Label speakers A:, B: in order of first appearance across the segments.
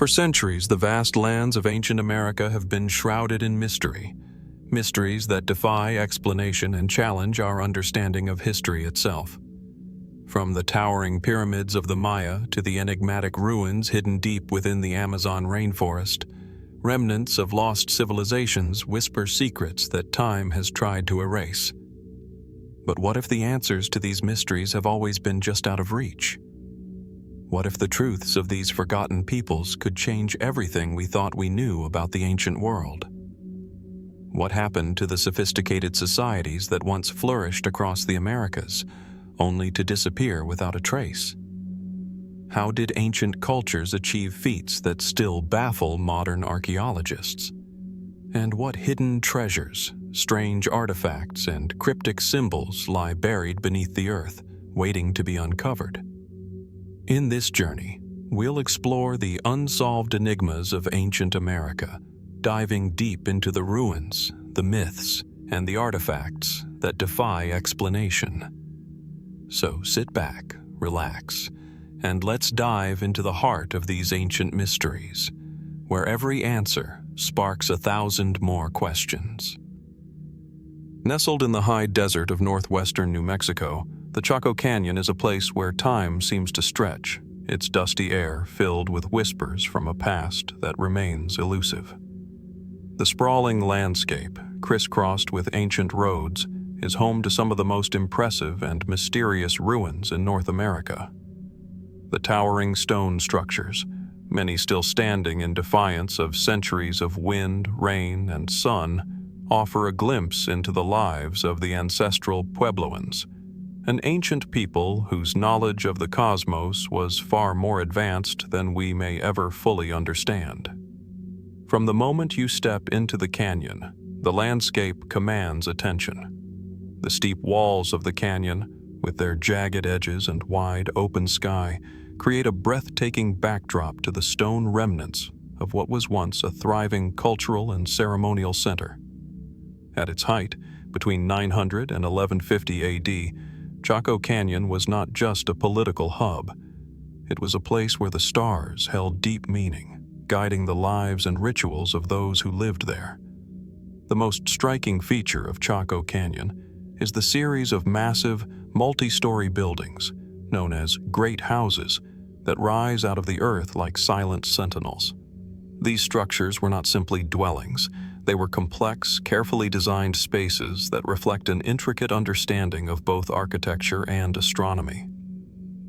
A: For centuries, the vast lands of ancient America have been shrouded in mystery, mysteries that defy explanation and challenge our understanding of history itself. From the towering pyramids of the Maya to the enigmatic ruins hidden deep within the Amazon rainforest, remnants of lost civilizations whisper secrets that time has tried to erase. But what if the answers to these mysteries have always been just out of reach? What if the truths of these forgotten peoples could change everything we thought we knew about the ancient world? What happened to the sophisticated societies that once flourished across the Americas, only to disappear without a trace? How did ancient cultures achieve feats that still baffle modern archaeologists? And what hidden treasures, strange artifacts, and cryptic symbols lie buried beneath the earth, waiting to be uncovered? In this journey, we'll explore the unsolved enigmas of ancient America, diving deep into the ruins, the myths, and the artifacts that defy explanation. So sit back, relax, and let's dive into the heart of these ancient mysteries, where every answer sparks 1,000 more questions. Nestled in the high desert of northwestern New Mexico, the Chaco Canyon is a place where time seems to stretch, its dusty air filled with whispers from a past that remains elusive. The sprawling landscape, crisscrossed with ancient roads, is home to some of the most impressive and mysterious ruins in North America. The towering stone structures, many still standing in defiance of centuries of wind, rain, and sun, offer a glimpse into the lives of the ancestral Puebloans, an ancient people whose knowledge of the cosmos was far more advanced than we may ever fully understand. From the moment you step into the canyon, the landscape commands attention. The steep walls of the canyon, with their jagged edges and wide open sky, create a breathtaking backdrop to the stone remnants of what was once a thriving cultural and ceremonial center. At its height, between 900 and 1150 AD, Chaco Canyon was not just a political hub. It was a place where the stars held deep meaning, guiding the lives and rituals of those who lived there. The most striking feature of Chaco Canyon is the series of massive, multi-story buildings, known as Great Houses, that rise out of the earth like silent sentinels. These structures were not simply dwellings. They were complex, carefully designed spaces that reflect an intricate understanding of both architecture and astronomy.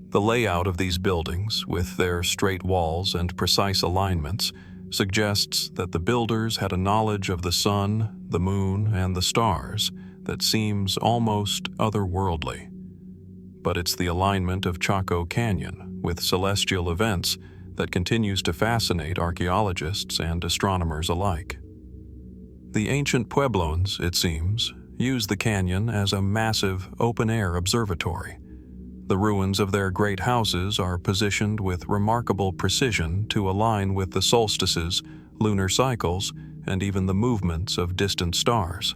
A: The layout of these buildings, with their straight walls and precise alignments, suggests that the builders had a knowledge of the sun, the moon, and the stars that seems almost otherworldly. But it's the alignment of Chaco Canyon with celestial events that continues to fascinate archaeologists and astronomers alike. The ancient Puebloans, it seems, used the canyon as a massive, open-air observatory. The ruins of their great houses are positioned with remarkable precision to align with the solstices, lunar cycles, and even the movements of distant stars.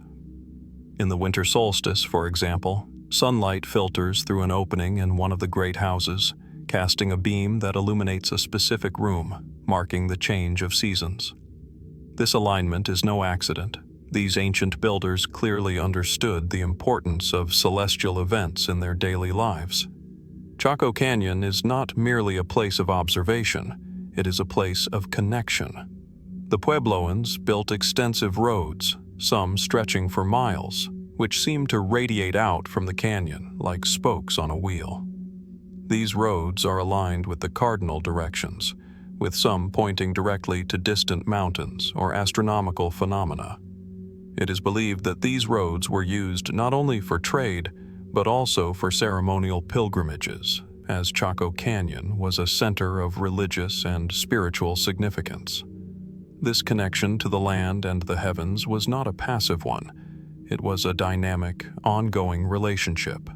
A: In the winter solstice, for example, sunlight filters through an opening in one of the great houses, casting a beam that illuminates a specific room, marking the change of seasons. This alignment is no accident. These ancient builders clearly understood the importance of celestial events in their daily lives. Chaco Canyon is not merely a place of observation, it is a place of connection. The Puebloans built extensive roads, some stretching for miles, which seem to radiate out from the canyon like spokes on a wheel. These roads are aligned with the cardinal directions, with some pointing directly to distant mountains or astronomical phenomena. It is believed that these roads were used not only for trade, but also for ceremonial pilgrimages, as Chaco Canyon was a center of religious and spiritual significance. This connection to the land and the heavens was not a passive one. It was a dynamic, ongoing relationship.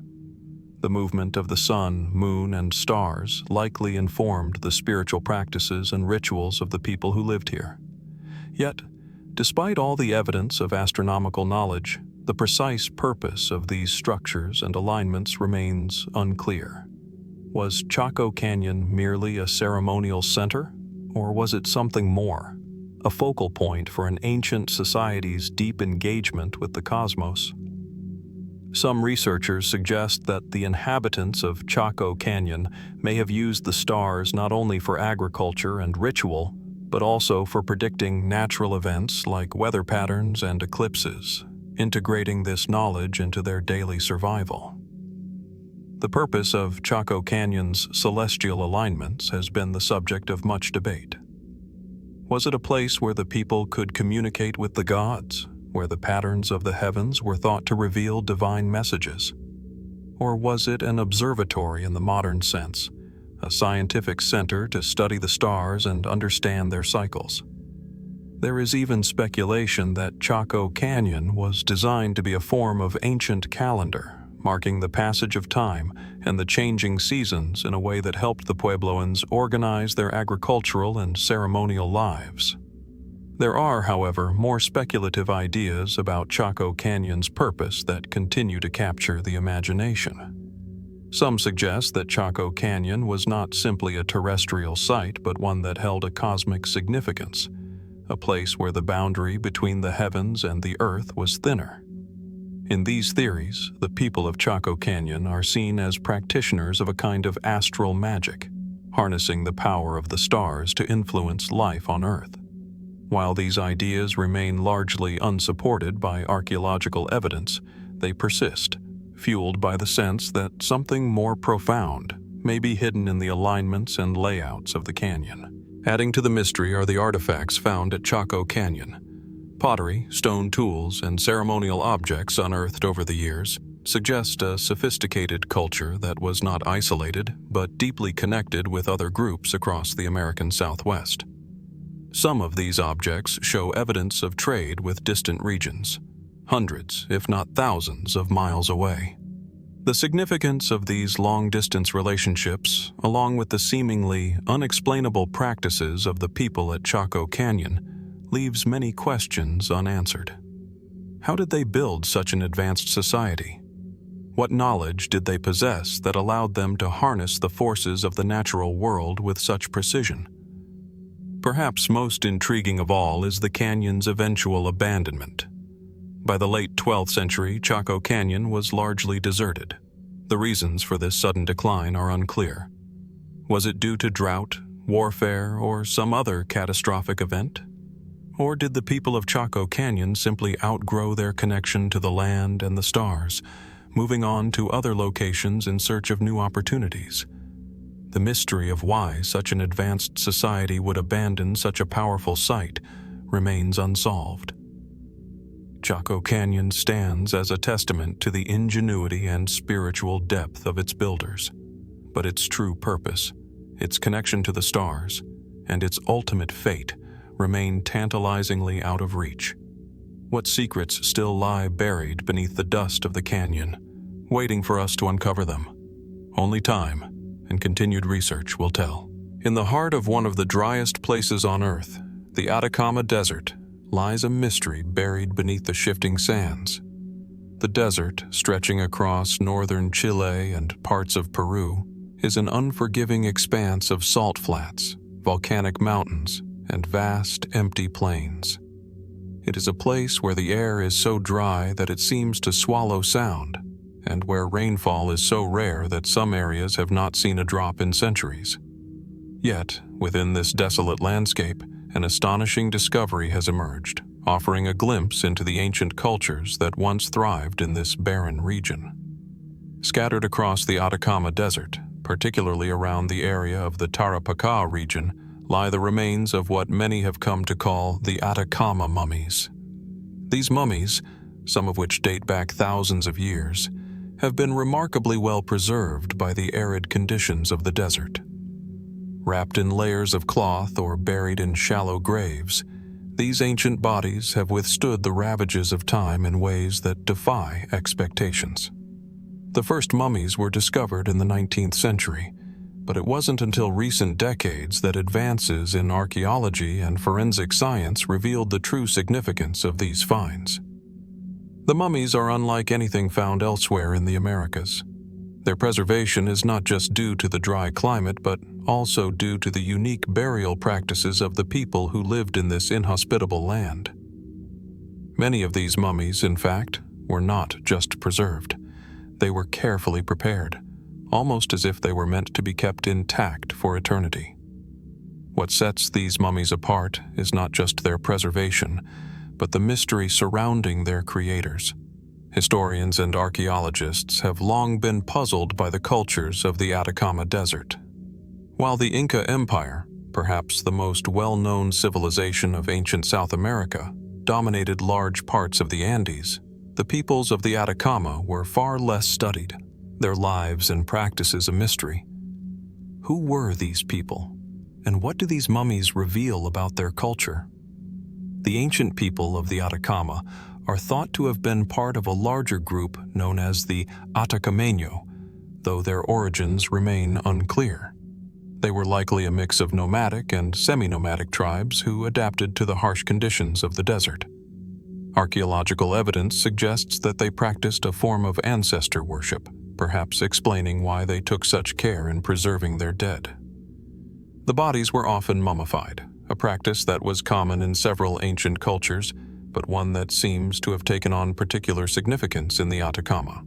A: The movement of the sun, moon, and stars likely informed the spiritual practices and rituals of the people who lived here. Yet, despite all the evidence of astronomical knowledge, the precise purpose of these structures and alignments remains unclear. Was Chaco Canyon merely a ceremonial center, Or was it something more, a focal point for an ancient society's deep engagement with the cosmos? Some researchers suggest that the inhabitants of Chaco Canyon may have used the stars not only for agriculture and ritual, but also for predicting natural events like weather patterns and eclipses, integrating this knowledge into their daily survival. The purpose of Chaco Canyon's celestial alignments has been the subject of much debate. Was it a place where the people could communicate with the gods, where the patterns of the heavens were thought to reveal divine messages? Or was it an observatory in the modern sense, a scientific center to study the stars and understand their cycles? There is even speculation that Chaco Canyon was designed to be a form of ancient calendar, marking the passage of time and the changing seasons in a way that helped the Puebloans organize their agricultural and ceremonial lives. There are, however, more speculative ideas about Chaco Canyon's purpose that continue to capture the imagination. Some suggest that Chaco Canyon was not simply a terrestrial site, but one that held a cosmic significance, a place where the boundary between the heavens and the earth was thinner. In these theories, the people of Chaco Canyon are seen as practitioners of a kind of astral magic, harnessing the power of the stars to influence life on Earth. While these ideas remain largely unsupported by archaeological evidence, they persist, fueled by the sense that something more profound may be hidden in the alignments and layouts of the canyon. Adding to the mystery are the artifacts found at Chaco Canyon. Pottery, stone tools, and ceremonial objects unearthed over the years suggest a sophisticated culture that was not isolated but deeply connected with other groups across the American Southwest. Some of these objects show evidence of trade with distant regions, hundreds, if not thousands, of miles away. The significance of these long-distance relationships, along with the seemingly unexplainable practices of the people at Chaco Canyon, leaves many questions unanswered. How did they build such an advanced society? What knowledge did they possess that allowed them to harness the forces of the natural world with such precision? Perhaps most intriguing of all is the canyon's eventual abandonment. By the late 12th century, Chaco Canyon was largely deserted. The reasons for this sudden decline are unclear. Was it due to drought, warfare, or some other catastrophic event? Or did the people of Chaco Canyon simply outgrow their connection to the land and the stars, moving on to other locations in search of new opportunities? The mystery of why such an advanced society would abandon such a powerful site remains unsolved. Chaco Canyon stands as a testament to the ingenuity and spiritual depth of its builders, but its true purpose, its connection to the stars, and its ultimate fate remain tantalizingly out of reach. What secrets still lie buried beneath the dust of the canyon, waiting for us to uncover them? Only time and continued research will tell. In the heart of one of the driest places on Earth, the Atacama Desert, lies a mystery buried beneath the shifting sands. The desert, stretching across northern Chile and parts of Peru, is an unforgiving expanse of salt flats, volcanic mountains, and vast, empty plains. It is a place where the air is so dry that it seems to swallow sound, and where rainfall is so rare that some areas have not seen a drop in centuries. Yet, within this desolate landscape, an astonishing discovery has emerged, offering a glimpse into the ancient cultures that once thrived in this barren region. Scattered across the Atacama Desert, particularly around the area of the Tarapacá region, lie the remains of what many have come to call the Atacama mummies. These mummies, some of which date back thousands of years, have been remarkably well preserved by the arid conditions of the desert. Wrapped in layers of cloth or buried in shallow graves, these ancient bodies have withstood the ravages of time in ways that defy expectations. The first mummies were discovered in the 19th century, but it wasn't until recent decades that advances in archaeology and forensic science revealed the true significance of these finds. The mummies are unlike anything found elsewhere in the Americas. Their preservation is not just due to the dry climate, but also due to the unique burial practices of the people who lived in this inhospitable land. Many of these mummies, in fact, were not just preserved. They were carefully prepared, almost as if they were meant to be kept intact for eternity. What sets these mummies apart is not just their preservation, but the mystery surrounding their creators. Historians and archaeologists have long been puzzled by the cultures of the Atacama Desert. While the Inca Empire, perhaps the most well-known civilization of ancient South America, dominated large parts of the Andes, the peoples of the Atacama were far less studied, their lives and practices a mystery. Who were these people, and what do these mummies reveal about their culture? The ancient people of the Atacama are thought to have been part of a larger group known as the Atacameno, though their origins remain unclear. They were likely a mix of nomadic and semi-nomadic tribes who adapted to the harsh conditions of the desert. Archaeological evidence suggests that they practiced a form of ancestor worship, perhaps explaining why they took such care in preserving their dead. The bodies were often mummified, a practice that was common in several ancient cultures, but one that seems to have taken on particular significance in the Atacama.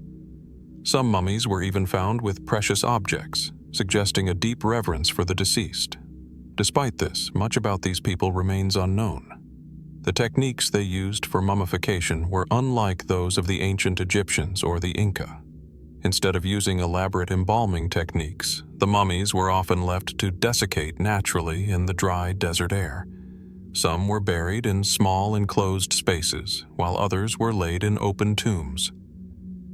A: Some mummies were even found with precious objects, suggesting a deep reverence for the deceased. Despite this, much about these people remains unknown. The techniques they used for mummification were unlike those of the ancient Egyptians or the Inca. Instead of using elaborate embalming techniques, the mummies were often left to desiccate naturally in the dry desert air. Some were buried in small enclosed spaces, while others were laid in open tombs.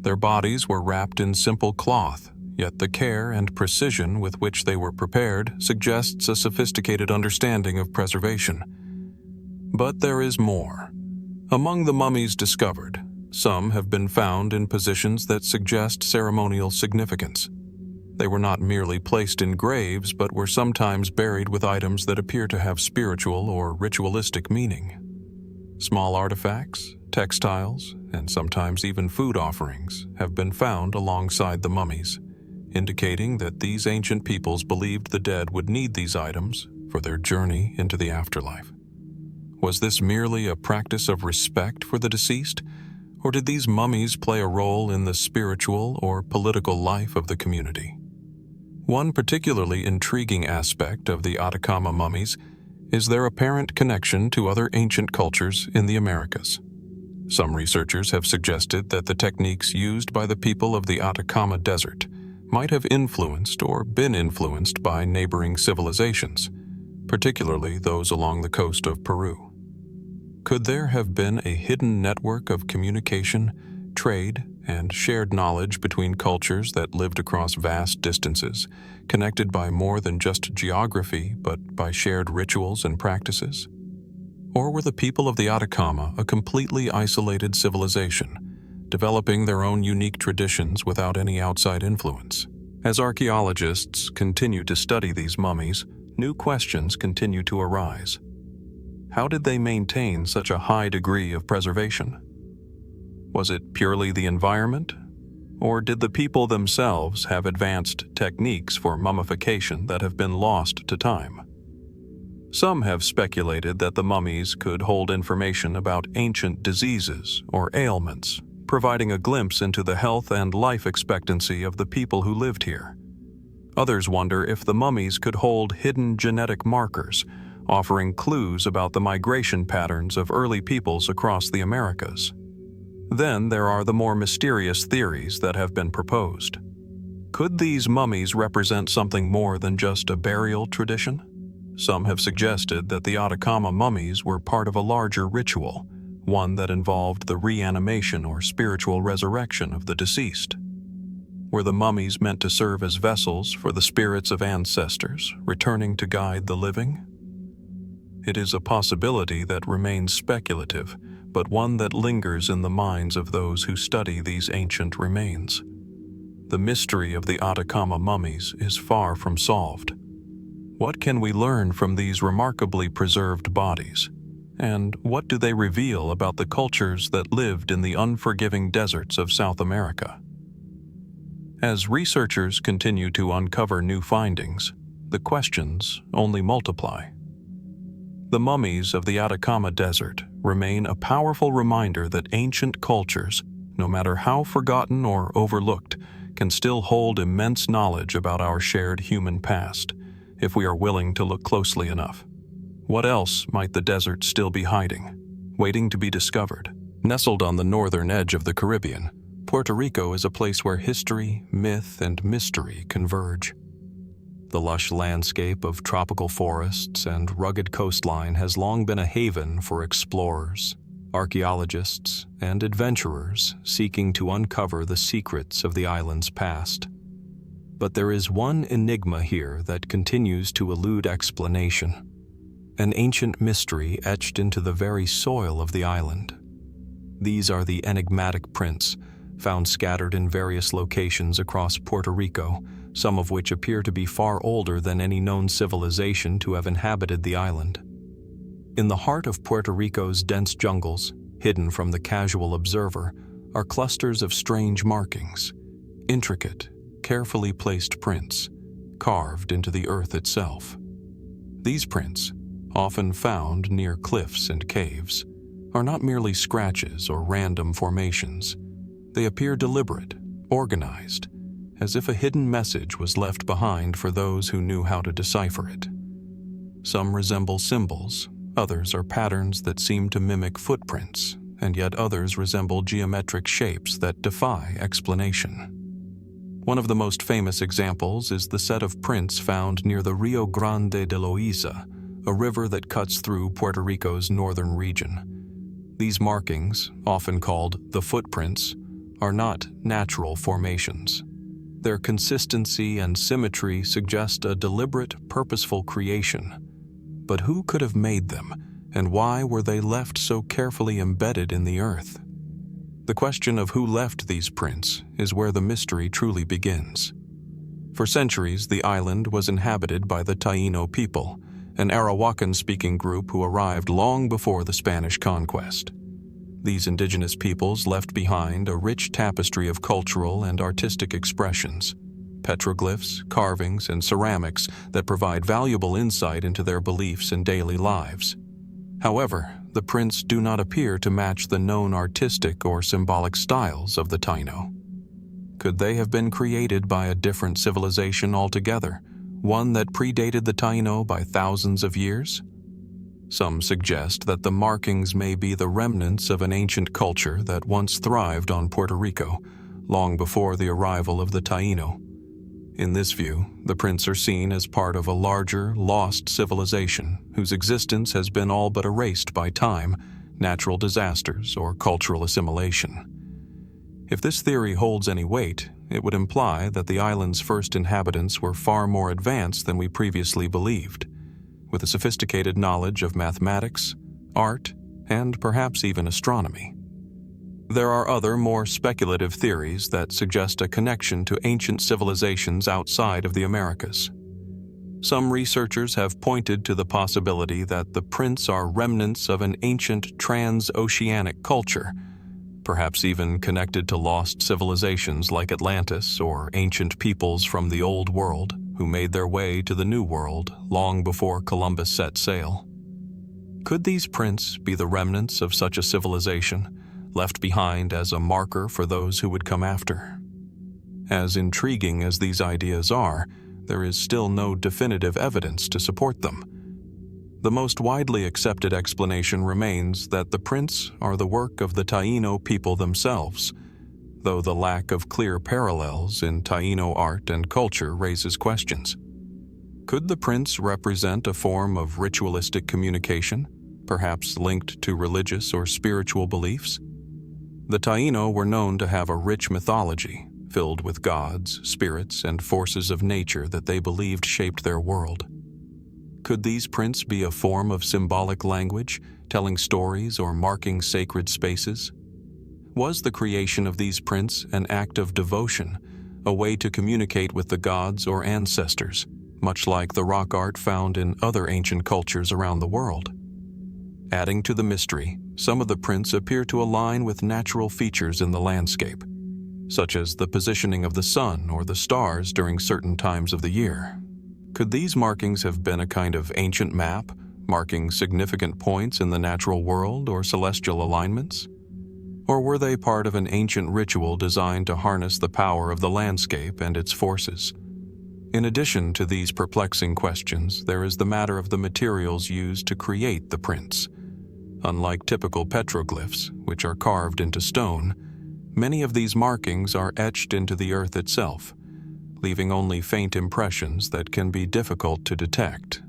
A: Their bodies were wrapped in simple cloth, yet the care and precision with which they were prepared suggests a sophisticated understanding of preservation. But there is more. Among the mummies discovered, some have been found in positions that suggest ceremonial significance. They were not merely placed in graves, but were sometimes buried with items that appear to have spiritual or ritualistic meaning. Small artifacts, textiles, and sometimes even food offerings have been found alongside the mummies, indicating that these ancient peoples believed the dead would need these items for their journey into the afterlife. Was this merely a practice of respect for the deceased, or did these mummies play a role in the spiritual or political life of the community? One particularly intriguing aspect of the Atacama mummies is their apparent connection to other ancient cultures in the Americas. Some researchers have suggested that the techniques used by the people of the Atacama Desert might have influenced or been influenced by neighboring civilizations, particularly those along the coast of Peru. Could there have been a hidden network of communication, trade, and shared knowledge between cultures that lived across vast distances, connected by more than just geography, but by shared rituals and practices? Or were the people of the Atacama a completely isolated civilization, developing their own unique traditions without any outside influence? As archaeologists continue to study these mummies, new questions continue to arise. How did they maintain such a high degree of preservation? Was it purely the environment? Or did the people themselves have advanced techniques for mummification that have been lost to time? Some have speculated that the mummies could hold information about ancient diseases or ailments, providing a glimpse into the health and life expectancy of the people who lived here. Others wonder if the mummies could hold hidden genetic markers, offering clues about the migration patterns of early peoples across the Americas. Then there are the more mysterious theories that have been proposed. Could these mummies represent something more than just a burial tradition? Some have suggested that the Atacama mummies were part of a larger ritual, one that involved the reanimation or spiritual resurrection of the deceased. Were the mummies meant to serve as vessels for the spirits of ancestors, returning to guide the living? It is a possibility that remains speculative, but one that lingers in the minds of those who study these ancient remains. The mystery of the Atacama mummies is far from solved. What can we learn from these remarkably preserved bodies? And what do they reveal about the cultures that lived in the unforgiving deserts of South America? As researchers continue to uncover new findings, the questions only multiply. The mummies of the Atacama Desert remain a powerful reminder that ancient cultures, no matter how forgotten or overlooked, can still hold immense knowledge about our shared human past, if we are willing to look closely enough. What else might the desert still be hiding, waiting to be discovered? Nestled on the northern edge of the Caribbean, Puerto Rico is a place where history, myth, and mystery converge. The lush landscape of tropical forests and rugged coastline has long been a haven for explorers, archaeologists, and adventurers seeking to uncover the secrets of the island's past. But there is one enigma here that continues to elude explanation, an ancient mystery etched into the very soil of the island. These are the enigmatic prints, found scattered in various locations across Puerto Rico, some of which appear to be far older than any known civilization to have inhabited the island. In the heart of Puerto Rico's dense jungles, hidden from the casual observer, are clusters of strange markings, intricate, carefully placed prints, carved into the earth itself. These prints, often found near cliffs and caves, are not merely scratches or random formations. They appear deliberate, organized, as if a hidden message was left behind for those who knew how to decipher it. Some resemble symbols, others are patterns that seem to mimic footprints, and yet others resemble geometric shapes that defy explanation. One of the most famous examples is the set of prints found near the Rio Grande de Loíza, a river that cuts through Puerto Rico's northern region. These markings, often called the footprints, are not natural formations. Their consistency and symmetry suggest a deliberate, purposeful creation. But who could have made them, and why were they left so carefully embedded in the earth? The question of who left these prints is where the mystery truly begins. For centuries, the island was inhabited by the Taíno people, an Arawakan-speaking group who arrived long before the Spanish conquest. These indigenous peoples left behind a rich tapestry of cultural and artistic expressions, petroglyphs, carvings, and ceramics that provide valuable insight into their beliefs and daily lives. However, the prints do not appear to match the known artistic or symbolic styles of the Taino. Could they have been created by a different civilization altogether, one that predated the Taino by thousands of years? Some suggest that the markings may be the remnants of an ancient culture that once thrived on Puerto Rico, long before the arrival of the Taino. In this view, the prints are seen as part of a larger, lost civilization whose existence has been all but erased by time, natural disasters, or cultural assimilation. If this theory holds any weight, it would imply that the island's first inhabitants were far more advanced than we previously believed, with a sophisticated knowledge of mathematics, art, and perhaps even astronomy. There are other, more speculative theories that suggest a connection to ancient civilizations outside of the Americas. Some researchers have pointed to the possibility that the prints are remnants of an ancient transoceanic culture, perhaps even connected to lost civilizations like Atlantis or ancient peoples from the Old World who made their way to the New World long before Columbus set sail. Could these prints be the remnants of such a civilization, left behind as a marker for those who would come after? As intriguing as these ideas are, there is still no definitive evidence to support them. The most widely accepted explanation remains that the prints are the work of the Taino people themselves, though the lack of clear parallels in Taino art and culture raises questions. Could the prints represent a form of ritualistic communication, perhaps linked to religious or spiritual beliefs? The Taino were known to have a rich mythology, filled with gods, spirits, and forces of nature that they believed shaped their world. Could these prints be a form of symbolic language, telling stories or marking sacred spaces? Was the creation of these prints an act of devotion, a way to communicate with the gods or ancestors, much like the rock art found in other ancient cultures around the world? Adding to the mystery, some of the prints appear to align with natural features in the landscape, such as the positioning of the sun or the stars during certain times of the year. Could these markings have been a kind of ancient map, marking significant points in the natural world or celestial alignments? Or were they part of an ancient ritual designed to harness the power of the landscape and its forces? In addition to these perplexing questions, there is the matter of the materials used to create the prints. Unlike typical petroglyphs, which are carved into stone, many of these markings are etched into the earth itself, leaving only faint impressions that can be difficult to detect.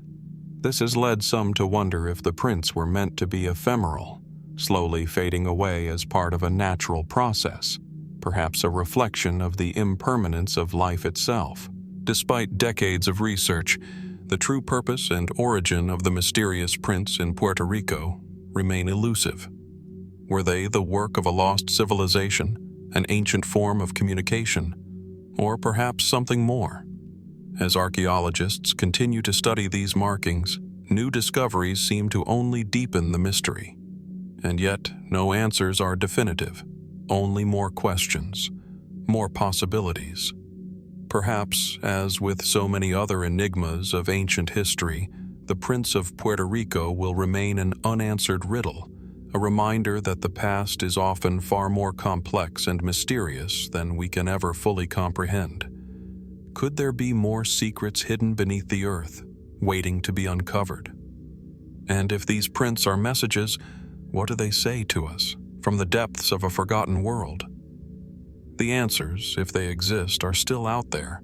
A: This has led some to wonder if the prints were meant to be ephemeral, slowly fading away as part of a natural process, perhaps a reflection of the impermanence of life itself. Despite decades of research, the true purpose and origin of the mysterious prints in Puerto Rico remain elusive. Were they the work of a lost civilization, an ancient form of communication, or perhaps something more? As archaeologists continue to study these markings, new discoveries seem to only deepen the mystery. And yet, no answers are definitive, only more questions, more possibilities. Perhaps, as with so many other enigmas of ancient history, the prints of Puerto Rico will remain an unanswered riddle, a reminder that the past is often far more complex and mysterious than we can ever fully comprehend. Could there be more secrets hidden beneath the earth, waiting to be uncovered? And if these prints are messages, what do they say to us from the depths of a forgotten world? The answers, if they exist, are still out there,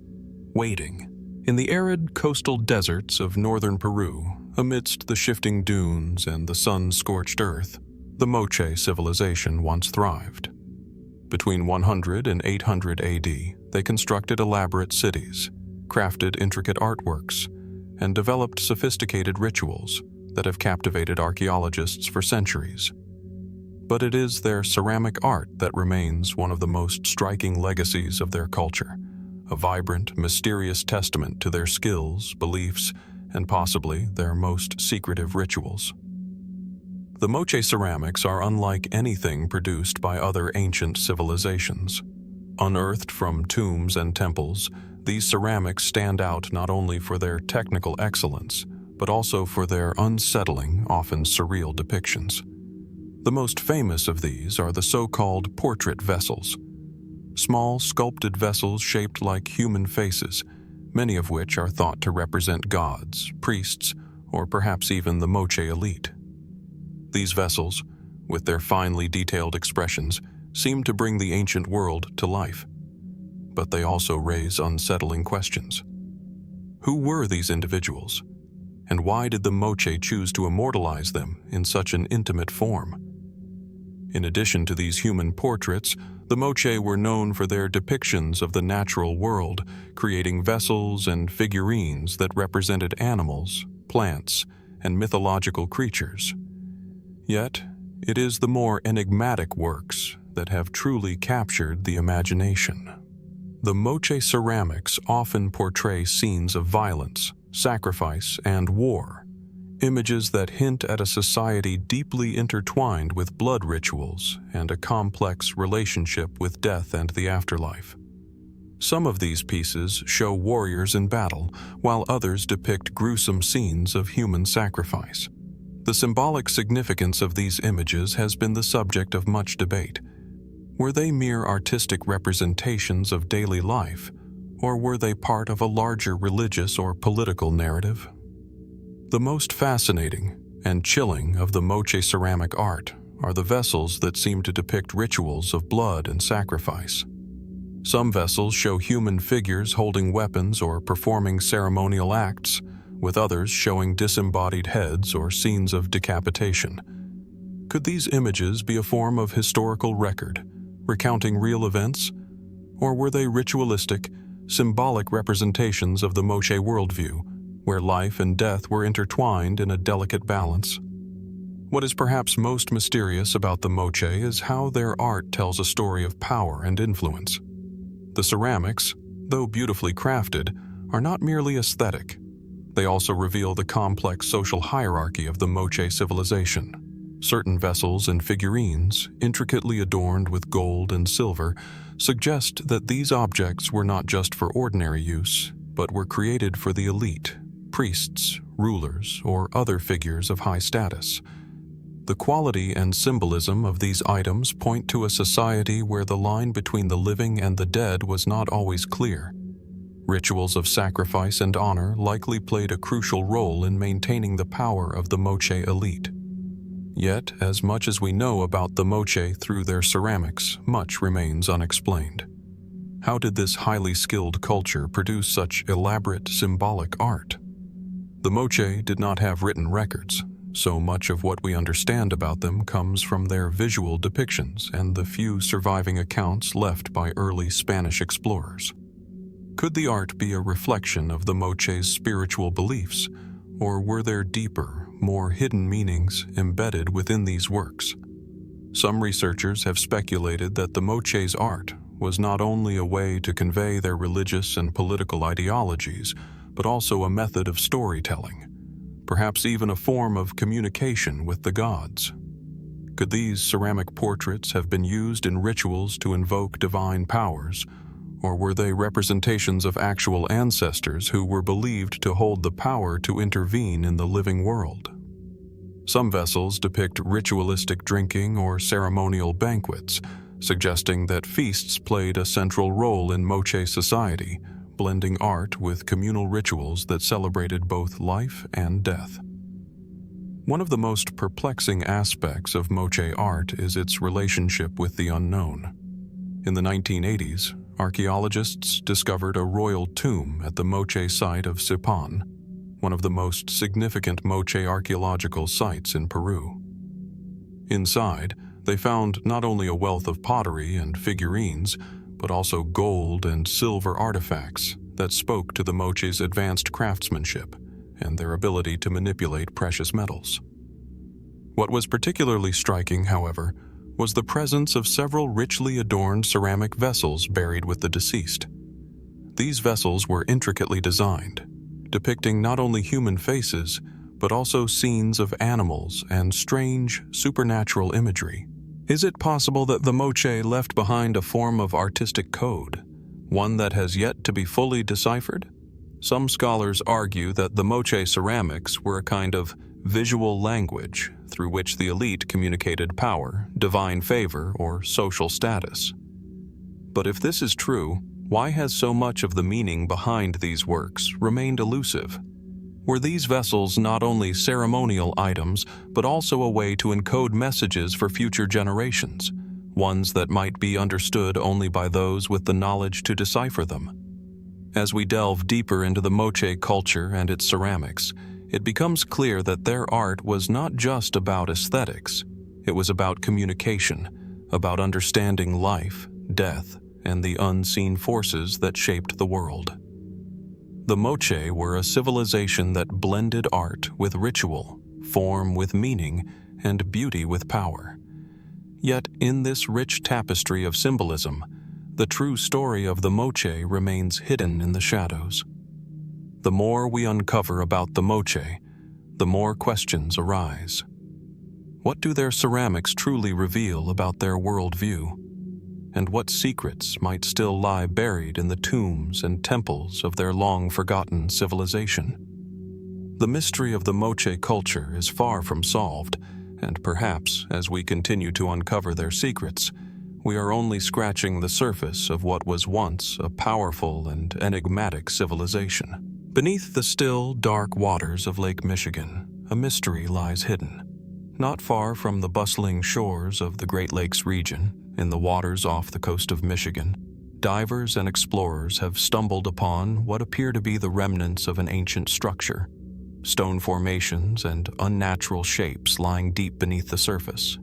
A: waiting. In the arid coastal deserts of northern Peru, amidst the shifting dunes and the sun-scorched earth, the Moche civilization once thrived. Between 100 and 800 AD, they constructed elaborate cities, crafted intricate artworks, and developed sophisticated rituals that have captivated archaeologists for centuries. But it is their ceramic art that remains one of the most striking legacies of their culture, a vibrant, mysterious testament to their skills, beliefs, and possibly their most secretive rituals. The Moche ceramics are unlike anything produced by other ancient civilizations. Unearthed from tombs and temples, these ceramics stand out not only for their technical excellence, but also for their unsettling, often surreal depictions. The most famous of these are the so-called portrait vessels, small sculpted vessels shaped like human faces, many of which are thought to represent gods, priests, or perhaps even the Moche elite. These vessels, with their finely detailed expressions, seem to bring the ancient world to life. But they also raise unsettling questions. Who were these individuals? And why did the Moche choose to immortalize them in such an intimate form? In addition to these human portraits, the Moche were known for their depictions of the natural world, creating vessels and figurines that represented animals, plants, and mythological creatures. Yet, it is the more enigmatic works that have truly captured the imagination. The Moche ceramics often portray scenes of violence, sacrifice, and war, images that hint at a society deeply intertwined with blood rituals and a complex relationship with death and the afterlife. Some of these pieces show warriors in battle, while others depict gruesome scenes of human sacrifice. The symbolic significance of these images has been the subject of much debate. Were they mere artistic representations of daily life, or were they part of a larger religious or political narrative? The most fascinating and chilling of the Moche ceramic art are the vessels that seem to depict rituals of blood and sacrifice. Some vessels show human figures holding weapons or performing ceremonial acts, with others showing disembodied heads or scenes of decapitation. Could these images be a form of historical record, recounting real events? Or were they ritualistic, symbolic representations of the Moche worldview, where life and death were intertwined in a delicate balance? What is perhaps most mysterious about the Moche is how their art tells a story of power and influence. The ceramics, though beautifully crafted, are not merely aesthetic. They also reveal the complex social hierarchy of the Moche civilization. Certain vessels and figurines, intricately adorned with gold and silver, suggest that these objects were not just for ordinary use, but were created for the elite, priests, rulers, or other figures of high status. The quality and symbolism of these items point to a society where the line between the living and the dead was not always clear. Rituals of sacrifice and honor likely played a crucial role in maintaining the power of the Moche elite. Yet, as much as we know about the Moche through their ceramics, much remains unexplained. How did this highly skilled culture produce such elaborate symbolic art? The Moche did not have written records, so much of what we understand about them comes from their visual depictions and the few surviving accounts left by early Spanish explorers. Could the art be a reflection of the Moche's spiritual beliefs, or were there deeper, more hidden meanings embedded within these works? Some researchers have speculated that the Moche's art was not only a way to convey their religious and political ideologies, but also a method of storytelling, perhaps even a form of communication with the gods. Could these ceramic portraits have been used in rituals to invoke divine powers, or were they representations of actual ancestors who were believed to hold the power to intervene in the living world? Some vessels depict ritualistic drinking or ceremonial banquets, suggesting that feasts played a central role in Moche society, blending art with communal rituals that celebrated both life and death. One of the most perplexing aspects of Moche art is its relationship with the unknown. In the 1980s, archaeologists discovered a royal tomb at the Moche site of Sipan, one of the most significant Moche archaeological sites in Peru. Inside, they found not only a wealth of pottery and figurines, but also gold and silver artifacts that spoke to the Moche's advanced craftsmanship and their ability to manipulate precious metals. What was particularly striking, however, was the presence of several richly adorned ceramic vessels buried with the deceased. These vessels were intricately designed, depicting not only human faces, but also scenes of animals and strange, supernatural imagery. Is it possible that the Moche left behind a form of artistic code, one that has yet to be fully deciphered? Some scholars argue that the Moche ceramics were a kind of visual language through which the elite communicated power, divine favor, or social status. But if this is true, why has so much of the meaning behind these works remained elusive? Were these vessels not only ceremonial items, but also a way to encode messages for future generations, ones that might be understood only by those with the knowledge to decipher them? As we delve deeper into the Moche culture and its ceramics, it becomes clear that their art was not just about aesthetics. It was about communication, about understanding life, death, and the unseen forces that shaped the world. The Moche were a civilization that blended art with ritual, form with meaning, and beauty with power. Yet, in this rich tapestry of symbolism, the true story of the Moche remains hidden in the shadows. The more we uncover about the Moche, the more questions arise. What do their ceramics truly reveal about their worldview? And what secrets might still lie buried in the tombs and temples of their long-forgotten civilization? The mystery of the Moche culture is far from solved, and perhaps, as we continue to uncover their secrets, we are only scratching the surface of what was once a powerful and enigmatic civilization. Beneath the still, dark waters of Lake Michigan, a mystery lies hidden. Not far from the bustling shores of the Great Lakes region, in the waters off the coast of Michigan, divers and explorers have stumbled upon what appear to be the remnants of an ancient structure, stone formations and unnatural shapes lying deep beneath the surface.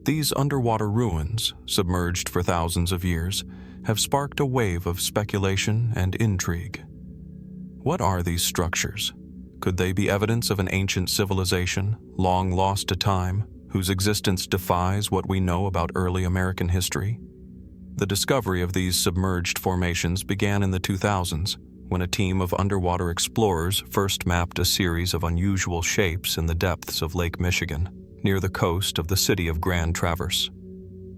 A: These underwater ruins, submerged for thousands of years, have sparked a wave of speculation and intrigue. What are these structures? Could they be evidence of an ancient civilization, long lost to time, whose existence defies what we know about early American history? The discovery of these submerged formations began in the 2000s, when a team of underwater explorers first mapped a series of unusual shapes in the depths of Lake Michigan, near the coast of the city of Grand Traverse.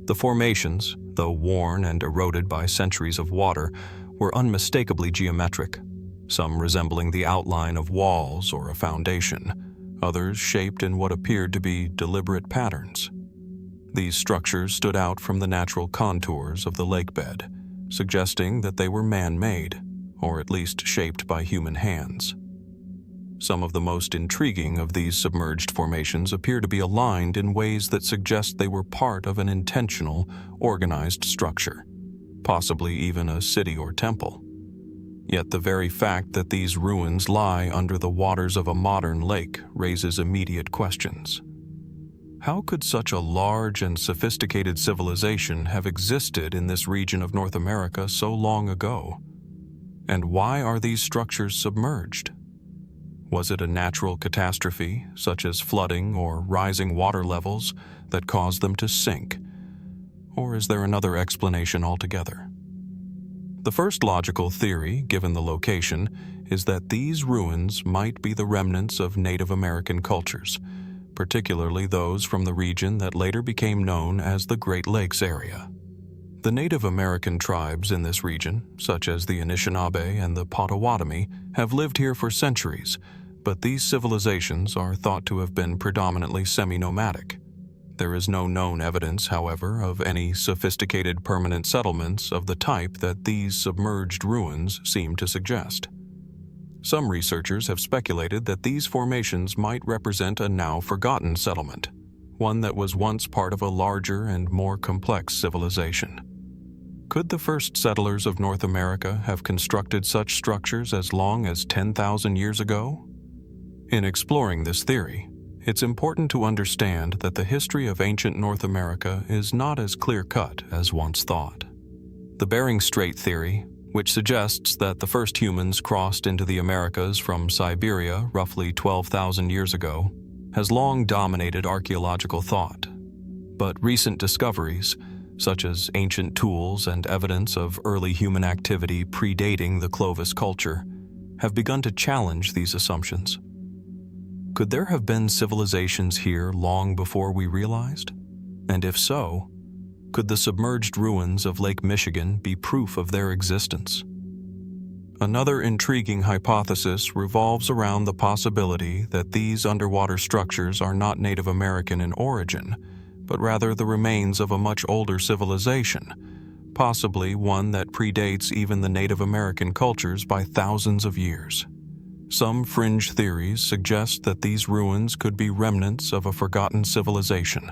A: The formations, though worn and eroded by centuries of water, were unmistakably geometric. some resembling the outline of walls or a foundation, others shaped in what appeared to be deliberate patterns. These structures stood out from the natural contours of the lakebed, suggesting that they were man-made, or at least shaped by human hands. Some of the most intriguing of these submerged formations appear to be aligned in ways that suggest they were part of an intentional, organized structure, possibly even a city or temple. Yet the very fact that these ruins lie under the waters of a modern lake raises immediate questions. How could such a large and sophisticated civilization have existed in this region of North America so long ago? And why are these structures submerged? Was it a natural catastrophe, such as flooding or rising water levels, that caused them to sink? Or is there another explanation altogether? The first logical theory, given the location, is that these ruins might be the remnants of Native American cultures, particularly those from the region that later became known as the Great Lakes area. The Native American tribes in this region, such as the Anishinaabe and the Potawatomi, have lived here for centuries, but these civilizations are thought to have been predominantly semi-nomadic. There is no known evidence, however, of any sophisticated permanent settlements of the type that these submerged ruins seem to suggest. Some researchers have speculated that these formations might represent a now forgotten settlement, one that was once part of a larger and more complex civilization. Could the first settlers of North America have constructed such structures as long as 10,000 years ago? In exploring this theory, it's important to understand that the history of ancient North America is not as clear-cut as once thought. The Bering Strait theory, which suggests that the first humans crossed into the Americas from Siberia roughly 12,000 years ago, has long dominated archaeological thought. But recent discoveries, such as ancient tools and evidence of early human activity predating the Clovis culture, have begun to challenge these assumptions. Could there have been civilizations here long before we realized? And if so, could the submerged ruins of Lake Michigan be proof of their existence? Another intriguing hypothesis revolves around the possibility that these underwater structures are not Native American in origin, but rather the remains of a much older civilization, possibly one that predates even the Native American cultures by thousands of years. Some fringe theories suggest that these ruins could be remnants of a forgotten civilization,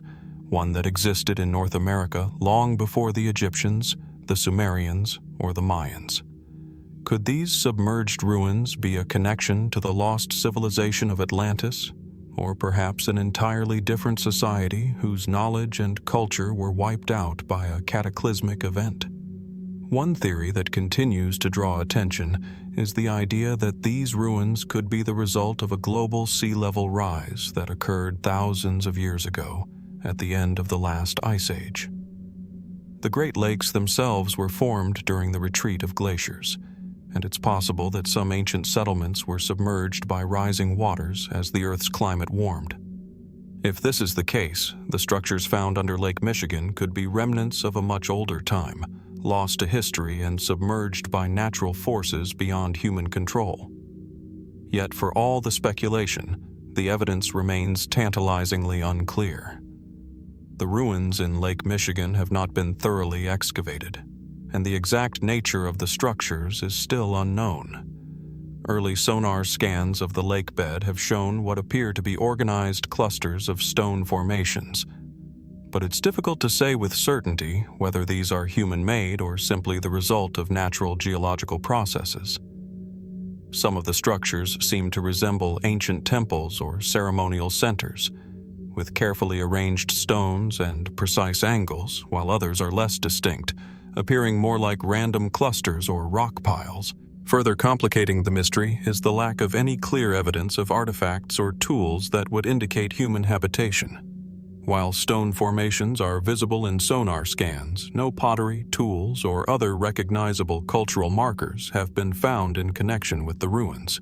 A: one that existed in North America long before the Egyptians, the Sumerians, or the Mayans. Could these submerged ruins be a connection to the lost civilization of Atlantis, or perhaps an entirely different society whose knowledge and culture were wiped out by a cataclysmic event? One theory that continues to draw attention is the idea that these ruins could be the result of a global sea level rise that occurred thousands of years ago, at the end of the last ice age. The Great Lakes themselves were formed during the retreat of glaciers, and it's possible that some ancient settlements were submerged by rising waters as the Earth's climate warmed. If this is the case, the structures found under Lake Michigan could be remnants of a much older time, lost to history and submerged by natural forces beyond human control. Yet for all the speculation, the evidence remains tantalizingly unclear. The ruins in Lake Michigan have not been thoroughly excavated, and the exact nature of the structures is still unknown. Early sonar scans of the lake bed have shown what appear to be organized clusters of stone formations, but it's difficult to say with certainty whether these are human-made or simply the result of natural geological processes. Some of the structures seem to resemble ancient temples or ceremonial centers, with carefully arranged stones and precise angles, while others are less distinct, appearing more like random clusters or rock piles. Further complicating the mystery is the lack of any clear evidence of artifacts or tools that would indicate human habitation. While stone formations are visible in sonar scans, no pottery, tools, or other recognizable cultural markers have been found in connection with the ruins.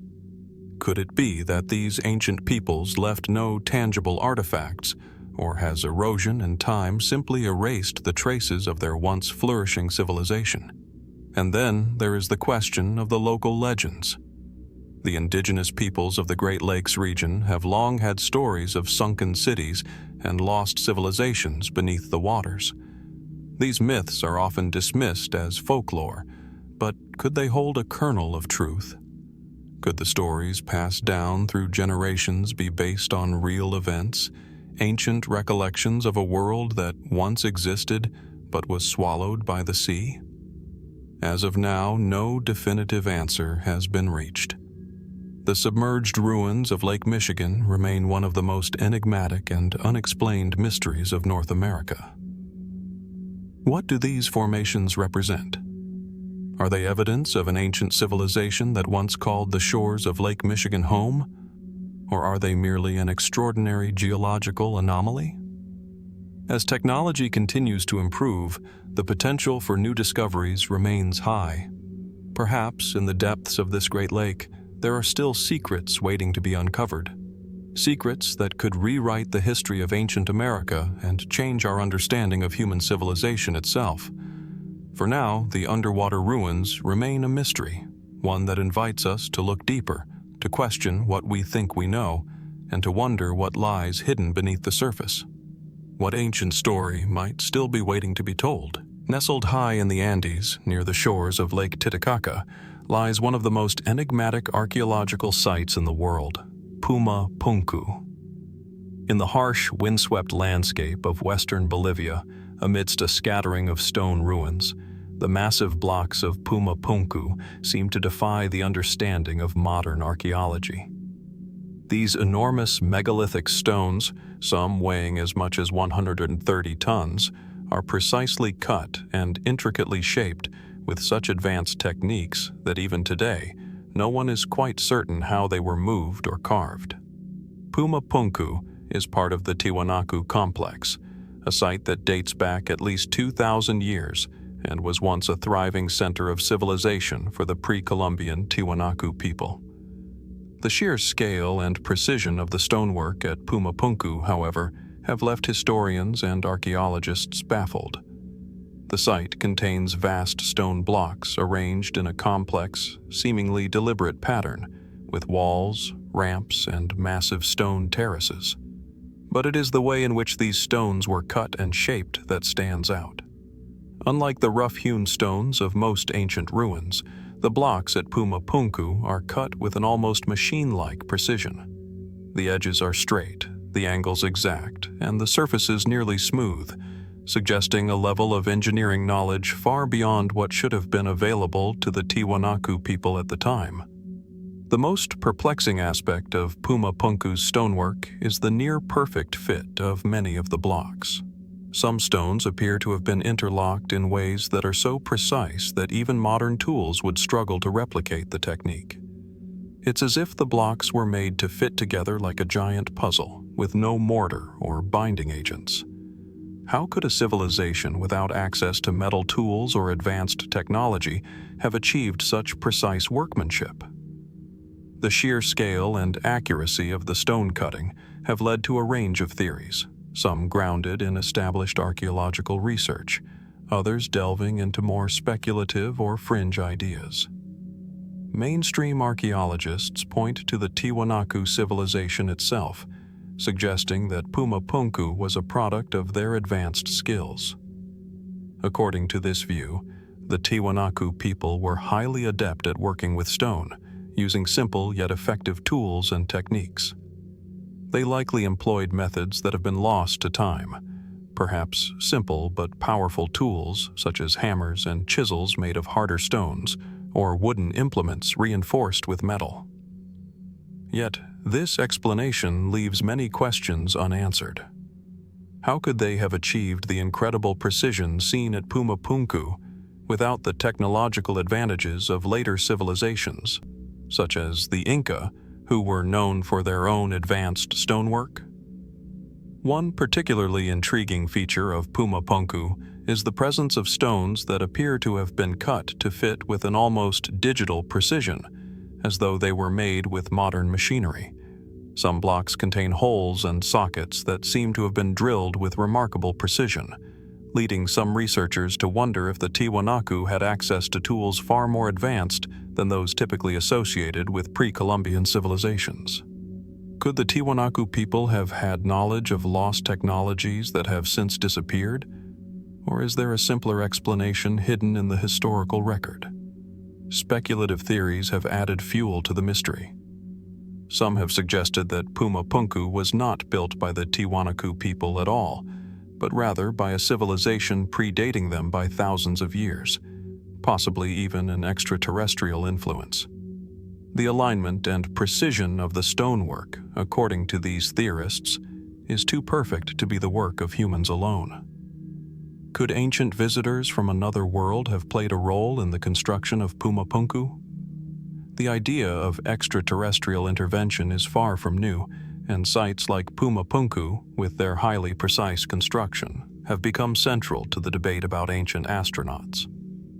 A: Could it be that these ancient peoples left no tangible artifacts, or has erosion and time simply erased the traces of their once flourishing civilization? And then there is the question of the local legends. The indigenous peoples of the Great Lakes region have long had stories of sunken cities and lost civilizations beneath the waters. These myths are often dismissed as folklore, but could they hold a kernel of truth? Could the stories passed down through generations be based on real events, ancient recollections of a world that once existed but was swallowed by the sea? As of now, no definitive answer has been reached. The submerged ruins of Lake Michigan remain one of the most enigmatic and unexplained mysteries of North America. What do these formations represent? Are they evidence of an ancient civilization that once called the shores of Lake Michigan home? Or are they merely an extraordinary geological anomaly? As technology continues to improve, the potential for new discoveries remains high. Perhaps in the depths of this great lake, there are still secrets waiting to be uncovered. Secrets that could rewrite the history of ancient America and change our understanding of human civilization itself. For now, the underwater ruins remain a mystery, one that invites us to look deeper, to question what we think we know, and to wonder what lies hidden beneath the surface. What ancient story might still be waiting to be told? Nestled high in the Andes, near the shores of Lake Titicaca, lies one of the most enigmatic archaeological sites in the world, Puma Punku. In the harsh, windswept landscape of western Bolivia, amidst a scattering of stone ruins, the massive blocks of Puma Punku seem to defy the understanding of modern archaeology. These enormous megalithic stones, some weighing as much as 130 tons, are precisely cut and intricately shaped with such advanced techniques that even today, no one is quite certain how they were moved or carved. Puma Punku is part of the Tiwanaku complex, a site that dates back at least 2,000 years and was once a thriving center of civilization for the pre-Columbian Tiwanaku people. The sheer scale and precision of the stonework at Puma Punku, however, have left historians and archaeologists baffled. The site contains vast stone blocks arranged in a complex, seemingly deliberate pattern, with walls, ramps, and massive stone terraces. But it is the way in which these stones were cut and shaped that stands out. Unlike the rough-hewn stones of most ancient ruins, the blocks at Puma Punku are cut with an almost machine-like precision. The edges are straight, the angles exact, and the surfaces nearly smooth, suggesting a level of engineering knowledge far beyond what should have been available to the Tiwanaku people at the time. The most perplexing aspect of Puma Punku's stonework is the near-perfect fit of many of the blocks. Some stones appear to have been interlocked in ways that are so precise that even modern tools would struggle to replicate the technique. It's as if the blocks were made to fit together like a giant puzzle, with no mortar or binding agents. How could a civilization without access to metal tools or advanced technology have achieved such precise workmanship? The sheer scale and accuracy of the stone cutting have led to a range of theories, some grounded in established archaeological research, others delving into more speculative or fringe ideas. Mainstream archaeologists point to the Tiwanaku civilization itself, suggesting that Puma Punku was a product of their advanced skills. According to this view, the Tiwanaku people were highly adept at working with stone, using simple yet effective tools and techniques. They likely employed methods that have been lost to time, perhaps simple but powerful tools such as hammers and chisels made of harder stones, or wooden implements reinforced with metal. Yet, this explanation leaves many questions unanswered. How could they have achieved the incredible precision seen at Puma Punku without the technological advantages of later civilizations, such as the Inca, who were known for their own advanced stonework? One particularly intriguing feature of Puma Punku is the presence of stones that appear to have been cut to fit with an almost digital precision, as though they were made with modern machinery. Some blocks contain holes and sockets that seem to have been drilled with remarkable precision, leading some researchers to wonder if the Tiwanaku had access to tools far more advanced than those typically associated with pre-Columbian civilizations. Could the Tiwanaku people have had knowledge of lost technologies that have since disappeared? Or is there a simpler explanation hidden in the historical record? Speculative theories have added fuel to the mystery. Some have suggested that Puma Punku was not built by the Tiwanaku people at all, but rather by a civilization predating them by thousands of years, possibly even an extraterrestrial influence. The alignment and precision of the stonework, according to these theorists, is too perfect to be the work of humans alone. Could ancient visitors from another world have played a role in the construction of Puma Punku? The idea of extraterrestrial intervention is far from new, and sites like Puma Punku, with their highly precise construction, have become central to the debate about ancient astronauts.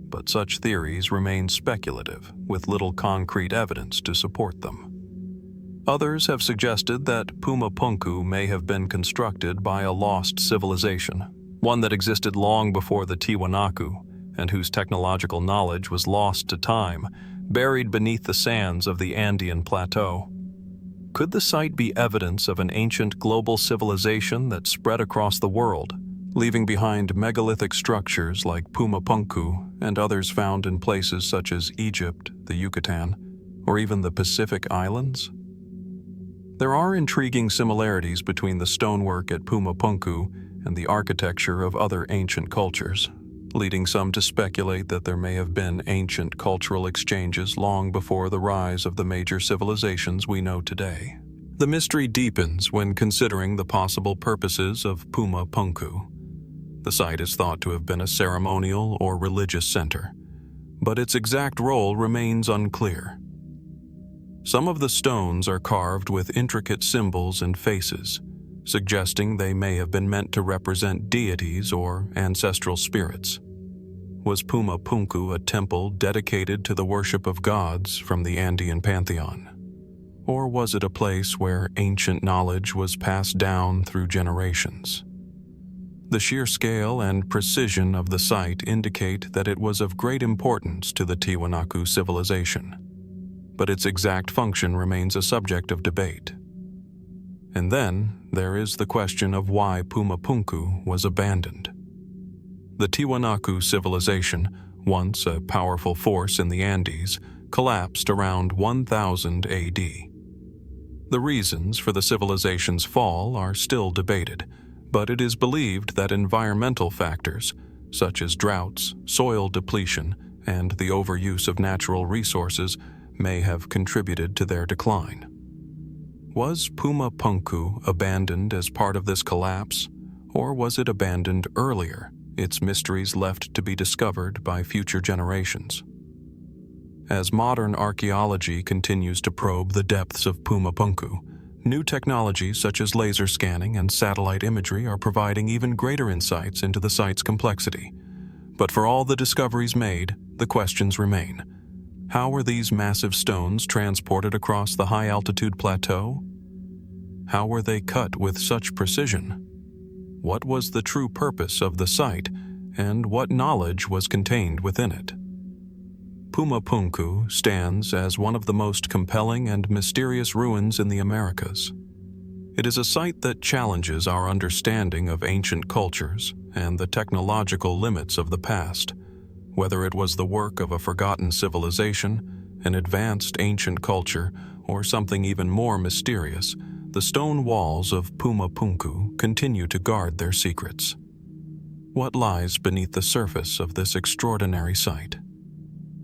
A: But such theories remain speculative, with little concrete evidence to support them. Others have suggested that Puma Punku may have been constructed by a lost civilization, one that existed long before the Tiwanaku, and whose technological knowledge was lost to time, buried beneath the sands of the Andean Plateau. Could the site be evidence of an ancient global civilization that spread across the world, leaving behind megalithic structures like Puma Punku and others found in places such as Egypt, the Yucatan, or even the Pacific Islands? There are intriguing similarities between the stonework at Puma Punku and the architecture of other ancient cultures, leading some to speculate that there may have been ancient cultural exchanges long before the rise of the major civilizations we know today. The mystery deepens when considering the possible purposes of Puma Punku. The site is thought to have been a ceremonial or religious center, but its exact role remains unclear. Some of the stones are carved with intricate symbols and faces, suggesting they may have been meant to represent deities or ancestral spirits. Was Puma Punku a temple dedicated to the worship of gods from the Andean pantheon? Or was it a place where ancient knowledge was passed down through generations? The sheer scale and precision of the site indicate that it was of great importance to the Tiwanaku civilization, but its exact function remains a subject of debate. And then there is the question of why Puma Punku was abandoned. The Tiwanaku civilization, once a powerful force in the Andes, collapsed around 1000 AD. The reasons for the civilization's fall are still debated, but it is believed that environmental factors, such as droughts, soil depletion, and the overuse of natural resources, may have contributed to their decline. Was Puma Punku abandoned as part of this collapse, or was it abandoned earlier, its mysteries left to be discovered by future generations? As modern archaeology continues to probe the depths of Puma Punku, new technologies such as laser scanning and satellite imagery are providing even greater insights into the site's complexity. But for all the discoveries made, the questions remain. How were these massive stones transported across the high-altitude plateau? How were they cut with such precision? What was the true purpose of the site, and what knowledge was contained within it? Puma Punku stands as one of the most compelling and mysterious ruins in the Americas. It is a site that challenges our understanding of ancient cultures and the technological limits of the past. Whether it was the work of a forgotten civilization, an advanced ancient culture, or something even more mysterious, the stone walls of Puma Punku continue to guard their secrets. What lies beneath the surface of this extraordinary site?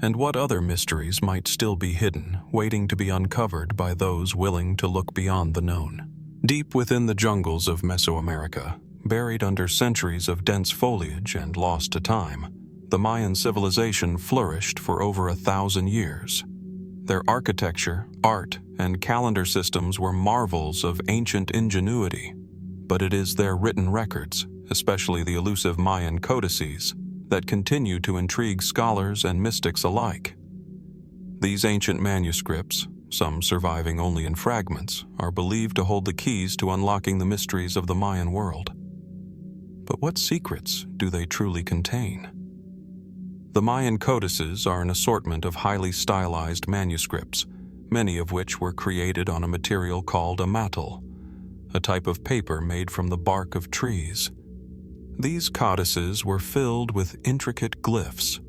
A: And what other mysteries might still be hidden, waiting to be uncovered by those willing to look beyond the known? Deep within the jungles of Mesoamerica, buried under centuries of dense foliage and lost to time, the Mayan civilization flourished for over 1,000 years. Their architecture, art, and calendar systems were marvels of ancient ingenuity, but it is their written records, especially the elusive Mayan Codices, that continue to intrigue scholars and mystics alike. These ancient manuscripts, some surviving only in fragments, are believed to hold the keys to unlocking the mysteries of the Mayan world. But what secrets do they truly contain? The Mayan Codices are an assortment of highly stylized manuscripts, many of which were created on a material called a matl, a type of paper made from the bark of trees. These codices were filled with intricate glyphs,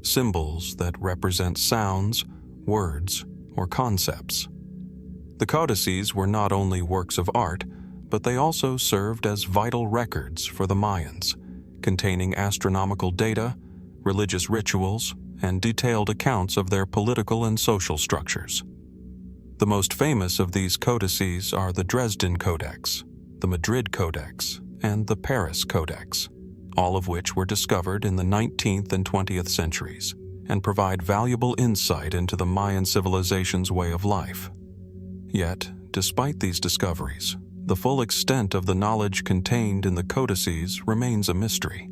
A: symbols that represent sounds, words, or concepts. The codices were not only works of art, but they also served as vital records for the Mayans, containing astronomical data, religious rituals, and detailed accounts of their political and social structures. The most famous of these codices are the Dresden Codex, the Madrid Codex, and the Paris Codex, all of which were discovered in the 19th and 20th centuries and provide valuable insight into the Mayan civilization's way of life. Yet, despite these discoveries, the full extent of the knowledge contained in the codices remains a mystery.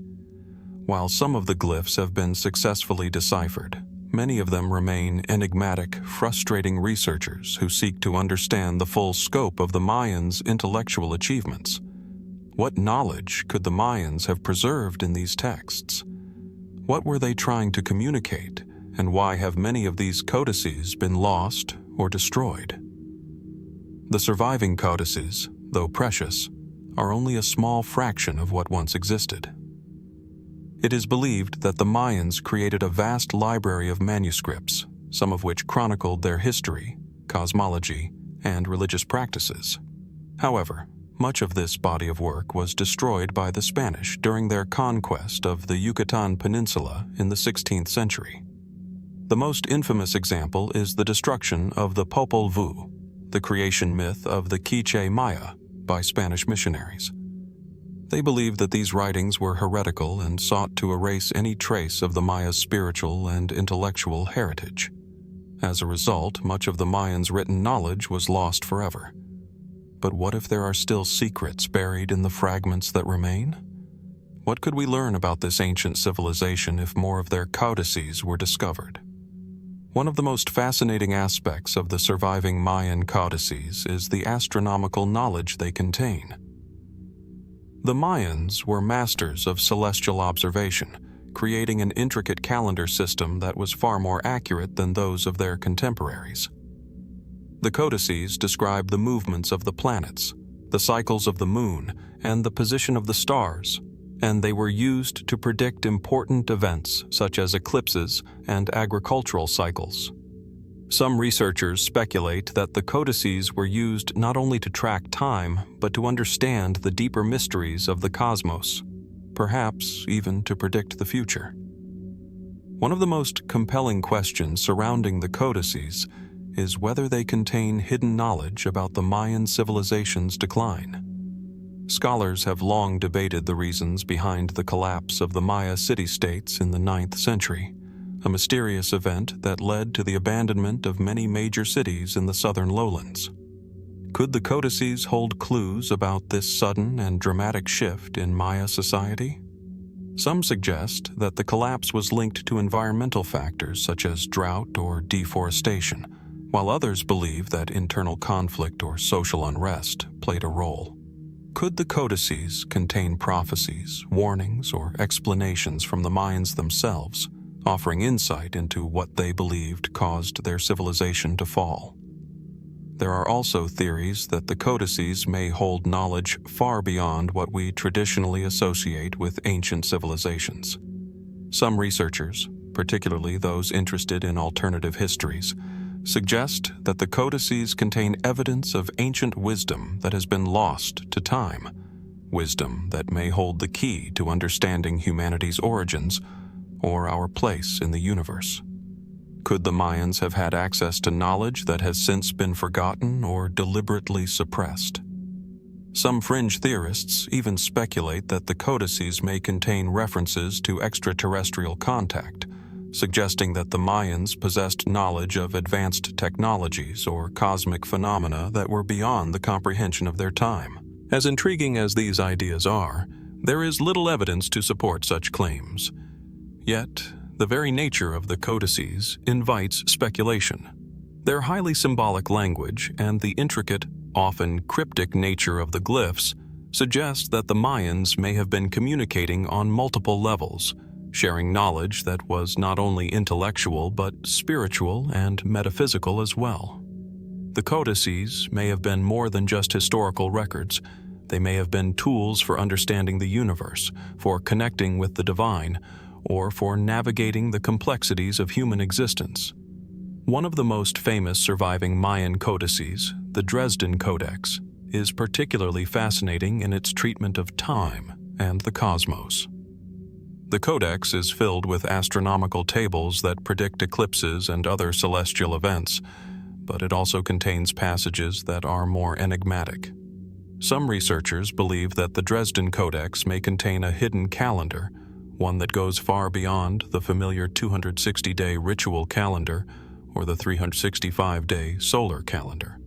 A: While some of the glyphs have been successfully deciphered, many of them remain enigmatic, frustrating researchers who seek to understand the full scope of the Mayans' intellectual achievements. What knowledge could the Mayans have preserved in these texts? What were they trying to communicate, and why have many of these codices been lost or destroyed? The surviving codices, though precious, are only a small fraction of what once existed. It is believed that the Mayans created a vast library of manuscripts, some of which chronicled their history, cosmology, and religious practices. However, much of this body of work was destroyed by the Spanish during their conquest of the Yucatan Peninsula in the 16th century. The most infamous example is the destruction of the Popol Vuh, the creation myth of the Quiche Maya, by Spanish missionaries. They believed that these writings were heretical and sought to erase any trace of the Maya's spiritual and intellectual heritage. As a result, much of the Mayans' written knowledge was lost forever. But what if there are still secrets buried in the fragments that remain? What could we learn about this ancient civilization if more of their codices were discovered? One of the most fascinating aspects of the surviving Mayan codices is the astronomical knowledge they contain. The Mayans were masters of celestial observation, creating an intricate calendar system that was far more accurate than those of their contemporaries. The codices describe the movements of the planets, the cycles of the moon, and the position of the stars, and they were used to predict important events such as eclipses and agricultural cycles. Some researchers speculate that the codices were used not only to track time, but to understand the deeper mysteries of the cosmos, perhaps even to predict the future. One of the most compelling questions surrounding the codices is whether they contain hidden knowledge about the Mayan civilization's decline. Scholars have long debated the reasons behind the collapse of the Maya city-states in the 9th century, a mysterious event that led to the abandonment of many major cities in the southern lowlands. Could the codices hold clues about this sudden and dramatic shift in Maya society? Some suggest that the collapse was linked to environmental factors such as drought or deforestation, while others believe that internal conflict or social unrest played a role. Could the codices contain prophecies, warnings, or explanations from the Mayans themselves, offering insight into what they believed caused their civilization to fall? There are also theories that the codices may hold knowledge far beyond what we traditionally associate with ancient civilizations. Some researchers, particularly those interested in alternative histories, suggest that the codices contain evidence of ancient wisdom that has been lost to time, wisdom that may hold the key to understanding humanity's origins or our place in the universe. Could the Mayans have had access to knowledge that has since been forgotten or deliberately suppressed? Some fringe theorists even speculate that the codices may contain references to extraterrestrial contact, suggesting that the Mayans possessed knowledge of advanced technologies or cosmic phenomena that were beyond the comprehension of their time. As intriguing as these ideas are, there is little evidence to support such claims. Yet, the very nature of the codices invites speculation. Their highly symbolic language and the intricate, often cryptic nature of the glyphs suggests that the Mayans may have been communicating on multiple levels, sharing knowledge that was not only intellectual but spiritual and metaphysical as well. The codices may have been more than just historical records. They may have been tools for understanding the universe, for connecting with the divine, or for navigating the complexities of human existence. One of the most famous surviving Mayan codices, the Dresden Codex, is particularly fascinating in its treatment of time and the cosmos. The codex is filled with astronomical tables that predict eclipses and other celestial events, but it also contains passages that are more enigmatic. Some researchers believe that the Dresden Codex may contain a hidden calendar, one that goes far beyond the familiar 260-day ritual calendar or the 365-day solar calendar.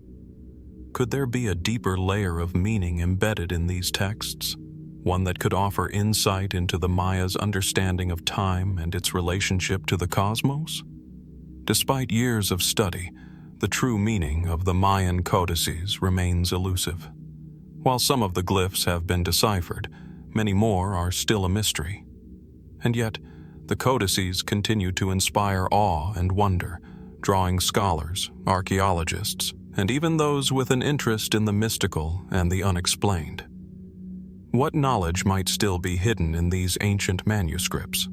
A: Could there be a deeper layer of meaning embedded in these texts? One that could offer insight into the Maya's understanding of time and its relationship to the cosmos? Despite years of study, the true meaning of the Mayan codices remains elusive. While some of the glyphs have been deciphered, many more are still a mystery. And yet, the codices continue to inspire awe and wonder, drawing scholars, archaeologists, and even those with an interest in the mystical and the unexplained. What knowledge might still be hidden in these ancient manuscripts?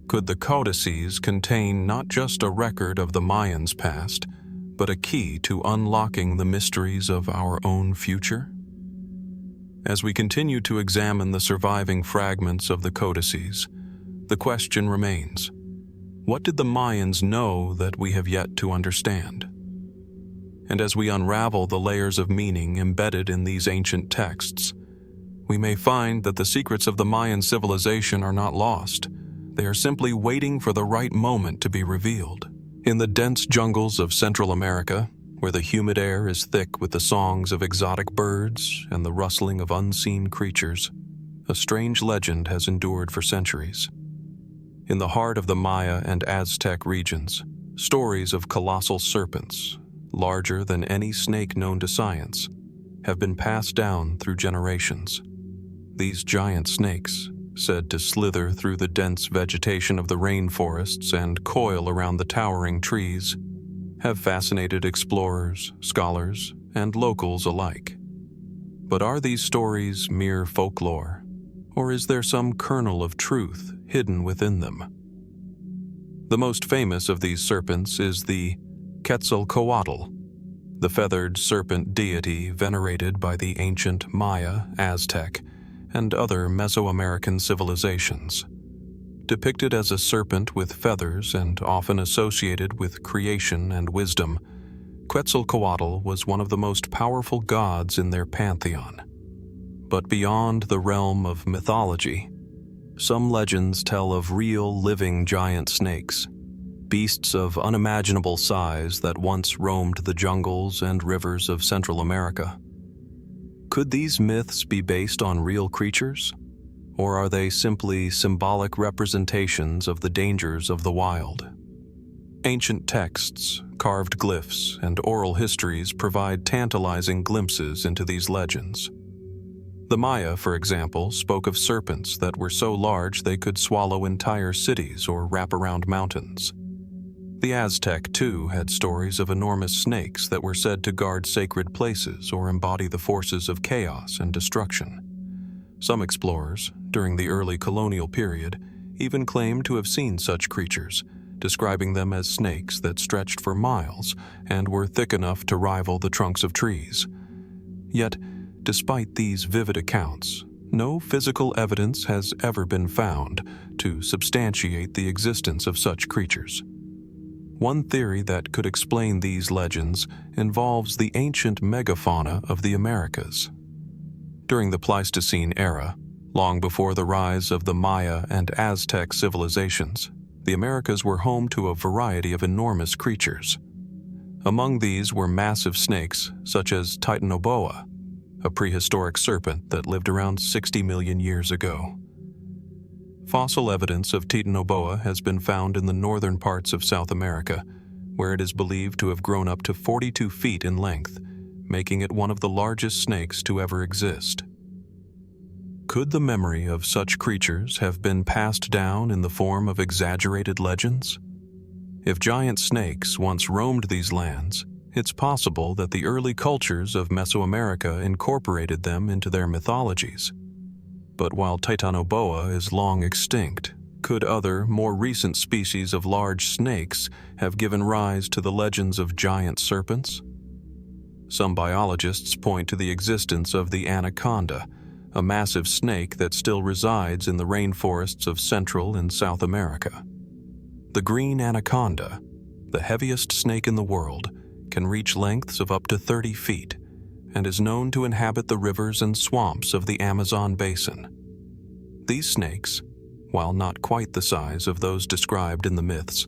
A: Could the codices contain not just a record of the Mayans' past, but a key to unlocking the mysteries of our own future? As we continue to examine the surviving fragments of the codices, the question remains: what did the Mayans know that we have yet to understand? And as we unravel the layers of meaning embedded in these ancient texts, we may find that the secrets of the Mayan civilization are not lost. They are simply waiting for the right moment to be revealed. In the dense jungles of Central America, where the humid air is thick with the songs of exotic birds and the rustling of unseen creatures, a strange legend has endured for centuries. In the heart of the Maya and Aztec regions, stories of colossal serpents, larger than any snake known to science, have been passed down through generations. These giant snakes, said to slither through the dense vegetation of the rainforests and coil around the towering trees, have fascinated explorers, scholars, and locals alike. But are these stories mere folklore, or is there some kernel of truth hidden within them? The most famous of these serpents is the Quetzalcoatl, the feathered serpent deity venerated by the ancient Maya, Aztec, and other Mesoamerican civilizations. Depicted as a serpent with feathers and often associated with creation and wisdom, Quetzalcoatl was one of the most powerful gods in their pantheon. But beyond the realm of mythology, some legends tell of real living giant snakes, beasts of unimaginable size that once roamed the jungles and rivers of Central America. Could these myths be based on real creatures? Or are they simply symbolic representations of the dangers of the wild? Ancient texts, carved glyphs, and oral histories provide tantalizing glimpses into these legends. The Maya, for example, spoke of serpents that were so large they could swallow entire cities or wrap around mountains. The Aztec, too, had stories of enormous snakes that were said to guard sacred places or embody the forces of chaos and destruction. Some explorers, during the early colonial period, even claimed to have seen such creatures, describing them as snakes that stretched for miles and were thick enough to rival the trunks of trees. Yet, despite these vivid accounts, no physical evidence has ever been found to substantiate the existence of such creatures. One theory that could explain these legends involves the ancient megafauna of the Americas. During the Pleistocene era, long before the rise of the Maya and Aztec civilizations, the Americas were home to a variety of enormous creatures. Among these were massive snakes such as Titanoboa, a prehistoric serpent that lived around 60 million years ago. Fossil evidence of Titanoboa has been found in the northern parts of South America, where it is believed to have grown up to 42 feet in length, making it one of the largest snakes to ever exist. Could the memory of such creatures have been passed down in the form of exaggerated legends? If giant snakes once roamed these lands, it's possible that the early cultures of Mesoamerica incorporated them into their mythologies. But while Titanoboa is long extinct, could other, more recent species of large snakes have given rise to the legends of giant serpents? Some biologists point to the existence of the anaconda, a massive snake that still resides in the rainforests of Central and South America. The green anaconda, the heaviest snake in the world, can reach lengths of up to 30 feet and is known to inhabit the rivers and swamps of the Amazon basin. These snakes, while not quite the size of those described in the myths,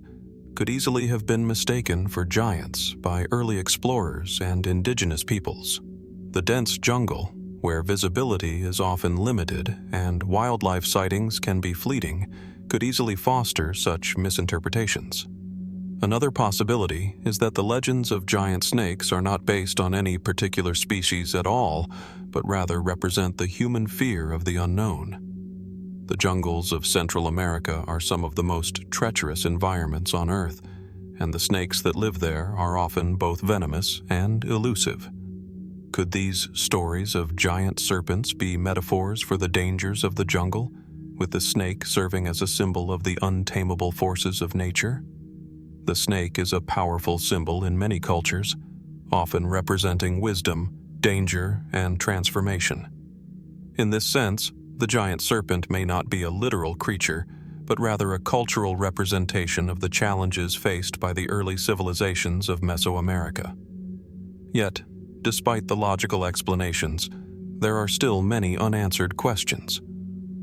A: could easily have been mistaken for giants by early explorers and indigenous peoples. The dense jungle, where visibility is often limited and wildlife sightings can be fleeting, could easily foster such misinterpretations. Another possibility is that the legends of giant snakes are not based on any particular species at all, but rather represent the human fear of the unknown. The jungles of Central America are some of the most treacherous environments on Earth, and the snakes that live there are often both venomous and elusive. Could these stories of giant serpents be metaphors for the dangers of the jungle, with the snake serving as a symbol of the untamable forces of nature? The snake is a powerful symbol in many cultures, often representing wisdom, danger, and transformation. In this sense, the giant serpent may not be a literal creature, but rather a cultural representation of the challenges faced by the early civilizations of Mesoamerica. Yet, despite the logical explanations, there are still many unanswered questions.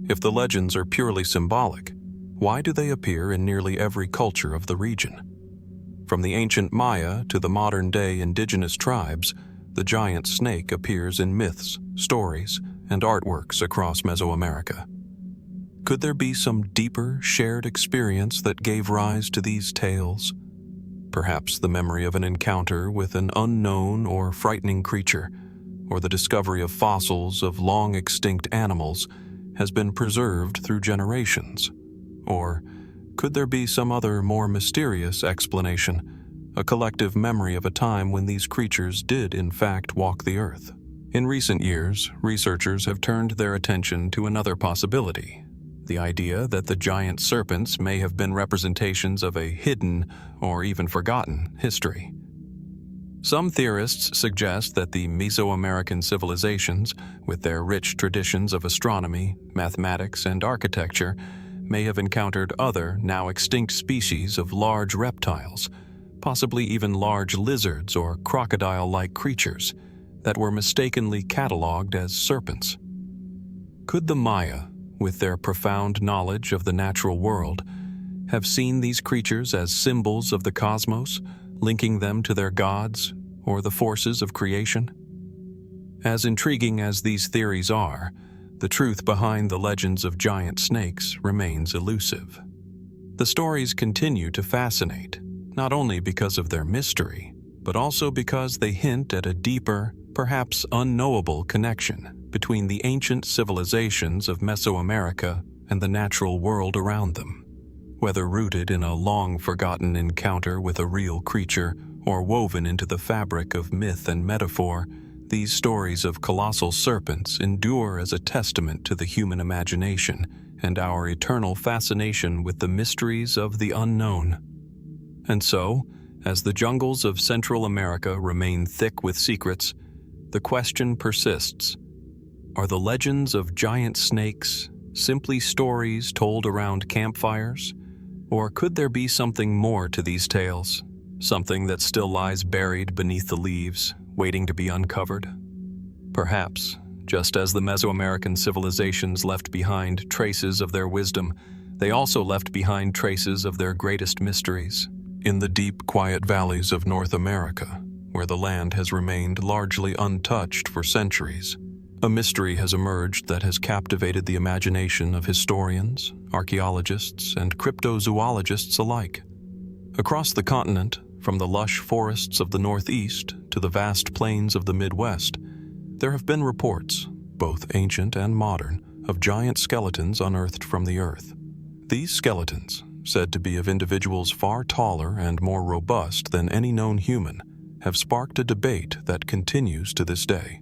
A: If the legends are purely symbolic, why do they appear in nearly every culture of the region? From the ancient Maya to the modern-day indigenous tribes, the giant snake appears in myths, stories, and artworks across Mesoamerica. Could there be some deeper, shared experience that gave rise to these tales? Perhaps the memory of an encounter with an unknown or frightening creature, or the discovery of fossils of long-extinct animals, has been preserved through generations. Or could there be some other, more mysterious explanation, a collective memory of a time when these creatures did in fact walk the earth? In recent years, researchers have turned their attention to another possibility, the idea that the giant serpents may have been representations of a hidden, or even forgotten, history. Some theorists suggest that the Mesoamerican civilizations, with their rich traditions of astronomy, mathematics, and architecture, may have encountered other, now extinct species of large reptiles, possibly even large lizards or crocodile-like creatures, that were mistakenly catalogued as serpents. Could the Maya, with their profound knowledge of the natural world, have seen these creatures as symbols of the cosmos, linking them to their gods or the forces of creation? As intriguing as these theories are, the truth behind the legends of giant snakes remains elusive. The stories continue to fascinate, not only because of their mystery, but also because they hint at a deeper, perhaps unknowable connection between the ancient civilizations of Mesoamerica and the natural world around them. Whether rooted in a long-forgotten encounter with a real creature or woven into the fabric of myth and metaphor, these stories of colossal serpents endure as a testament to the human imagination and our eternal fascination with the mysteries of the unknown. And so, as the jungles of Central America remain thick with secrets, the question persists: are the legends of giant snakes simply stories told around campfires? Or could there be something more to these tales, something that still lies buried beneath the leaves, waiting to be uncovered? Perhaps, just as the Mesoamerican civilizations left behind traces of their wisdom, they also left behind traces of their greatest mysteries. In the deep, quiet valleys of North America, where the land has remained largely untouched for centuries, a mystery has emerged that has captivated the imagination of historians, archaeologists, and cryptozoologists alike. Across the continent, from the lush forests of the Northeast to the vast plains of the Midwest, there have been reports, both ancient and modern, of giant skeletons unearthed from the earth. These skeletons, said to be of individuals far taller and more robust than any known human, have sparked a debate that continues to this day.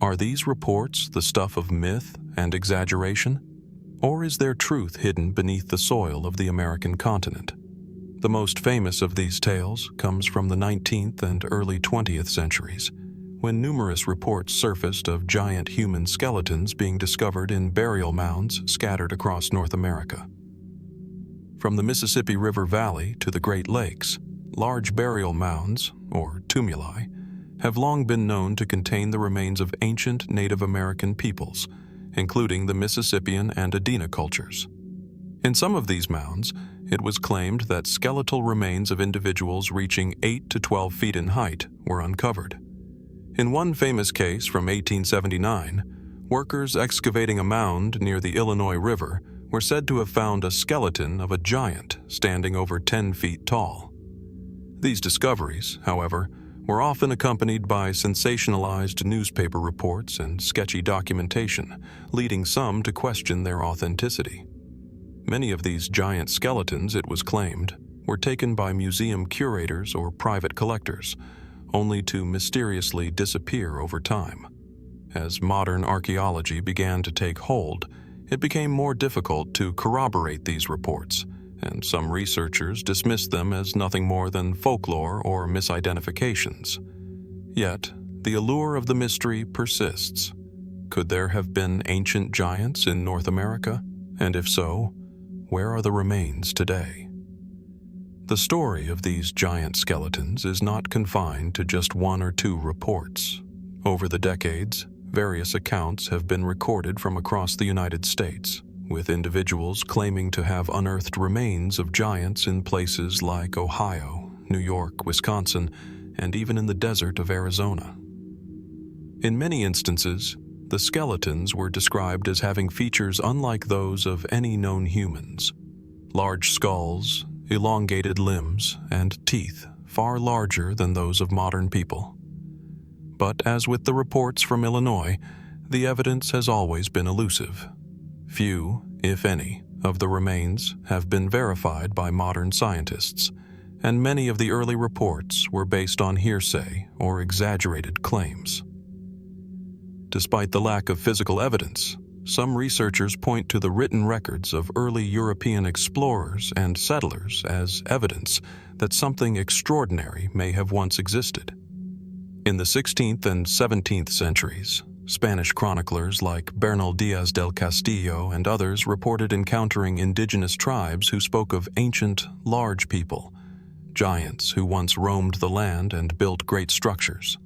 A: Are these reports the stuff of myth and exaggeration? Or is there truth hidden beneath the soil of the American continent? The most famous of these tales comes from the 19th and early 20th centuries, when numerous reports surfaced of giant human skeletons being discovered in burial mounds scattered across North America. From the Mississippi River Valley to the Great Lakes, large burial mounds, or tumuli, have long been known to contain the remains of ancient Native American peoples, including the Mississippian and Adena cultures. In some of these mounds, it was claimed that skeletal remains of individuals reaching 8 to 12 feet in height were uncovered. In one famous case from 1879, workers excavating a mound near the Illinois River were said to have found a skeleton of a giant standing over 10 feet tall. These discoveries, however, were often accompanied by sensationalized newspaper reports and sketchy documentation, leading some to question their authenticity. Many of these giant skeletons, it was claimed, were taken by museum curators or private collectors, only to mysteriously disappear over time. As modern archaeology began to take hold, it became more difficult to corroborate these reports, and some researchers dismissed them as nothing more than folklore or misidentifications. Yet, the allure of the mystery persists. Could there have been ancient giants in North America? And if so, where are the remains today? The story of these giant skeletons is not confined to just one or two reports. Over the decades, various accounts have been recorded from across the United States, with individuals claiming to have unearthed remains of giants in places like Ohio, New York, Wisconsin, and even in the desert of Arizona. In many instances, the skeletons were described as having features unlike those of any known humans. Large skulls, elongated limbs, and teeth far larger than those of modern people. But as with the reports from Illinois, the evidence has always been elusive. Few, if any, of the remains have been verified by modern scientists, and many of the early reports were based on hearsay or exaggerated claims. Despite the lack of physical evidence, some researchers point to the written records of early European explorers and settlers as evidence that something extraordinary may have once existed. In the 16th and 17th centuries, Spanish chroniclers like Bernal Diaz del Castillo and others reported encountering indigenous tribes who spoke of ancient, large people, giants who once roamed the land and built great structures.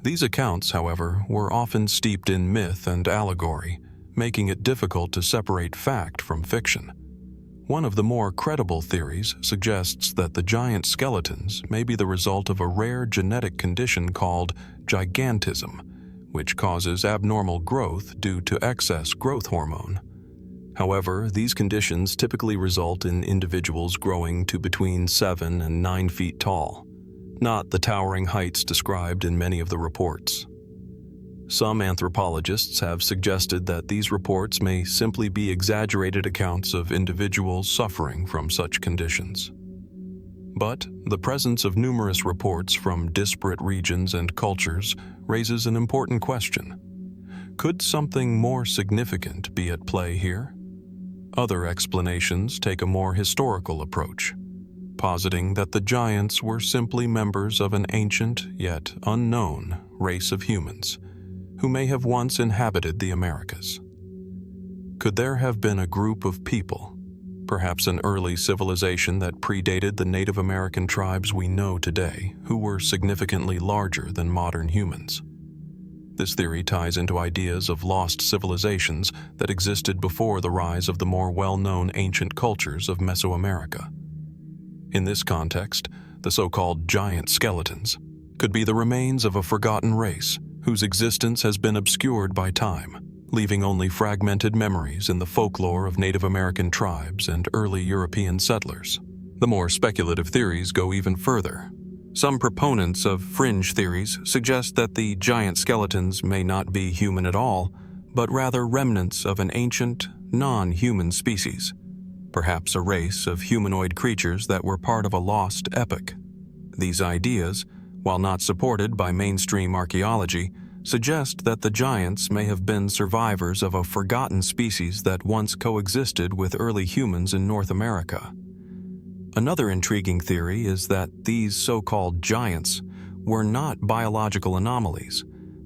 A: These accounts, however, were often steeped in myth and allegory, making it difficult to separate fact from fiction. One of the more credible theories suggests that the giant skeletons may be the result of a rare genetic condition called gigantism, which causes abnormal growth due to excess growth hormone. However, these conditions typically result in individuals growing to between 7 and 9 feet tall, not the towering heights described in many of the reports. Some anthropologists have suggested that these reports may simply be exaggerated accounts of individuals suffering from such conditions. But the presence of numerous reports from disparate regions and cultures raises an important question. Could something more significant be at play here? Other explanations take a more historical approach, positing that the giants were simply members of an ancient yet unknown race of humans who may have once inhabited the Americas. Could there have been a group of people, perhaps an early civilization that predated the Native American tribes we know today, who were significantly larger than modern humans? This theory ties into ideas of lost civilizations that existed before the rise of the more well-known ancient cultures of Mesoamerica. In this context, the so-called giant skeletons could be the remains of a forgotten race whose existence has been obscured by time, leaving only fragmented memories in the folklore of Native American tribes and early European settlers. The more speculative theories go even further. Some proponents of fringe theories suggest that the giant skeletons may not be human at all, but rather remnants of an ancient, non-human species, perhaps a race of humanoid creatures that were part of a lost epoch. These ideas, while not supported by mainstream archaeology, suggest that the giants may have been survivors of a forgotten species that once coexisted with early humans in North America. Another intriguing theory is that these so-called giants were not biological anomalies,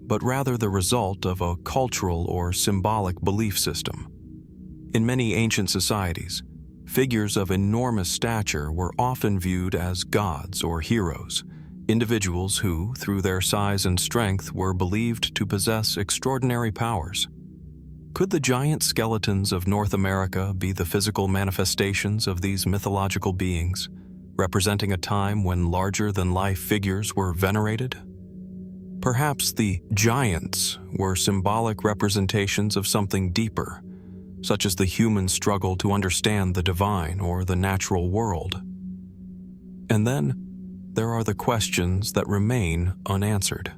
A: but rather the result of a cultural or symbolic belief system. In many ancient societies, figures of enormous stature were often viewed as gods or heroes, individuals who, through their size and strength, were believed to possess extraordinary powers. Could the giant skeletons of North America be the physical manifestations of these mythological beings, representing a time when larger-than-life figures were venerated? Perhaps the giants were symbolic representations of something deeper, such as the human struggle to understand the divine or the natural world. And then, there are the questions that remain unanswered.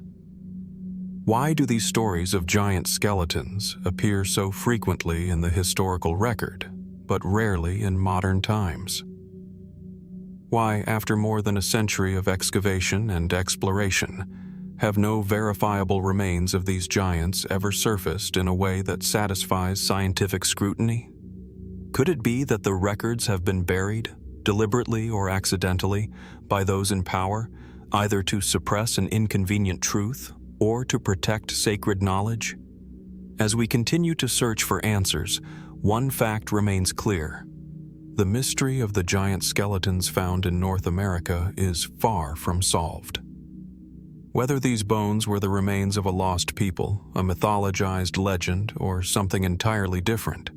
A: Why do these stories of giant skeletons appear so frequently in the historical record, but rarely in modern times? Why, after more than a century of excavation and exploration, have no verifiable remains of these giants ever surfaced in a way that satisfies scientific scrutiny? Could it be that the records have been buried, deliberately or accidentally, by those in power, either to suppress an inconvenient truth or to protect sacred knowledge? As we continue to search for answers, one fact remains clear. The mystery of the giant skeletons found in North America is far from solved. Whether these bones were the remains of a lost people, a mythologized legend, or something entirely different,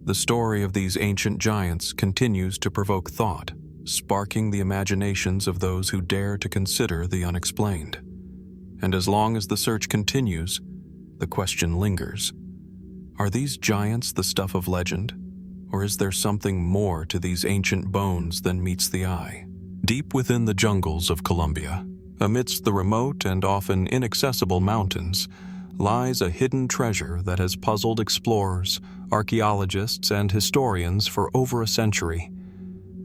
A: the story of these ancient giants continues to provoke thought, sparking the imaginations of those who dare to consider the unexplained. And as long as the search continues, the question lingers. Are these giants the stuff of legend, or is there something more to these ancient bones than meets the eye? Deep within the jungles of Colombia, amidst the remote and often inaccessible mountains, lies a hidden treasure that has puzzled explorers, archaeologists, and historians for over a century.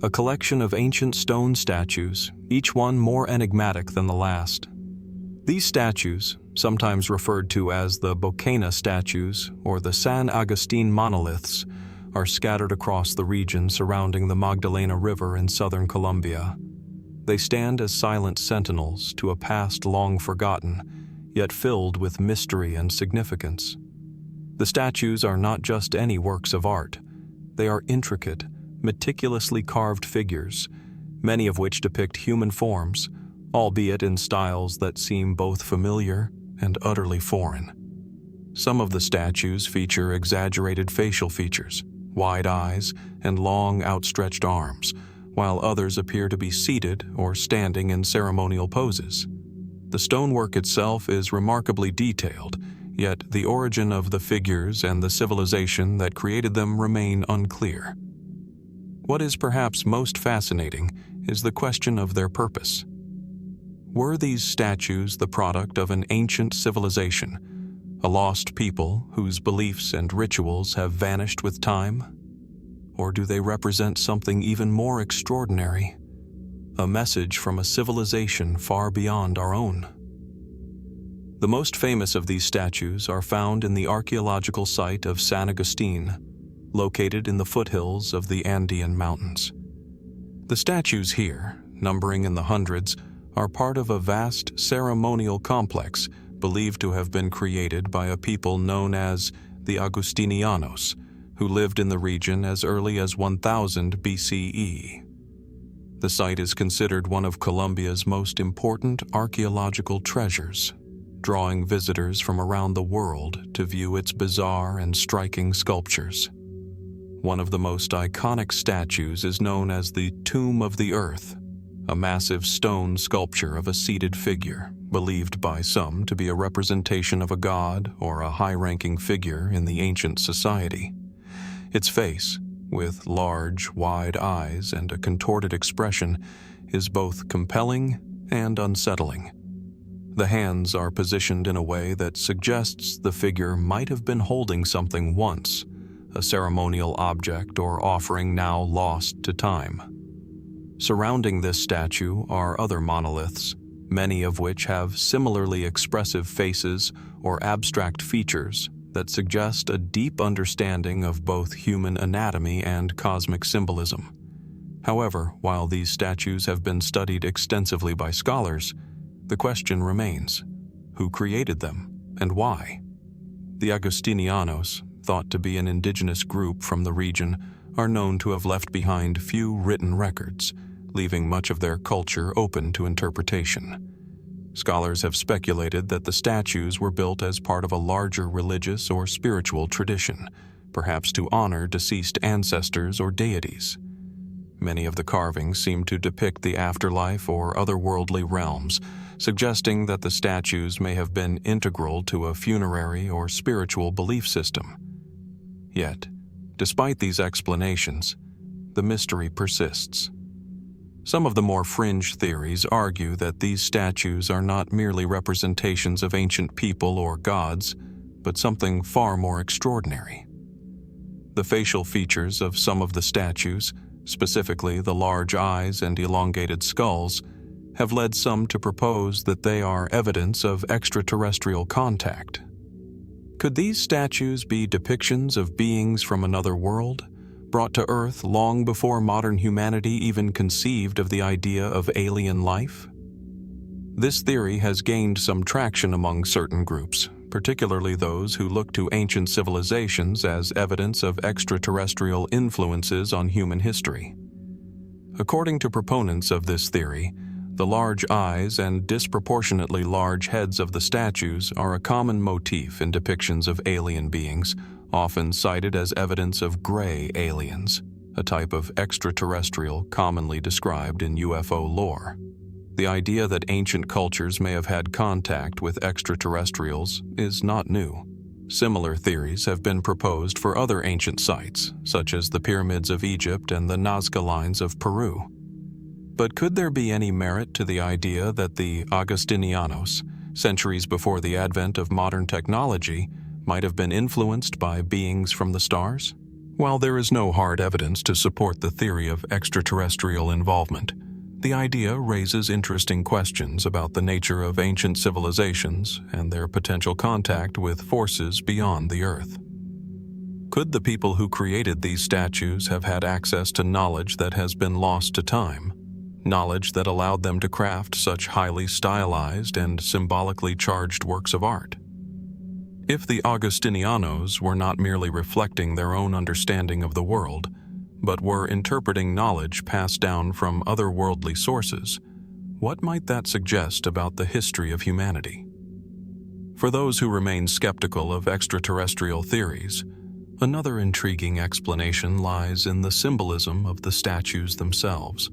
A: A collection of ancient stone statues, each one more enigmatic than the last. These statues, sometimes referred to as the Bocana statues or the San Agustin monoliths, are scattered across the region surrounding the Magdalena River in southern Colombia. They stand as silent sentinels to a past long forgotten, yet filled with mystery and significance. The statues are not just any works of art. They are intricate, meticulously carved figures, many of which depict human forms, albeit in styles that seem both familiar and utterly foreign. Some of the statues feature exaggerated facial features, wide eyes, and long outstretched arms, while others appear to be seated or standing in ceremonial poses. The stonework itself is remarkably detailed, yet the origin of the figures and the civilization that created them remain unclear. What is perhaps most fascinating is the question of their purpose. Were these statues the product of an ancient civilization, a lost people whose beliefs and rituals have vanished with time? Or do they represent something even more extraordinary, a message from a civilization far beyond our own? The most famous of these statues are found in the archaeological site of San Agustin, located in the foothills of the Andean Mountains. The statues here, numbering in the hundreds, are part of a vast ceremonial complex believed to have been created by a people known as the Agustinianos, who lived in the region as early as 1000 BCE. The site is considered one of Colombia's most important archaeological treasures, drawing visitors from around the world to view its bizarre and striking sculptures. One of the most iconic statues is known as the Tomb of the Earth, a massive stone sculpture of a seated figure, believed by some to be a representation of a god or a high-ranking figure in the ancient society. Its face, with large, wide eyes and a contorted expression, is both compelling and unsettling. The hands are positioned in a way that suggests the figure might have been holding something once, a ceremonial object or offering now lost to time. Surrounding this statue are other monoliths, many of which have similarly expressive faces or abstract features that suggest a deep understanding of both human anatomy and cosmic symbolism. However, while these statues have been studied extensively by scholars, the question remains: who created them and why? The Agustinianos, thought to be an indigenous group from the region, are known to have left behind few written records, leaving much of their culture open to interpretation. Scholars have speculated that the statues were built as part of a larger religious or spiritual tradition, perhaps to honor deceased ancestors or deities. Many of the carvings seem to depict the afterlife or otherworldly realms, suggesting that the statues may have been integral to a funerary or spiritual belief system. Yet, despite these explanations, the mystery persists. Some of the more fringe theories argue that these statues are not merely representations of ancient people or gods, but something far more extraordinary. The facial features of some of the statues, specifically the large eyes and elongated skulls, have led some to propose that they are evidence of extraterrestrial contact. Could these statues be depictions of beings from another world, brought to Earth long before modern humanity even conceived of the idea of alien life? This theory has gained some traction among certain groups, particularly those who look to ancient civilizations as evidence of extraterrestrial influences on human history. According to proponents of this theory, the large eyes and disproportionately large heads of the statues are a common motif in depictions of alien beings, often cited as evidence of gray aliens, a type of extraterrestrial commonly described in UFO lore. The idea that ancient cultures may have had contact with extraterrestrials is not new. Similar theories have been proposed for other ancient sites, such as the pyramids of Egypt and the Nazca lines of Peru. But could there be any merit to the idea that the Agustinianos, centuries before the advent of modern technology, might have been influenced by beings from the stars? While there is no hard evidence to support the theory of extraterrestrial involvement, the idea raises interesting questions about the nature of ancient civilizations and their potential contact with forces beyond the Earth. Could the people who created these statues have had access to knowledge that has been lost to time, knowledge that allowed them to craft such highly stylized and symbolically charged works of art? If the Agustinianos were not merely reflecting their own understanding of the world, but were interpreting knowledge passed down from otherworldly sources, what might that suggest about the history of humanity? For those who remain skeptical of extraterrestrial theories, another intriguing explanation lies in the symbolism of the statues themselves.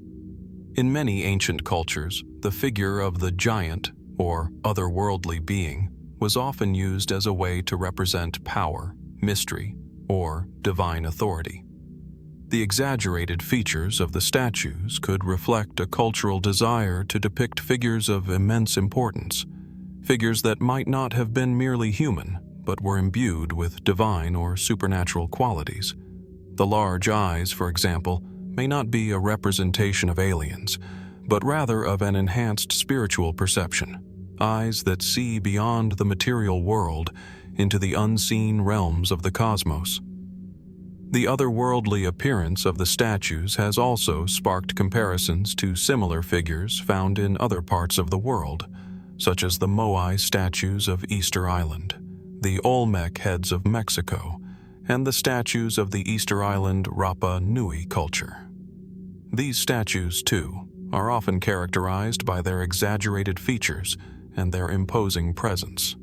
A: In many ancient cultures, the figure of the giant, or otherworldly being, was often used as a way to represent power, mystery, or divine authority. The exaggerated features of the statues could reflect a cultural desire to depict figures of immense importance, figures that might not have been merely human, but were imbued with divine or supernatural qualities. The large eyes, for example, may not be a representation of aliens, but rather of an enhanced spiritual perception, eyes that see beyond the material world into the unseen realms of the cosmos. The otherworldly appearance of the statues has also sparked comparisons to similar figures found in other parts of the world, such as the Moai statues of Easter Island, the Olmec heads of Mexico, and the statues of the Easter Island Rapa Nui culture. These statues, too, are often characterized by their exaggerated features and their imposing presence.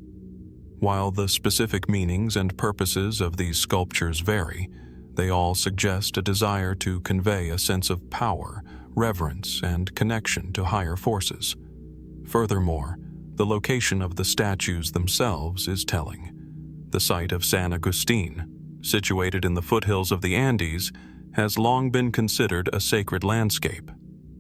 A: While the specific meanings and purposes of these sculptures vary, they all suggest a desire to convey a sense of power, reverence, and connection to higher forces. Furthermore, the location of the statues themselves is telling. The site of San Agustin, situated in the foothills of the Andes, has long been considered a sacred landscape.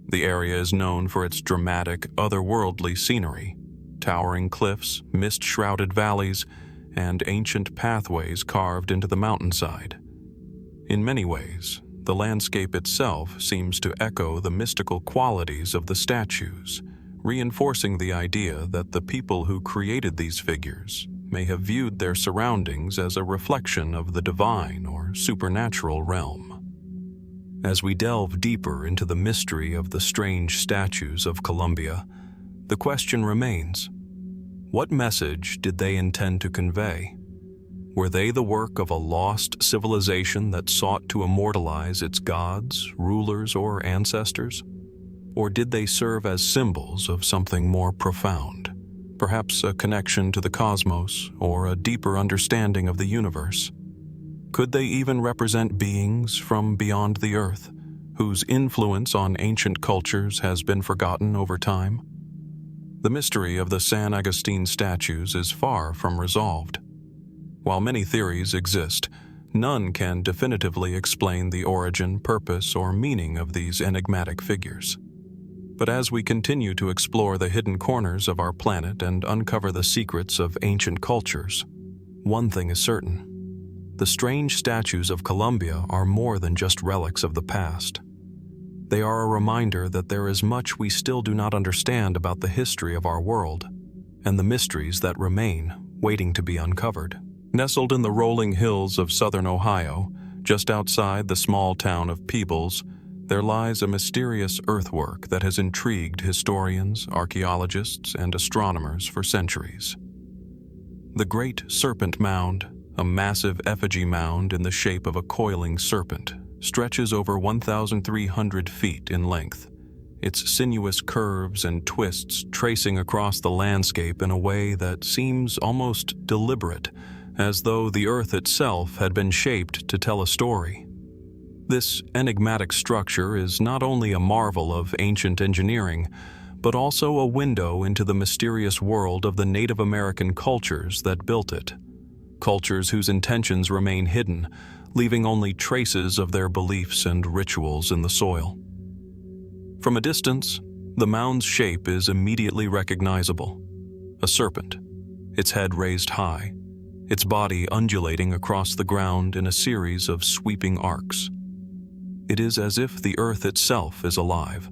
A: The area is known for its dramatic, otherworldly scenery, towering cliffs, mist-shrouded valleys, and ancient pathways carved into the mountainside. In many ways, the landscape itself seems to echo the mystical qualities of the statues, reinforcing the idea that the people who created these figures may have viewed their surroundings as a reflection of the divine or supernatural realm. As we delve deeper into the mystery of the strange statues of Colombia, the question remains: what message did they intend to convey? Were they the work of a lost civilization that sought to immortalize its gods, rulers, or ancestors? Or did they serve as symbols of something more profound, perhaps a connection to the cosmos or a deeper understanding of the universe? Could they even represent beings from beyond the earth, whose influence on ancient cultures has been forgotten over time? The mystery of the San Agustin statues is far from resolved. While many theories exist, none can definitively explain the origin, purpose, or meaning of these enigmatic figures. But as we continue to explore the hidden corners of our planet and uncover the secrets of ancient cultures, one thing is certain: the strange statues of Colombia are more than just relics of the past. They are a reminder that there is much we still do not understand about the history of our world and the mysteries that remain, waiting to be uncovered. Nestled in the rolling hills of southern Ohio, just outside the small town of Peebles, there lies a mysterious earthwork that has intrigued historians, archaeologists, and astronomers for centuries. The Great Serpent Mound, a massive effigy mound in the shape of a coiling serpent, stretches over 1,300 feet in length, its sinuous curves and twists tracing across the landscape in a way that seems almost deliberate, as though the earth itself had been shaped to tell a story. This enigmatic structure is not only a marvel of ancient engineering, but also a window into the mysterious world of the Native American cultures that built it. Cultures whose intentions remain hidden, leaving only traces of their beliefs and rituals in the soil. From a distance, the mound's shape is immediately recognizable: a serpent, its head raised high, its body undulating across the ground in a series of sweeping arcs. It is as if the earth itself is alive,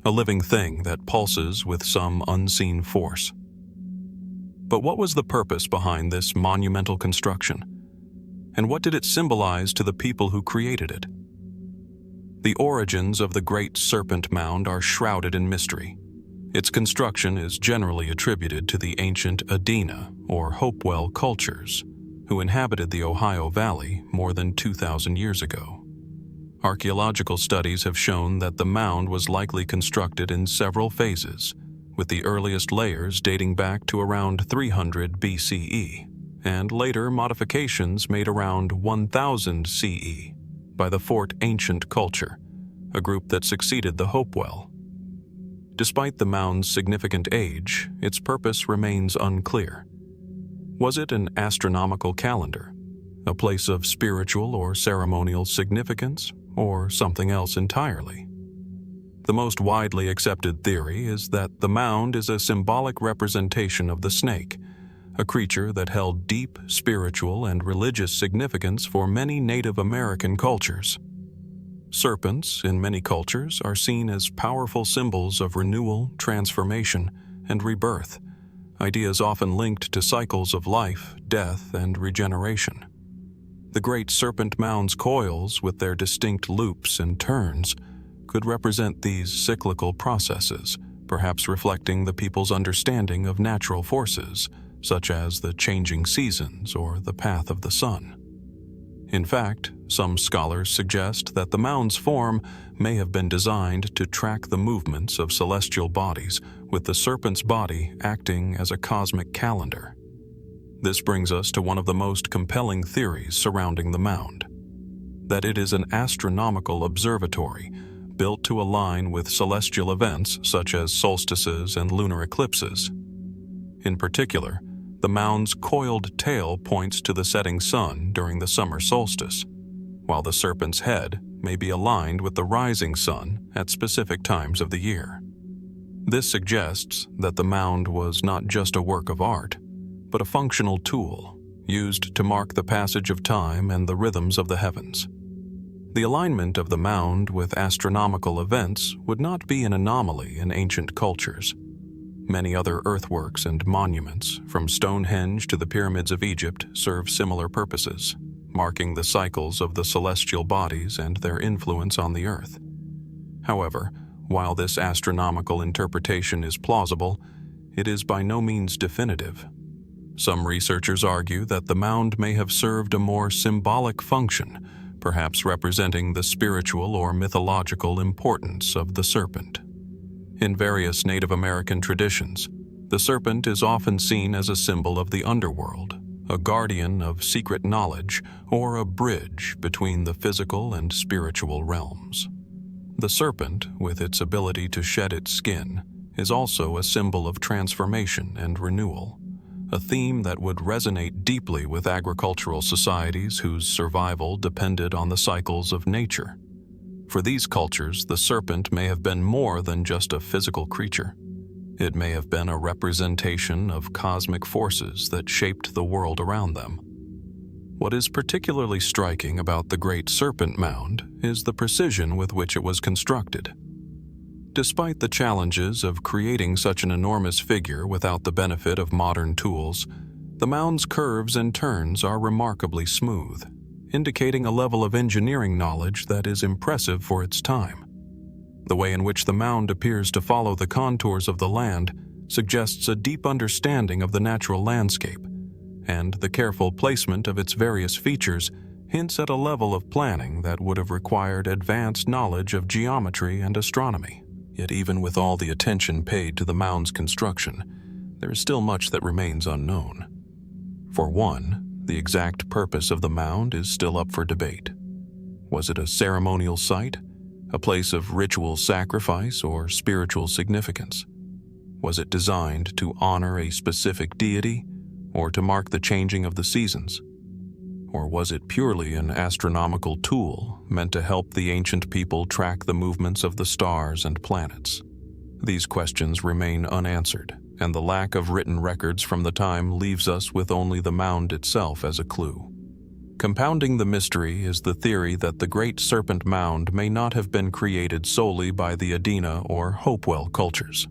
A: a living thing that pulses with some unseen force. But what was the purpose behind this monumental construction? And what did it symbolize to the people who created it? The origins of the Great Serpent Mound are shrouded in mystery. Its construction is generally attributed to the ancient Adena or Hopewell cultures, who inhabited the Ohio Valley more than 2,000 years ago. Archaeological studies have shown that the mound was likely constructed in several phases, with the earliest layers dating back to around 300 BCE, and later modifications made around 1000 CE by the Fort Ancient Culture, a group that succeeded the Hopewell. Despite the mound's significant age, its purpose remains unclear. Was it an astronomical calendar, a place of spiritual or ceremonial significance, or something else entirely? The most widely accepted theory is that the mound is a symbolic representation of the snake, a creature that held deep spiritual and religious significance for many Native American cultures. Serpents, in many cultures, are seen as powerful symbols of renewal, transformation, and rebirth, ideas often linked to cycles of life, death, and regeneration. The Great Serpent Mound's coils, with their distinct loops and turns, could represent these cyclical processes, perhaps reflecting the people's understanding of natural forces, such as the changing seasons or the path of the sun. In fact, some scholars suggest that the mound's form may have been designed to track the movements of celestial bodies, with the serpent's body acting as a cosmic calendar. This brings us to one of the most compelling theories surrounding the mound: that it is an astronomical observatory built to align with celestial events such as solstices and lunar eclipses. In particular, the mound's coiled tail points to the setting sun during the summer solstice, while the serpent's head may be aligned with the rising sun at specific times of the year. This suggests that the mound was not just a work of art, but a functional tool used to mark the passage of time and the rhythms of the heavens. The alignment of the mound with astronomical events would not be an anomaly in ancient cultures. Many other earthworks and monuments, from Stonehenge to the pyramids of Egypt, serve similar purposes, marking the cycles of the celestial bodies and their influence on the earth. However, while this astronomical interpretation is plausible, it is by no means definitive. Some researchers argue that the mound may have served a more symbolic function, perhaps representing the spiritual or mythological importance of the serpent. In various Native American traditions, the serpent is often seen as a symbol of the underworld, a guardian of secret knowledge, or a bridge between the physical and spiritual realms. The serpent, with its ability to shed its skin, is also a symbol of transformation and renewal, a theme that would resonate deeply with agricultural societies whose survival depended on the cycles of nature. For these cultures, the serpent may have been more than just a physical creature. It may have been a representation of cosmic forces that shaped the world around them. What is particularly striking about the Great Serpent Mound is the precision with which it was constructed. Despite the challenges of creating such an enormous figure without the benefit of modern tools, the mound's curves and turns are remarkably smooth, indicating a level of engineering knowledge that is impressive for its time. The way in which the mound appears to follow the contours of the land suggests a deep understanding of the natural landscape, and the careful placement of its various features hints at a level of planning that would have required advanced knowledge of geometry and astronomy. Yet even with all the attention paid to the mound's construction, there is still much that remains unknown. For one, the exact purpose of the mound is still up for debate. Was it a ceremonial site, a place of ritual sacrifice or spiritual significance? Was it designed to honor a specific deity or to mark the changing of the seasons? Or was it purely an astronomical tool meant to help the ancient people track the movements of the stars and planets? These questions remain unanswered, and the lack of written records from the time leaves us with only the mound itself as a clue. Compounding the mystery is the theory that the Great Serpent Mound may not have been created solely by the Adena or Hopewell cultures.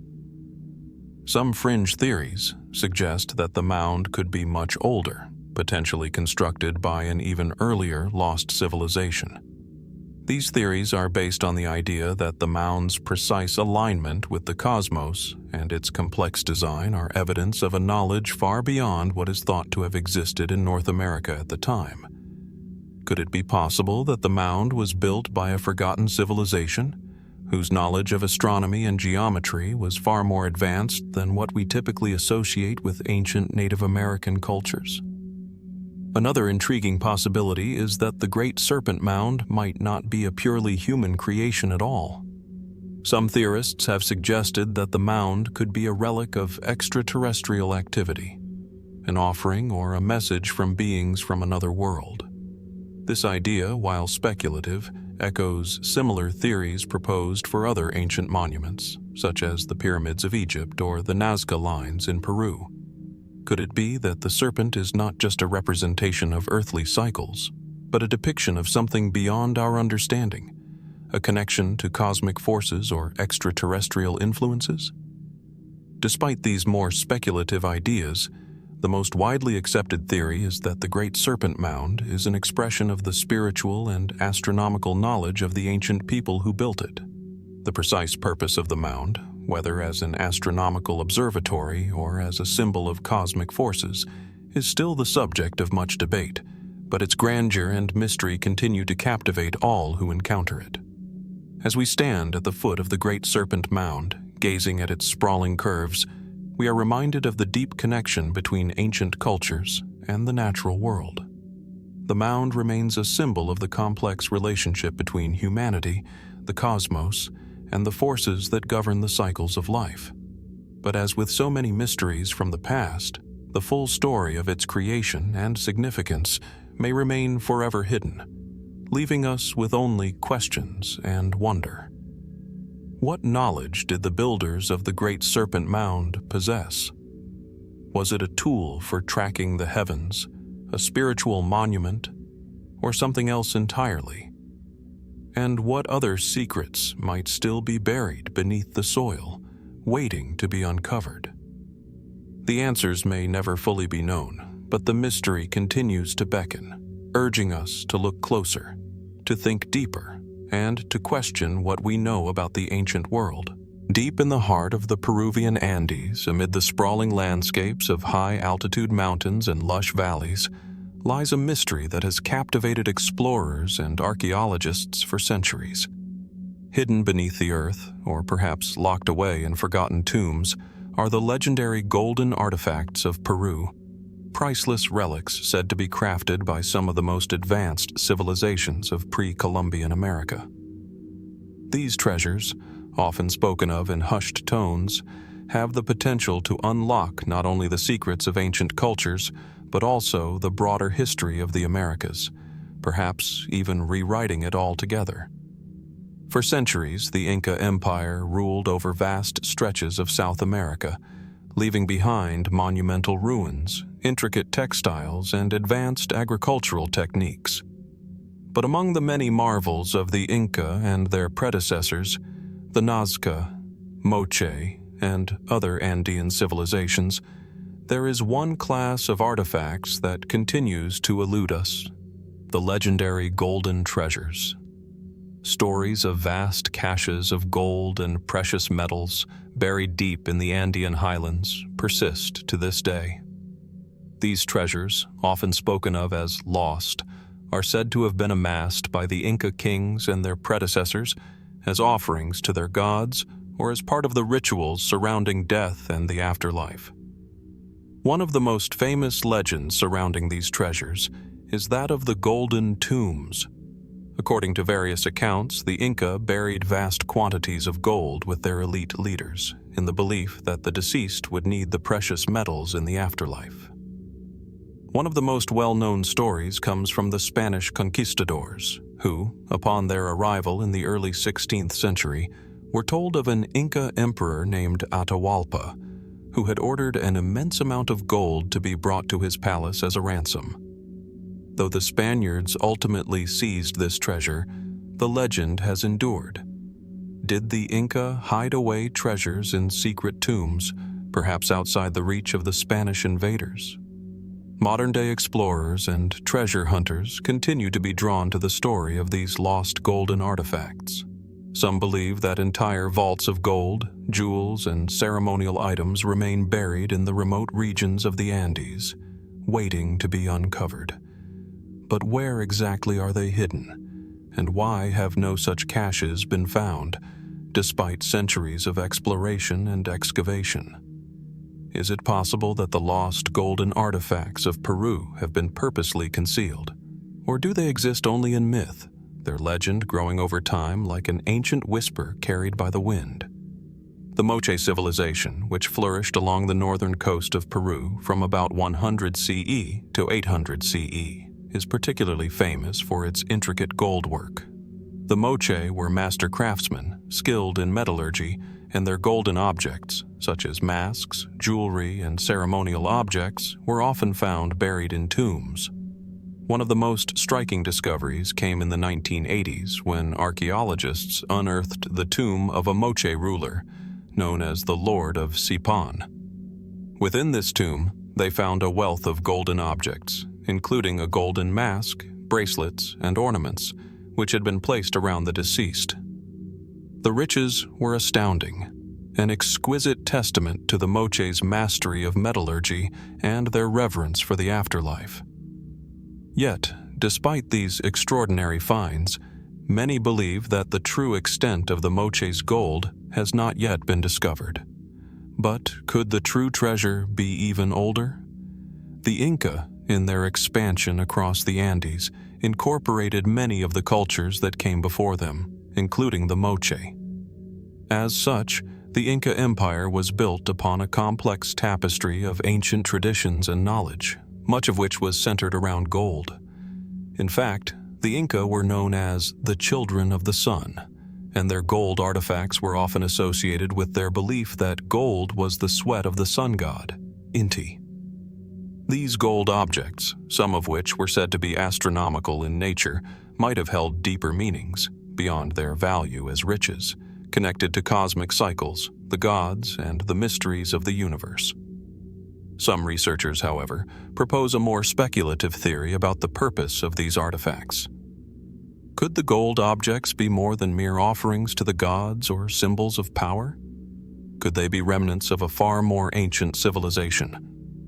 A: Some fringe theories suggest that the mound could be much older, potentially constructed by an even earlier lost civilization. These theories are based on the idea that the mound's precise alignment with the cosmos and its complex design are evidence of a knowledge far beyond what is thought to have existed in North America at the time. Could it be possible that the mound was built by a forgotten civilization, whose knowledge of astronomy and geometry was far more advanced than what we typically associate with ancient Native American cultures? Another intriguing possibility is that the Great Serpent Mound might not be a purely human creation at all. Some theorists have suggested that the mound could be a relic of extraterrestrial activity, an offering or a message from beings from another world. This idea, while speculative, echoes similar theories proposed for other ancient monuments, such as the pyramids of Egypt or the Nazca lines in Peru. Could it be that the serpent is not just a representation of earthly cycles, but a depiction of something beyond our understanding, a connection to cosmic forces or extraterrestrial influences? Despite these more speculative ideas, the most widely accepted theory is that the Great Serpent Mound is an expression of the spiritual and astronomical knowledge of the ancient people who built it. The precise purpose of the mound, whether as an astronomical observatory or as a symbol of cosmic forces, is still the subject of much debate, but its grandeur and mystery continue to captivate all who encounter it. As we stand at the foot of the Great Serpent Mound, gazing at its sprawling curves, we are reminded of the deep connection between ancient cultures and the natural world. The mound remains a symbol of the complex relationship between humanity, the cosmos, and the forces that govern the cycles of life. But as with so many mysteries from the past, the full story of its creation and significance may remain forever hidden, leaving us with only questions and wonder. What knowledge did the builders of the Great Serpent Mound possess? Was it a tool for tracking the heavens, a spiritual monument, or something else entirely? And what other secrets might still be buried beneath the soil, waiting to be uncovered? The answers may never fully be known, but the mystery continues to beckon, urging us to look closer, to think deeper, and to question what we know about the ancient world. Deep in the heart of the Peruvian Andes, amid the sprawling landscapes of high-altitude mountains and lush valleys, lies a mystery that has captivated explorers and archaeologists for centuries. Hidden beneath the earth, or perhaps locked away in forgotten tombs, are the legendary golden artifacts of Peru, priceless relics said to be crafted by some of the most advanced civilizations of pre-Columbian America. These treasures, often spoken of in hushed tones, have the potential to unlock not only the secrets of ancient cultures, but also the broader history of the Americas, perhaps even rewriting it altogether. For centuries, the Inca Empire ruled over vast stretches of South America, leaving behind monumental ruins, intricate textiles, and advanced agricultural techniques. But among the many marvels of the Inca and their predecessors, the Nazca, Moche, and other Andean civilizations, there is one class of artifacts that continues to elude us: the legendary golden treasures. Stories of vast caches of gold and precious metals buried deep in the Andean highlands persist to this day. These treasures, often spoken of as lost, are said to have been amassed by the Inca kings and their predecessors as offerings to their gods or as part of the rituals surrounding death and the afterlife. One of the most famous legends surrounding these treasures is that of the Golden Tombs. According to various accounts, the Inca buried vast quantities of gold with their elite leaders, in the belief that the deceased would need the precious metals in the afterlife. One of the most well-known stories comes from the Spanish conquistadors, who, upon their arrival in the early 16th century, were told of an Inca emperor named Atahualpa, who had ordered an immense amount of gold to be brought to his palace as a ransom. Though the Spaniards ultimately seized this treasure, the legend has endured. Did the Inca hide away treasures in secret tombs, perhaps outside the reach of the Spanish invaders? Modern-day explorers and treasure hunters continue to be drawn to the story of these lost golden artifacts. Some believe that entire vaults of gold, jewels, and ceremonial items remain buried in the remote regions of the Andes, waiting to be uncovered. But where exactly are they hidden, and why have no such caches been found, despite centuries of exploration and excavation? Is it possible that the lost golden artifacts of Peru have been purposely concealed? Or do they exist only in myth, their legend growing over time like an ancient whisper carried by the wind? The Moche civilization, which flourished along the northern coast of Peru from about 100 CE to 800 CE, is particularly famous for its intricate gold work. The Moche were master craftsmen, skilled in metallurgy, and their golden objects, such as masks, jewelry, and ceremonial objects, were often found buried in tombs. One of the most striking discoveries came in the 1980s when archaeologists unearthed the tomb of a Moche ruler, known as the Lord of Sipan. Within this tomb, they found a wealth of golden objects, including a golden mask, bracelets, and ornaments, which had been placed around the deceased. The riches were astounding, an exquisite testament to the Moche's mastery of metallurgy and their reverence for the afterlife. Yet, despite these extraordinary finds, many believe that the true extent of the Moche's gold has not yet been discovered. But could the true treasure be even older? The Inca, in their expansion across the Andes, incorporated many of the cultures that came before them, including the Moche. As such, the Inca Empire was built upon a complex tapestry of ancient traditions and knowledge, much of which was centered around gold. In fact, the Inca were known as the Children of the Sun, and their gold artifacts were often associated with their belief that gold was the sweat of the sun god, Inti. These gold objects, some of which were said to be astronomical in nature, might have held deeper meanings, beyond their value as riches, connected to cosmic cycles, the gods, and the mysteries of the universe. Some researchers, however, propose a more speculative theory about the purpose of these artifacts. Could the gold objects be more than mere offerings to the gods or symbols of power? Could they be remnants of a far more ancient civilization,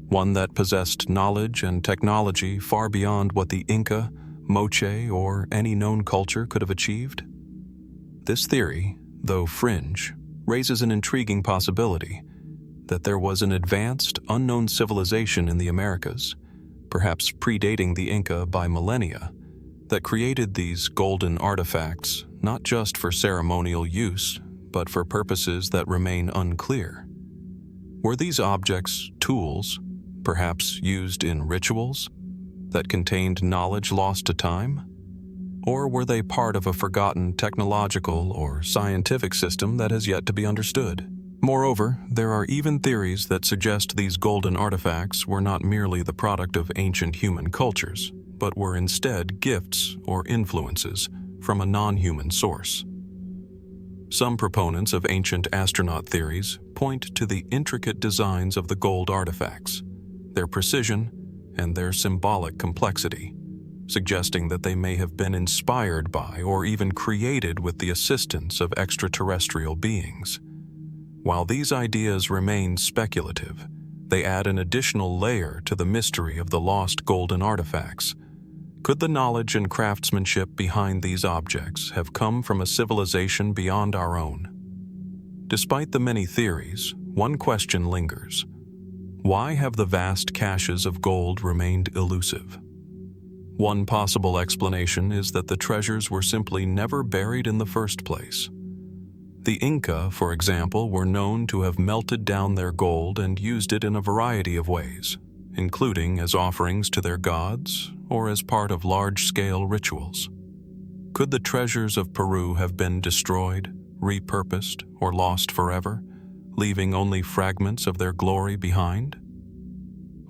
A: one that possessed knowledge and technology far beyond what the Inca, Moche, or any known culture could have achieved? This theory, though fringe, raises an intriguing possibility that there was an advanced, unknown civilization in the Americas, perhaps predating the Inca by millennia, that created these golden artifacts not just for ceremonial use, but for purposes that remain unclear. Were these objects tools, perhaps used in rituals, that contained knowledge lost to time? Or were they part of a forgotten technological or scientific system that has yet to be understood? Moreover, there are even theories that suggest these golden artifacts were not merely the product of ancient human cultures, but were instead gifts or influences from a non-human source. Some proponents of ancient astronaut theories point to the intricate designs of the gold artifacts, their precision, and their symbolic complexity, suggesting that they may have been inspired by or even created with the assistance of extraterrestrial beings. While these ideas remain speculative, they add an additional layer to the mystery of the lost golden artifacts. Could the knowledge and craftsmanship behind these objects have come from a civilization beyond our own? Despite the many theories, one question lingers. Why have the vast caches of gold remained elusive? One possible explanation is that the treasures were simply never buried in the first place. The Inca, for example, were known to have melted down their gold and used it in a variety of ways, including as offerings to their gods or as part of large-scale rituals. Could the treasures of Peru have been destroyed, repurposed, or lost forever, leaving only fragments of their glory behind?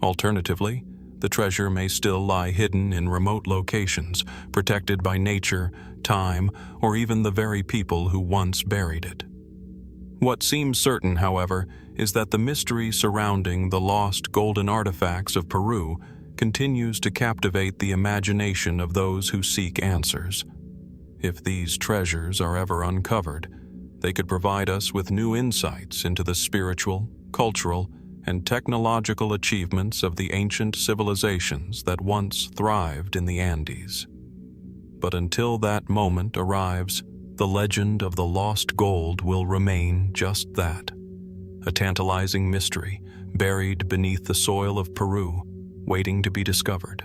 A: Alternatively, the treasure may still lie hidden in remote locations, protected by nature, time, or even the very people who once buried it. What seems certain, however, is that the mystery surrounding the lost golden artifacts of Peru continues to captivate the imagination of those who seek answers. If these treasures are ever uncovered, they could provide us with new insights into the spiritual, cultural, and technological achievements of the ancient civilizations that once thrived in the Andes. But until that moment arrives, the legend of the lost gold will remain just that, a tantalizing mystery buried beneath the soil of Peru, waiting to be discovered.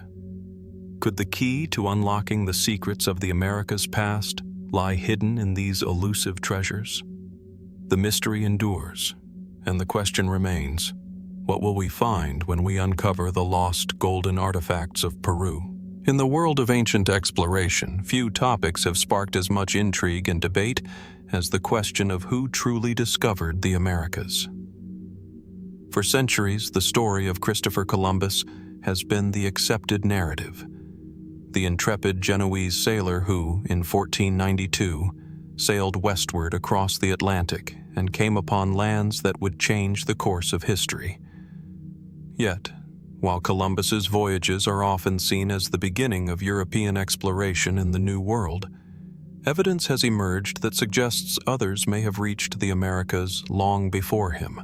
A: Could the key to unlocking the secrets of the Americas past lie hidden in these elusive treasures? The mystery endures, and the question remains, what will we find when we uncover the lost golden artifacts of Peru? In the world of ancient exploration, few topics have sparked as much intrigue and debate as the question of who truly discovered the Americas. For centuries, the story of Christopher Columbus has been the accepted narrative. The intrepid Genoese sailor who, in 1492, sailed westward across the Atlantic and came upon lands that would change the course of history. Yet, while Columbus's voyages are often seen as the beginning of European exploration in the New World, evidence has emerged that suggests others may have reached the Americas long before him.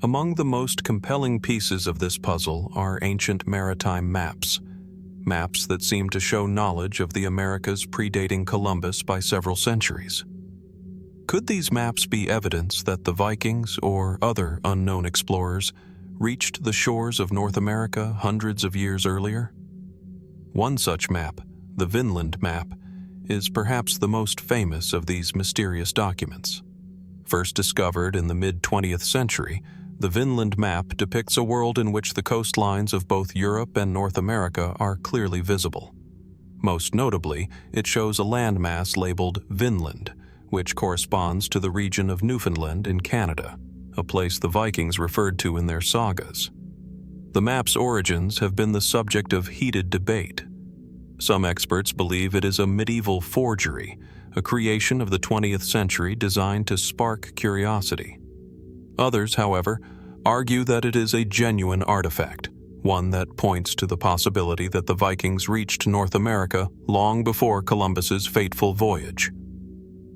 A: Among the most compelling pieces of this puzzle are ancient maritime maps that seem to show knowledge of the Americas predating Columbus by several centuries. Could these maps be evidence that the Vikings or other unknown explorers reached the shores of North America hundreds of years earlier? One such map, the Vinland map, is perhaps the most famous of these mysterious documents. First discovered in the mid-20th century, the Vinland map depicts a world in which the coastlines of both Europe and North America are clearly visible. Most notably, it shows a landmass labeled Vinland, which corresponds to the region of Newfoundland in Canada, a place the Vikings referred to in their sagas. The map's origins have been the subject of heated debate. Some experts believe it is a medieval forgery, a creation of the 20th century designed to spark curiosity. Others, however, argue that it is a genuine artifact, one that points to the possibility that the Vikings reached North America long before Columbus's fateful voyage.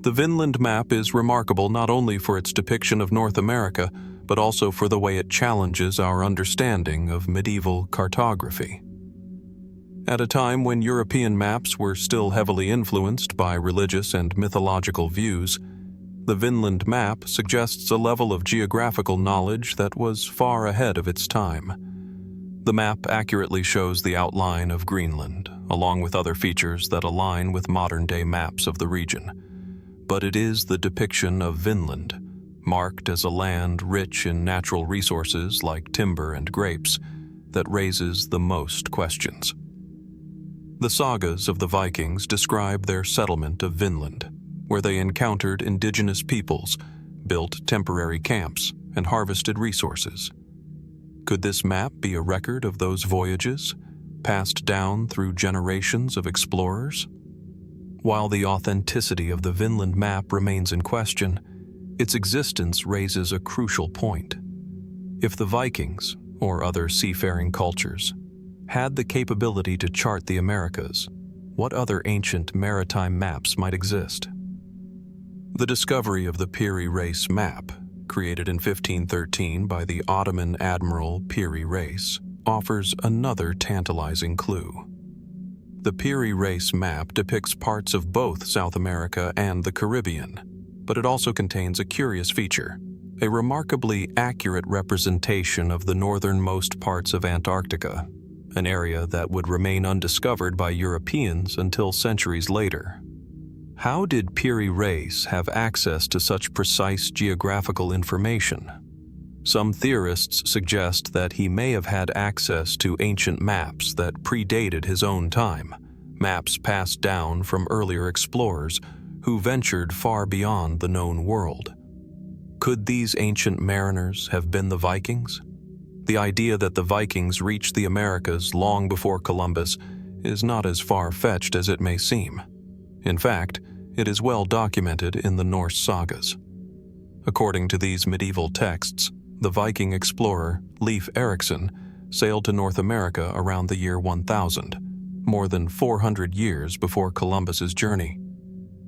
A: The Vinland map is remarkable not only for its depiction of North America, but also for the way it challenges our understanding of medieval cartography. At a time when European maps were still heavily influenced by religious and mythological views, the Vinland map suggests a level of geographical knowledge that was far ahead of its time. The map accurately shows the outline of Greenland, along with other features that align with modern-day maps of the region. But it is the depiction of Vinland, marked as a land rich in natural resources like timber and grapes, that raises the most questions. The sagas of the Vikings describe their settlement of Vinland, where they encountered indigenous peoples, built temporary camps, and harvested resources. Could this map be a record of those voyages, passed down through generations of explorers? While the authenticity of the Vinland map remains in question, its existence raises a crucial point. If the Vikings, or other seafaring cultures, had the capability to chart the Americas, what other ancient maritime maps might exist? The discovery of the Piri Reis map, created in 1513 by the Ottoman Admiral Piri Reis, offers another tantalizing clue. The Piri Reis map depicts parts of both South America and the Caribbean, but it also contains a curious feature, a remarkably accurate representation of the northernmost parts of Antarctica, an area that would remain undiscovered by Europeans until centuries later. How did Piri Reis have access to such precise geographical information? Some theorists suggest that he may have had access to ancient maps that predated his own time, maps passed down from earlier explorers who ventured far beyond the known world. Could these ancient mariners have been the Vikings? The idea that the Vikings reached the Americas long before Columbus is not as far-fetched as it may seem. In fact, it is well documented in the Norse sagas. According to these medieval texts, the Viking explorer Leif Erikson sailed to North America around the year 1000, more than 400 years before Columbus's journey.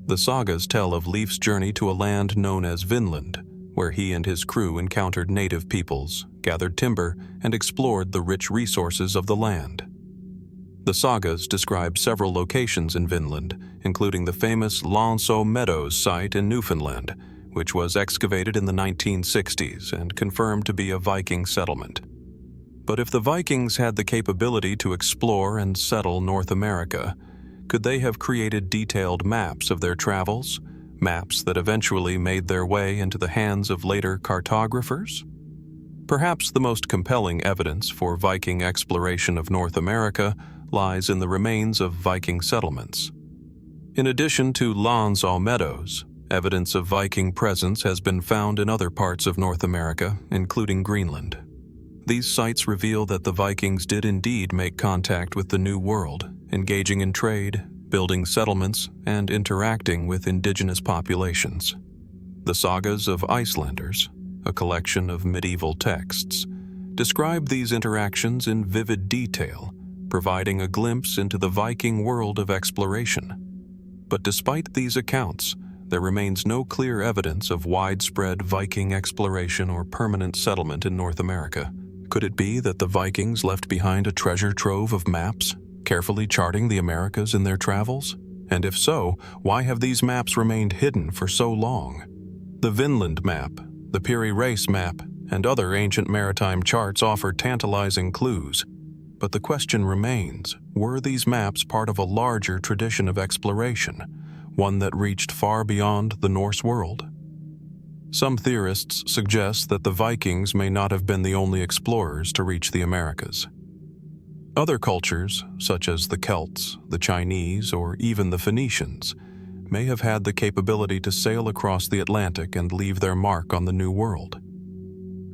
A: The sagas tell of Leif's journey to a land known as Vinland, where he and his crew encountered native peoples, gathered timber, and explored the rich resources of the land. The sagas describe several locations in Vinland, including the famous Lanceau Meadows site in Newfoundland, which was excavated in the 1960s and confirmed to be a Viking settlement. But if the Vikings had the capability to explore and settle North America, could they have created detailed maps of their travels? Maps that eventually made their way into the hands of later cartographers? Perhaps the most compelling evidence for Viking exploration of North America lies in the remains of Viking settlements. In addition to Lanceau Meadows, evidence of Viking presence has been found in other parts of North America, including Greenland. These sites reveal that the Vikings did indeed make contact with the New World, engaging in trade, building settlements, and interacting with indigenous populations. The sagas of Icelanders, a collection of medieval texts, describe these interactions in vivid detail, providing a glimpse into the Viking world of exploration. But despite these accounts, there remains no clear evidence of widespread Viking exploration or permanent settlement in North America. Could it be that the Vikings left behind a treasure trove of maps, carefully charting the Americas in their travels? And if so, why have these maps remained hidden for so long? The Vinland map, the Piri Reis map, and other ancient maritime charts offer tantalizing clues. But the question remains, were these maps part of a larger tradition of exploration, one that reached far beyond the Norse world? Some theorists suggest that the Vikings may not have been the only explorers to reach the Americas. Other cultures, such as the Celts, the Chinese, or even the Phoenicians, may have had the capability to sail across the Atlantic and leave their mark on the New World.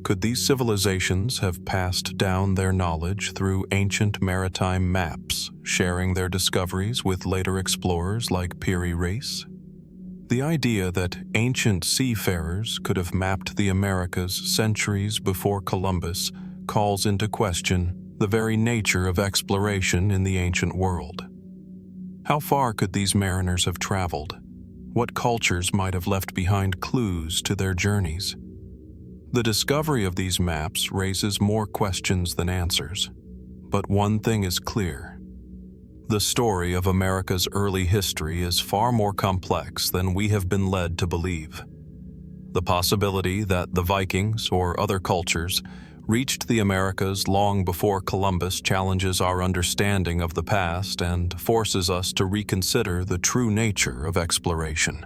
A: Could these civilizations have passed down their knowledge through ancient maritime maps, sharing their discoveries with later explorers like Piri Reis? The idea that ancient seafarers could have mapped the Americas centuries before Columbus calls into question the very nature of exploration in the ancient world. How far could these mariners have traveled? What cultures might have left behind clues to their journeys? The discovery of these maps raises more questions than answers. But one thing is clear. The story of America's early history is far more complex than we have been led to believe. The possibility that the Vikings or other cultures reached the Americas long before Columbus challenges our understanding of the past and forces us to reconsider the true nature of exploration.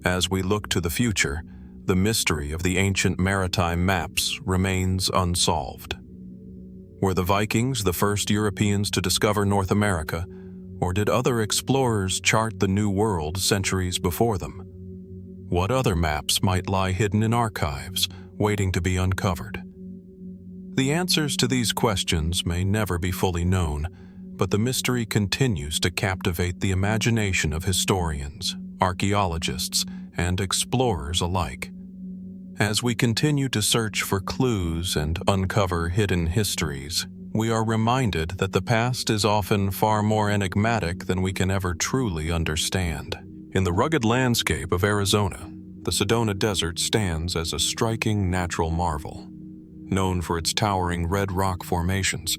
A: As we look to the future, the mystery of the ancient maritime maps remains unsolved. Were the Vikings the first Europeans to discover North America, or did other explorers chart the New World centuries before them? What other maps might lie hidden in archives, waiting to be uncovered? The answers to these questions may never be fully known, but the mystery continues to captivate the imagination of historians, archaeologists, and explorers alike. As we continue to search for clues and uncover hidden histories, we are reminded that the past is often far more enigmatic than we can ever truly understand. In the rugged landscape of Arizona, the Sedona Desert stands as a striking natural marvel. Known for its towering red rock formations,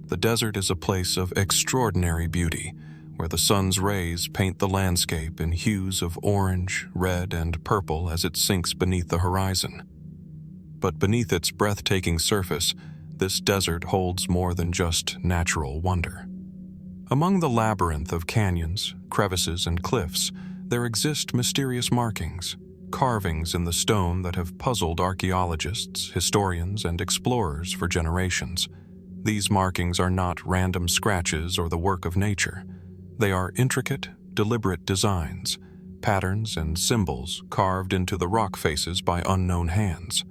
A: the desert is a place of extraordinary beauty, where the sun's rays paint the landscape in hues of orange, red, and purple as it sinks beneath the horizon. But beneath its breathtaking surface, this desert holds more than just natural wonder. Among the labyrinth of canyons, crevices, and cliffs, there exist mysterious markings, carvings in the stone that have puzzled archaeologists, historians, and explorers for generations. These markings are not random scratches or the work of nature. They are intricate, deliberate designs, patterns and symbols carved into the rock faces by unknown hands.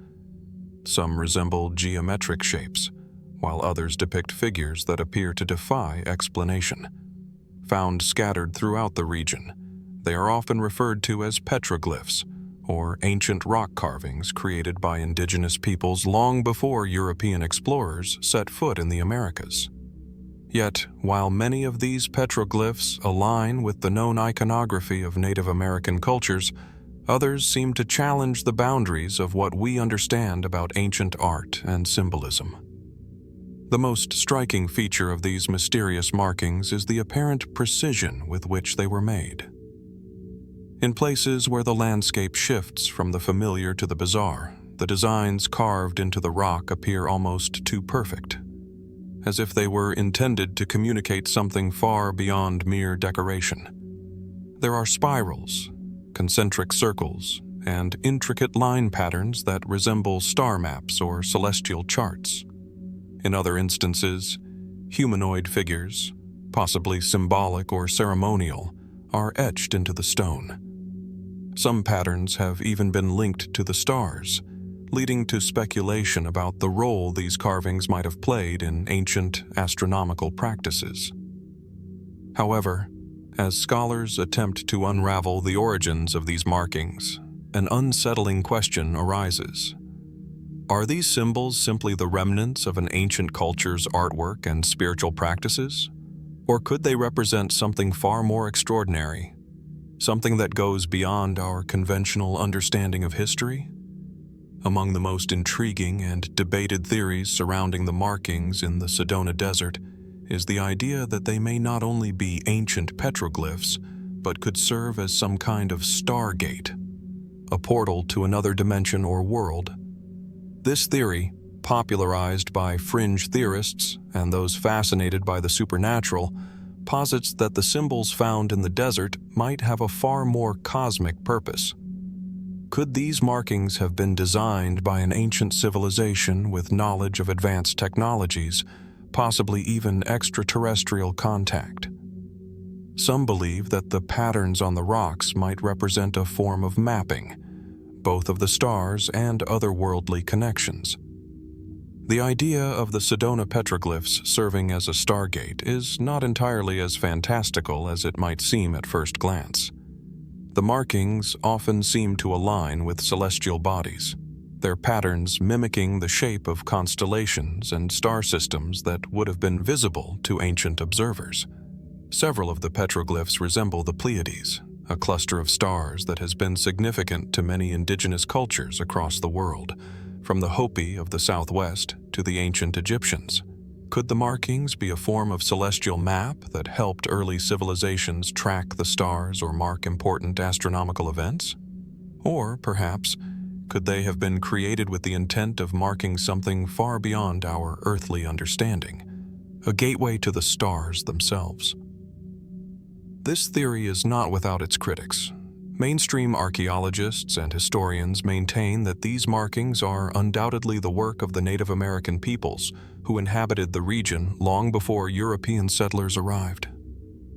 A: Some resemble geometric shapes, while others depict figures that appear to defy explanation. Found scattered throughout the region, they are often referred to as petroglyphs, or ancient rock carvings created by indigenous peoples long before European explorers set foot in the Americas. Yet, while many of these petroglyphs align with the known iconography of Native American cultures, others seem to challenge the boundaries of what we understand about ancient art and symbolism. The most striking feature of these mysterious markings is the apparent precision with which they were made. In places where the landscape shifts from the familiar to the bizarre, the designs carved into the rock appear almost too perfect, as if they were intended to communicate something far beyond mere decoration. There are spirals, concentric circles, and intricate line patterns that resemble star maps or celestial charts. In other instances, humanoid figures, possibly symbolic or ceremonial, are etched into the stone. Some patterns have even been linked to the stars, leading to speculation about the role these carvings might have played in ancient astronomical practices. However, as scholars attempt to unravel the origins of these markings, an unsettling question arises. Are these symbols simply the remnants of an ancient culture's artwork and spiritual practices? Or could they represent something far more extraordinary, something that goes beyond our conventional understanding of history? Among the most intriguing and debated theories surrounding the markings in the Sedona Desert is the idea that they may not only be ancient petroglyphs, but could serve as some kind of stargate, a portal to another dimension or world. This theory, popularized by fringe theorists and those fascinated by the supernatural, posits that the symbols found in the desert might have a far more cosmic purpose. Could these markings have been designed by an ancient civilization with knowledge of advanced technologies, possibly even extraterrestrial contact? Some believe that the patterns on the rocks might represent a form of mapping, both of the stars and otherworldly connections. The idea of the Sedona petroglyphs serving as a stargate is not entirely as fantastical as it might seem at first glance. The markings often seem to align with celestial bodies, their patterns mimicking the shape of constellations and star systems that would have been visible to ancient observers. Several of the petroglyphs resemble the Pleiades, a cluster of stars that has been significant to many indigenous cultures across the world, from the Hopi of the Southwest to the ancient Egyptians. Could the markings be a form of celestial map that helped early civilizations track the stars or mark important astronomical events? Or, perhaps, could they have been created with the intent of marking something far beyond our earthly understanding, a gateway to the stars themselves? This theory is not without its critics. Mainstream archaeologists and historians maintain that these markings are undoubtedly the work of the Native American peoples who inhabited the region long before European settlers arrived.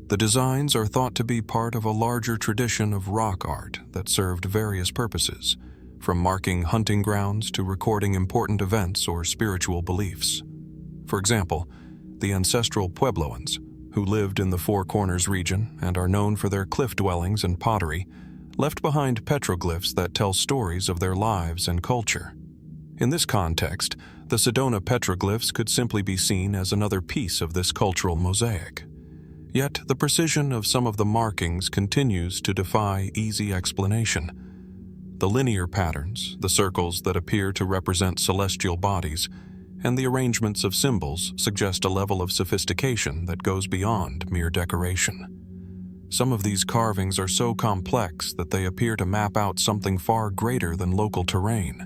A: The designs are thought to be part of a larger tradition of rock art that served various purposes, from marking hunting grounds to recording important events or spiritual beliefs. For example, the ancestral Puebloans, who lived in the Four Corners region and are known for their cliff dwellings and pottery, left behind petroglyphs that tell stories of their lives and culture. In this context, the Sedona petroglyphs could simply be seen as another piece of this cultural mosaic. Yet the precision of some of the markings continues to defy easy explanation. The linear patterns, the circles that appear to represent celestial bodies, and the arrangements of symbols suggest a level of sophistication that goes beyond mere decoration. Some of these carvings are so complex that they appear to map out something far greater than local terrain.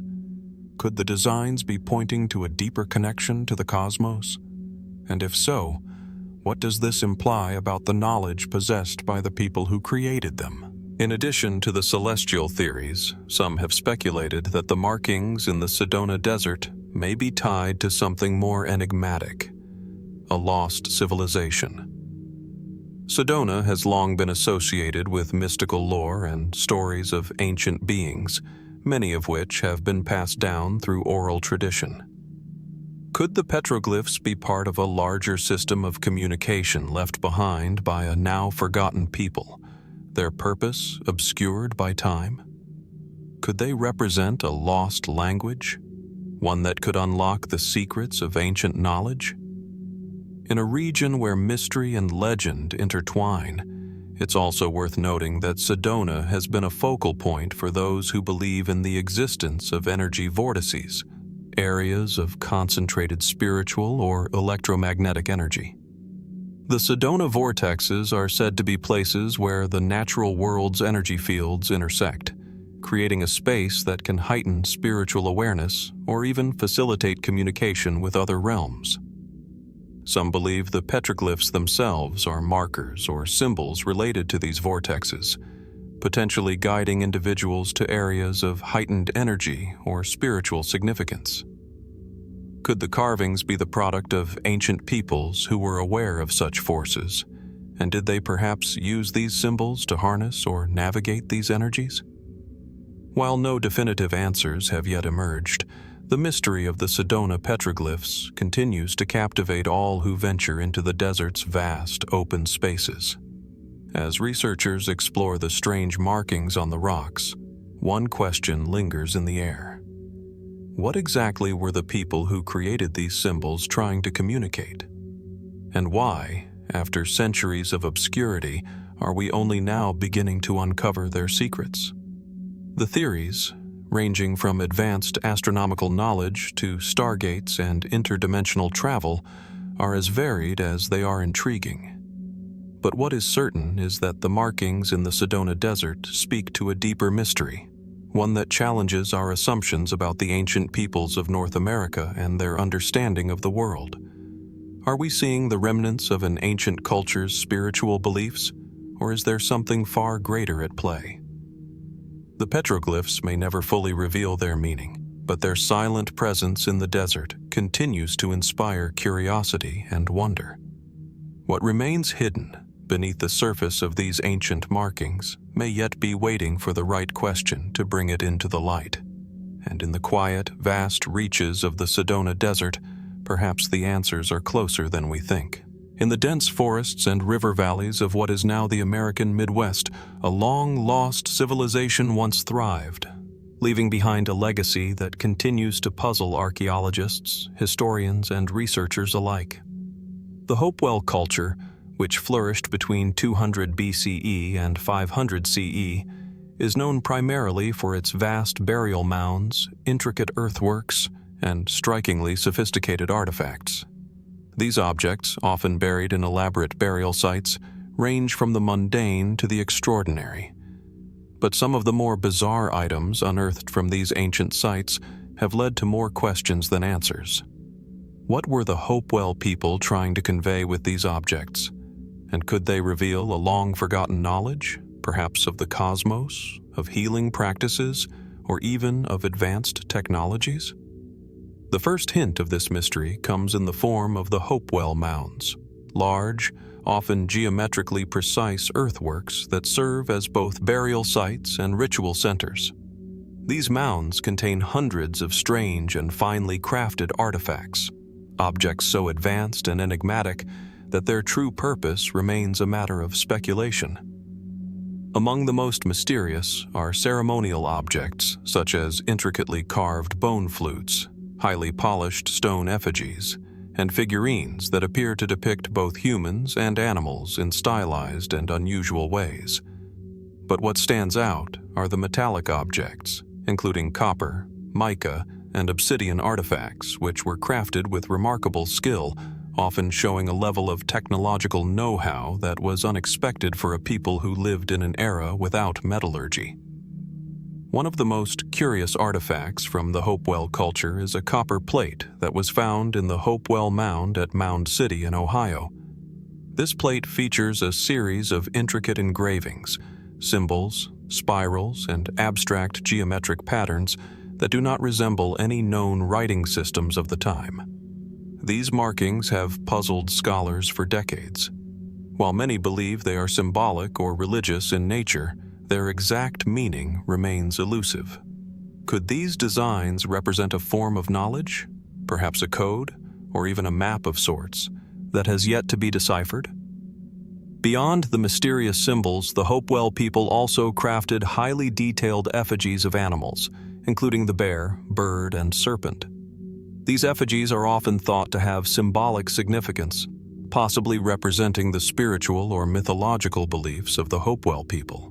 A: Could the designs be pointing to a deeper connection to the cosmos? And if so, what does this imply about the knowledge possessed by the people who created them? In addition to the celestial theories, some have speculated that the markings in the Sedona Desert may be tied to something more enigmatic, a lost civilization. Sedona has long been associated with mystical lore and stories of ancient beings, many of which have been passed down through oral tradition. Could the petroglyphs be part of a larger system of communication left behind by a now forgotten people, their purpose obscured by time? Could they represent a lost language, one that could unlock the secrets of ancient knowledge? In a region where mystery and legend intertwine, it's also worth noting that Sedona has been a focal point for those who believe in the existence of energy vortices, areas of concentrated spiritual or electromagnetic energy. The Sedona vortexes are said to be places where the natural world's energy fields intersect, creating a space that can heighten spiritual awareness or even facilitate communication with other realms. Some believe the petroglyphs themselves are markers or symbols related to these vortexes, potentially guiding individuals to areas of heightened energy or spiritual significance. Could the carvings be the product of ancient peoples who were aware of such forces, and did they perhaps use these symbols to harness or navigate these energies? While no definitive answers have yet emerged, the mystery of the Sedona petroglyphs continues to captivate all who venture into the desert's vast, open spaces. As researchers explore the strange markings on the rocks, one question lingers in the air. What exactly were the people who created these symbols trying to communicate? And why, after centuries of obscurity, are we only now beginning to uncover their secrets? The theories, ranging from advanced astronomical knowledge to stargates and interdimensional travel, are as varied as they are intriguing. But what is certain is that the markings in the Sedona Desert speak to a deeper mystery, one that challenges our assumptions about the ancient peoples of North America and their understanding of the world. Are we seeing the remnants of an ancient culture's spiritual beliefs, or is there something far greater at play? The petroglyphs may never fully reveal their meaning, but their silent presence in the desert continues to inspire curiosity and wonder. What remains hidden beneath the surface of these ancient markings may yet be waiting for the right question to bring it into the light. And in the quiet, vast reaches of the Sedona Desert, perhaps the answers are closer than we think. In the dense forests and river valleys of what is now the American Midwest, a long-lost civilization once thrived, leaving behind a legacy that continues to puzzle archaeologists, historians, and researchers alike. The Hopewell culture, which flourished between 200 BCE and 500 CE, is known primarily for its vast burial mounds, intricate earthworks, and strikingly sophisticated artifacts. These objects, often buried in elaborate burial sites, range from the mundane to the extraordinary. But some of the more bizarre items unearthed from these ancient sites have led to more questions than answers. What were the Hopewell people trying to convey with these objects? And could they reveal a long-forgotten knowledge, perhaps of the cosmos, of healing practices, or even of advanced technologies? The first hint of this mystery comes in the form of the Hopewell Mounds, large, often geometrically precise earthworks that serve as both burial sites and ritual centers. These mounds contain hundreds of strange and finely crafted artifacts, objects so advanced and enigmatic that their true purpose remains a matter of speculation. Among the most mysterious are ceremonial objects such as intricately carved bone flutes, highly polished stone effigies, and figurines that appear to depict both humans and animals in stylized and unusual ways. But what stands out are the metallic objects, including copper, mica, and obsidian artifacts, which were crafted with remarkable skill, often showing a level of technological know-how that was unexpected for a people who lived in an era without metallurgy. One of the most curious artifacts from the Hopewell culture is a copper plate that was found in the Hopewell Mound at Mound City in Ohio. This plate features a series of intricate engravings, symbols, spirals, and abstract geometric patterns that do not resemble any known writing systems of the time. These markings have puzzled scholars for decades. While many believe they are symbolic or religious in nature, their exact meaning remains elusive. Could these designs represent a form of knowledge, perhaps a code, or even a map of sorts, that has yet to be deciphered? Beyond the mysterious symbols, the Hopewell people also crafted highly detailed effigies of animals, including the bear, bird, and serpent. These effigies are often thought to have symbolic significance, possibly representing the spiritual or mythological beliefs of the Hopewell people.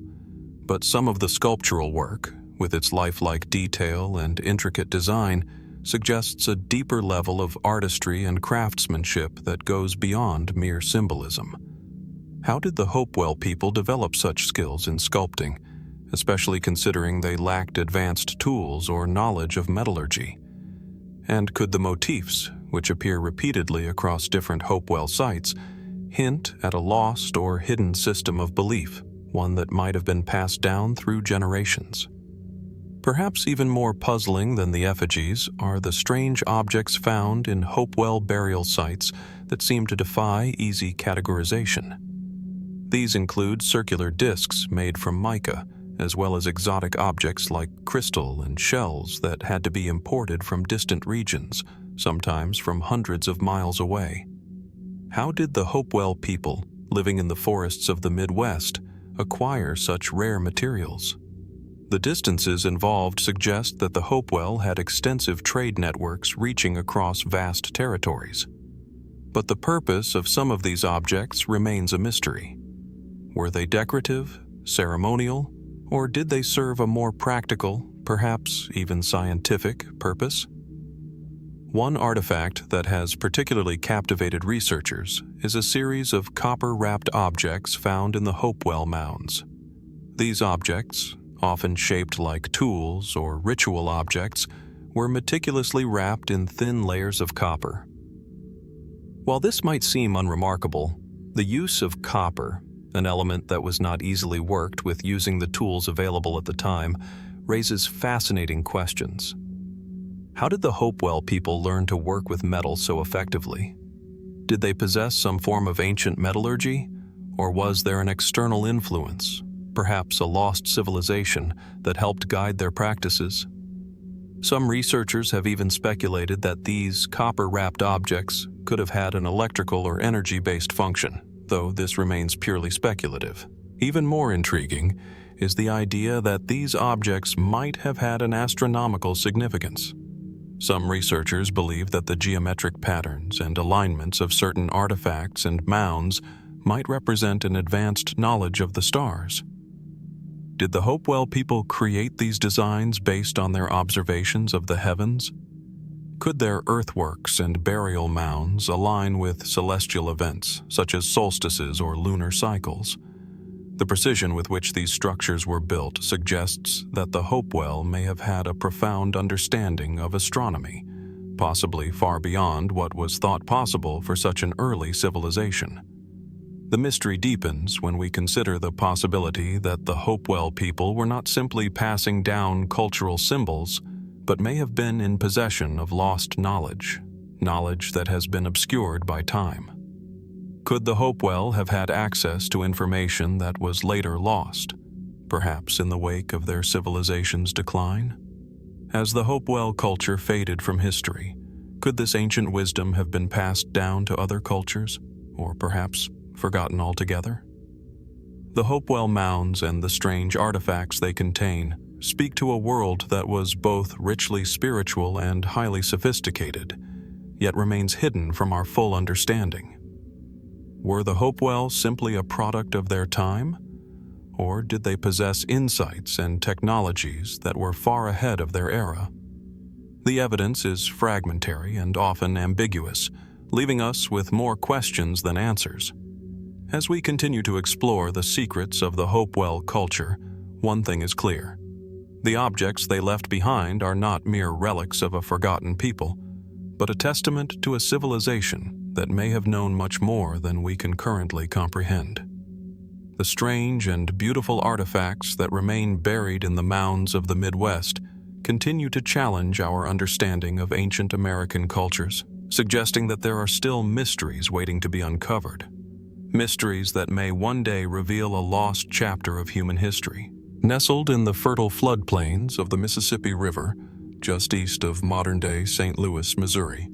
A: But some of the sculptural work, with its lifelike detail and intricate design, suggests a deeper level of artistry and craftsmanship that goes beyond mere symbolism. How did the Hopewell people develop such skills in sculpting, especially considering they lacked advanced tools or knowledge of metallurgy? And could the motifs, which appear repeatedly across different Hopewell sites, hint at a lost or hidden system of belief, one that might have been passed down through generations? Perhaps even more puzzling than the effigies are the strange objects found in Hopewell burial sites that seem to defy easy categorization. These include circular discs made from mica, as well as exotic objects like crystal and shells that had to be imported from distant regions, sometimes from hundreds of miles away. How did the Hopewell people, living in the forests of the Midwest, acquire such rare materials? The distances involved suggest that the Hopewell had extensive trade networks reaching across vast territories. But the purpose of some of these objects remains a mystery. Were they decorative, ceremonial, or did they serve a more practical, perhaps even scientific, purpose? One artifact that has particularly captivated researchers is a series of copper-wrapped objects found in the Hopewell Mounds. These objects, often shaped like tools or ritual objects, were meticulously wrapped in thin layers of copper. While this might seem unremarkable, the use of copper, an element that was not easily worked with using the tools available at the time, raises fascinating questions. How did the Hopewell people learn to work with metal so effectively? Did they possess some form of ancient metallurgy, Or was there an external influence, perhaps a lost civilization, that helped guide their practices? Some researchers have even speculated that these copper-wrapped objects could have had an electrical or energy-based function, though this remains purely speculative. Even more intriguing is the idea that these objects might have had an astronomical significance. Some researchers believe that the geometric patterns and alignments of certain artifacts and mounds might represent an advanced knowledge of the stars. Did the Hopewell people create these designs based on their observations of the heavens? Could their earthworks and burial mounds align with celestial events, such as solstices or lunar cycles? The precision with which these structures were built suggests that the Hopewell may have had a profound understanding of astronomy, possibly far beyond what was thought possible for such an early civilization. The mystery deepens when we consider the possibility that the Hopewell people were not simply passing down cultural symbols, but may have been in possession of lost knowledge that has been obscured by time. Could the Hopewell have had access to information that was later lost, perhaps in the wake of their civilization's decline? As the Hopewell culture faded from history, could this ancient wisdom have been passed down to other cultures, or perhaps forgotten altogether? The Hopewell mounds and the strange artifacts they contain speak to a world that was both richly spiritual and highly sophisticated, yet remains hidden from our full understanding. Were the Hopewell simply a product of their time? Or did they possess insights and technologies that were far ahead of their era? The evidence is fragmentary and often ambiguous, leaving us with more questions than answers. As we continue to explore the secrets of the Hopewell culture, one thing is clear. The objects they left behind are not mere relics of a forgotten people, but a testament to a civilization that may have known much more than we can currently comprehend. The strange and beautiful artifacts that remain buried in the mounds of the Midwest continue to challenge our understanding of ancient American cultures, suggesting that there are still mysteries waiting to be uncovered. Mysteries that may one day reveal a lost chapter of human history. Nestled in the fertile floodplains of the Mississippi River, just east of modern-day St. Louis, Missouri,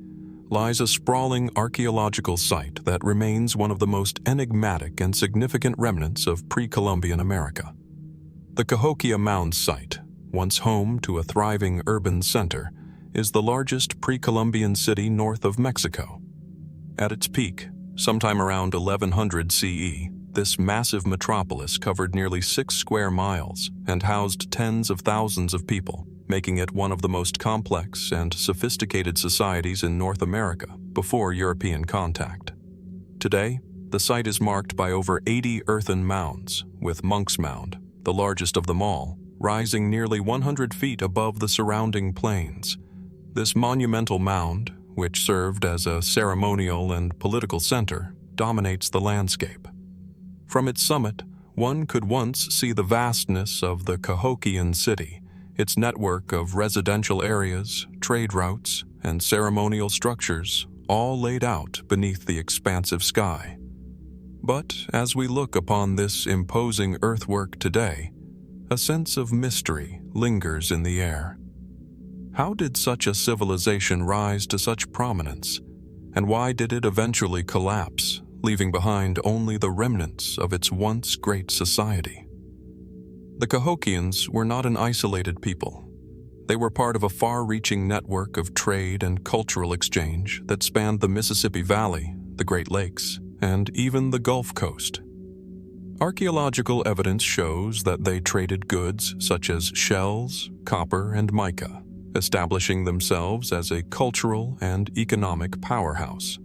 A: lies a sprawling archaeological site that remains one of the most enigmatic and significant remnants of pre-Columbian America. The Cahokia Mounds site, once home to a thriving urban center, is the largest pre-Columbian city north of Mexico. At its peak, sometime around 1100 CE, this massive metropolis covered nearly 6 square miles and housed tens of thousands of people, making it one of the most complex and sophisticated societies in North America before European contact. Today, the site is marked by over 80 earthen mounds, with Monk's Mound, the largest of them all, rising nearly 100 feet above the surrounding plains. This monumental mound, which served as a ceremonial and political center, dominates the landscape. From its summit, one could once see the vastness of the Cahokian city, its network of residential areas, trade routes, and ceremonial structures, all laid out beneath the expansive sky. But as we look upon this imposing earthwork today, a sense of mystery lingers in the air. How did such a civilization rise to such prominence, and why did it eventually collapse, leaving behind only the remnants of its once great society? The Cahokians were not an isolated people. They were part of a far-reaching network of trade and cultural exchange that spanned the Mississippi Valley, the Great Lakes, and even the Gulf Coast. Archaeological evidence shows that they traded goods such as shells, copper, and mica, establishing themselves as a cultural and economic powerhouse.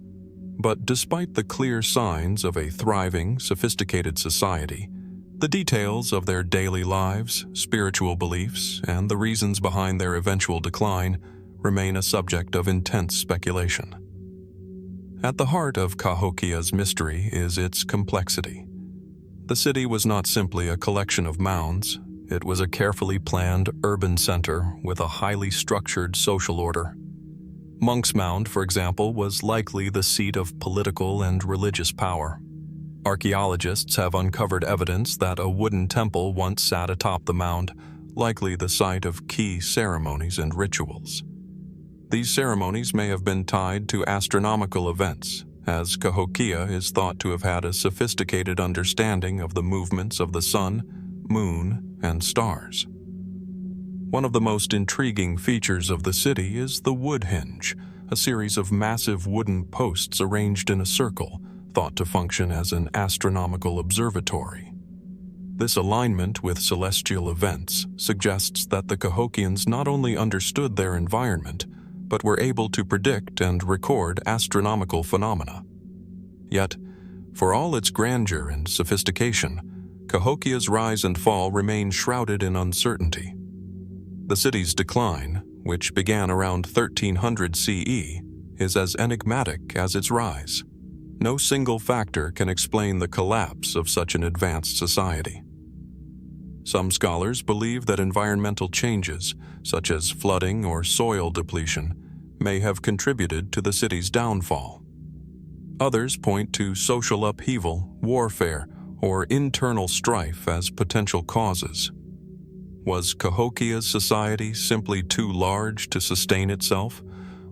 A: But despite the clear signs of a thriving, sophisticated society, the details of their daily lives, spiritual beliefs, and the reasons behind their eventual decline remain a subject of intense speculation. At the heart of Cahokia's mystery is its complexity. The city was not simply a collection of mounds, it was a carefully planned urban center with a highly structured social order. Monk's Mound, for example, was likely the seat of political and religious power. Archaeologists have uncovered evidence that a wooden temple once sat atop the mound, likely the site of key ceremonies and rituals. These ceremonies may have been tied to astronomical events, as Cahokia is thought to have had a sophisticated understanding of the movements of the sun, moon, and stars. One of the most intriguing features of the city is the wood hinge, a series of massive wooden posts arranged in a circle, thought to function as an astronomical observatory. This alignment with celestial events suggests that the Cahokians not only understood their environment, but were able to predict and record astronomical phenomena. Yet, for all its grandeur and sophistication, Cahokia's rise and fall remain shrouded in uncertainty. The city's decline, which began around 1300 CE, is as enigmatic as its rise. No single factor can explain the collapse of such an advanced society. Some scholars believe that environmental changes, such as flooding or soil depletion, may have contributed to the city's downfall. Others point to social upheaval, warfare, or internal strife as potential causes. Was Cahokia's society simply too large to sustain itself,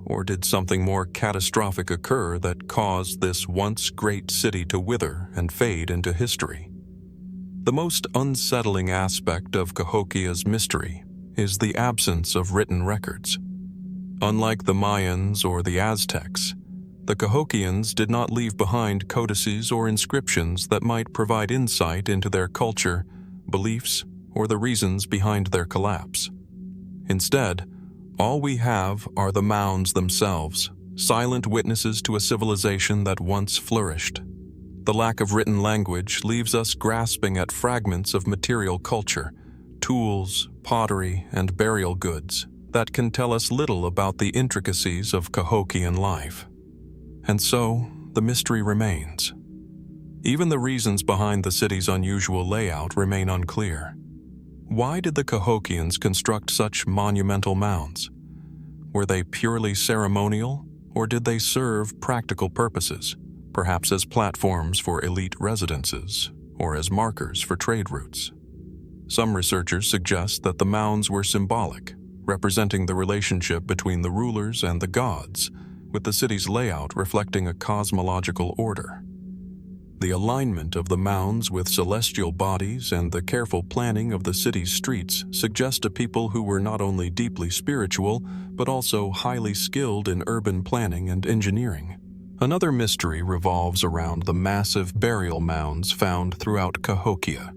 A: or did something more catastrophic occur that caused this once great city to wither and fade into history? The most unsettling aspect of Cahokia's mystery is the absence of written records. Unlike the Mayans or the Aztecs, the Cahokians did not leave behind codices or inscriptions that might provide insight into their culture, beliefs, or the reasons behind their collapse. Instead, all we have are the mounds themselves, silent witnesses to a civilization that once flourished. The lack of written language leaves us grasping at fragments of material culture, tools, pottery, and burial goods that can tell us little about the intricacies of Cahokian life. And so, the mystery remains. Even the reasons behind the city's unusual layout remain unclear. Why did the Cahokians construct such monumental mounds? Were they purely ceremonial, or did they serve practical purposes, perhaps as platforms for elite residences, or as markers for trade routes? Some researchers suggest that the mounds were symbolic, representing the relationship between the rulers and the gods, with the city's layout reflecting a cosmological order. The alignment of the mounds with celestial bodies and the careful planning of the city's streets suggest a people who were not only deeply spiritual, but also highly skilled in urban planning and engineering. Another mystery revolves around the massive burial mounds found throughout Cahokia.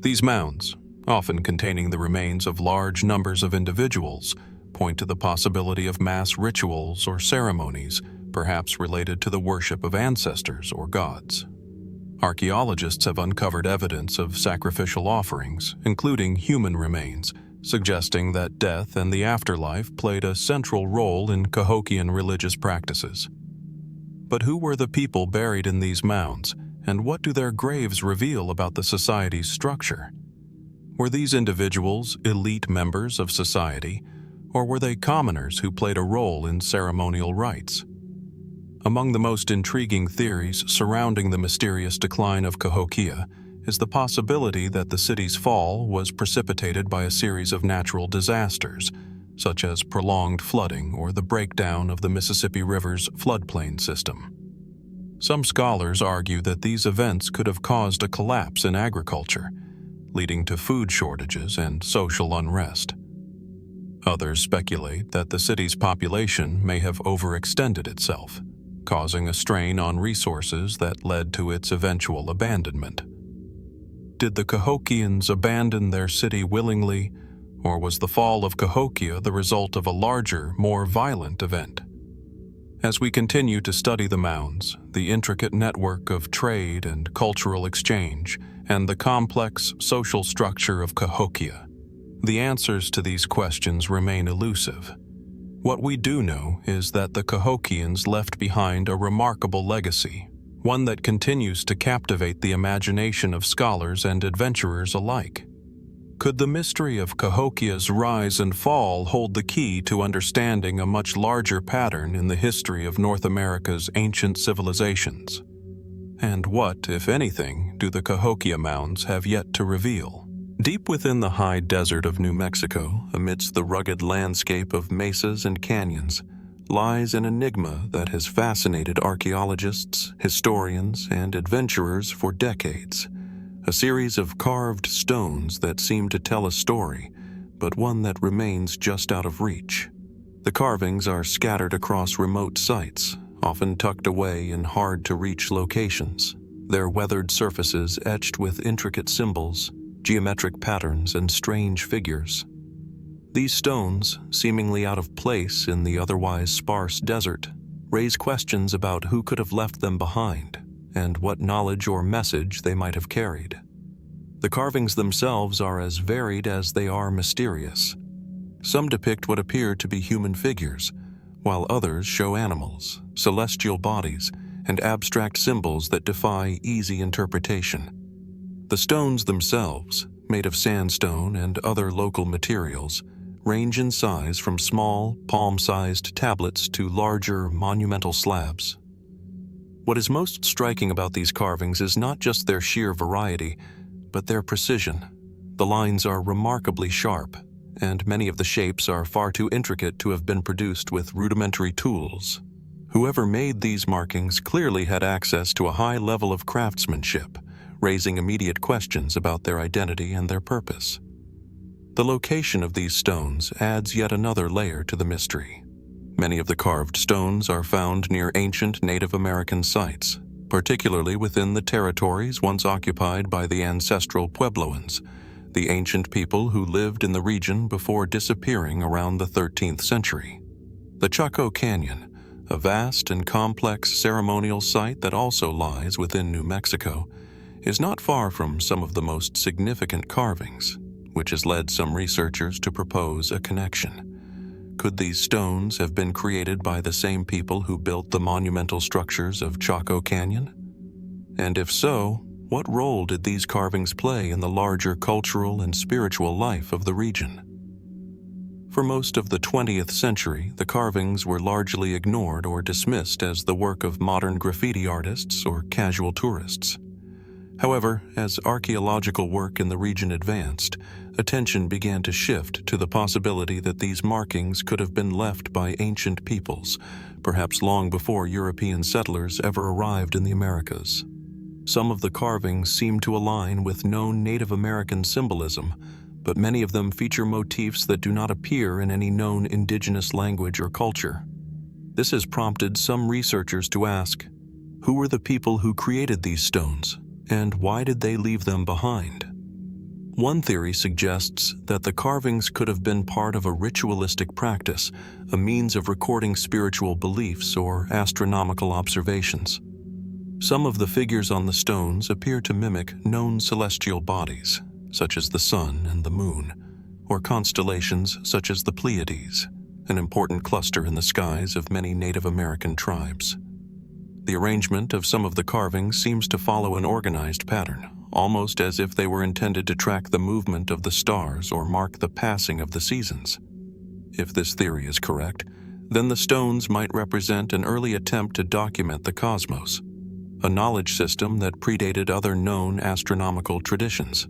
A: These mounds, often containing the remains of large numbers of individuals, point to the possibility of mass rituals or ceremonies, perhaps related to the worship of ancestors or gods. Archaeologists have uncovered evidence of sacrificial offerings, including human remains, suggesting that death and the afterlife played a central role in Cahokian religious practices. But who were the people buried in these mounds, and what do their graves reveal about the society's structure? Were these individuals elite members of society, or were they commoners who played a role in ceremonial rites? Among the most intriguing theories surrounding the mysterious decline of Cahokia is the possibility that the city's fall was precipitated by a series of natural disasters, such as prolonged flooding or the breakdown of the Mississippi River's floodplain system. Some scholars argue that these events could have caused a collapse in agriculture, leading to food shortages and social unrest. Others speculate that the city's population may have overextended itself, causing a strain on resources that led to its eventual abandonment. Did the Cahokians abandon their city willingly, or was the fall of Cahokia the result of a larger, more violent event? As we continue to study the mounds, the intricate network of trade and cultural exchange, and the complex social structure of Cahokia, the answers to these questions remain elusive. What we do know is that the Cahokians left behind a remarkable legacy, one that continues to captivate the imagination of scholars and adventurers alike. Could the mystery of Cahokia's rise and fall hold the key to understanding a much larger pattern in the history of North America's ancient civilizations? And what, if anything, do the Cahokia Mounds have yet to reveal? Deep within the high desert of New Mexico, amidst the rugged landscape of mesas and canyons, lies an enigma that has fascinated archaeologists, historians, and adventurers for decades. A series of carved stones that seem to tell a story, but one that remains just out of reach. The carvings are scattered across remote sites, often tucked away in hard-to-reach locations, their weathered surfaces etched with intricate symbols, geometric patterns, and strange figures. These stones, seemingly out of place in the otherwise sparse desert, raise questions about who could have left them behind and what knowledge or message they might have carried. The carvings themselves are as varied as they are mysterious. Some depict what appear to be human figures, while others show animals, celestial bodies, and abstract symbols that defy easy interpretation. The stones themselves, made of sandstone and other local materials, range in size from small, palm-sized tablets to larger, monumental slabs. What is most striking about these carvings is not just their sheer variety, but their precision. The lines are remarkably sharp, and many of the shapes are far too intricate to have been produced with rudimentary tools. Whoever made these markings clearly had access to a high level of craftsmanship, raising immediate questions about their identity and their purpose. The location of these stones adds yet another layer to the mystery. Many of the carved stones are found near ancient Native American sites, particularly within the territories once occupied by the ancestral Puebloans, the ancient people who lived in the region before disappearing around the 13th century. The Chaco Canyon, a vast and complex ceremonial site that also lies within New Mexico, is not far from some of the most significant carvings, which has led some researchers to propose a connection. Could these stones have been created by the same people who built the monumental structures of Chaco Canyon? And if so, what role did these carvings play in the larger cultural and spiritual life of the region? For most of the 20th century, the carvings were largely ignored or dismissed as the work of modern graffiti artists or casual tourists. However, as archaeological work in the region advanced, attention began to shift to the possibility that these markings could have been left by ancient peoples, perhaps long before European settlers ever arrived in the Americas. Some of the carvings seem to align with known Native American symbolism, but many of them feature motifs that do not appear in any known indigenous language or culture. This has prompted some researchers to ask, who were the people who created these stones, and why did they leave them behind? One theory suggests that the carvings could have been part of a ritualistic practice, a means of recording spiritual beliefs or astronomical observations. Some of the figures on the stones appear to mimic known celestial bodies, such as the sun and the moon, or constellations such as the Pleiades, an important cluster in the skies of many Native American tribes. The arrangement of some of the carvings seems to follow an organized pattern, almost as if they were intended to track the movement of the stars or mark the passing of the seasons. If this theory is correct, then the stones might represent an early attempt to document the cosmos, a knowledge system that predated other known astronomical traditions.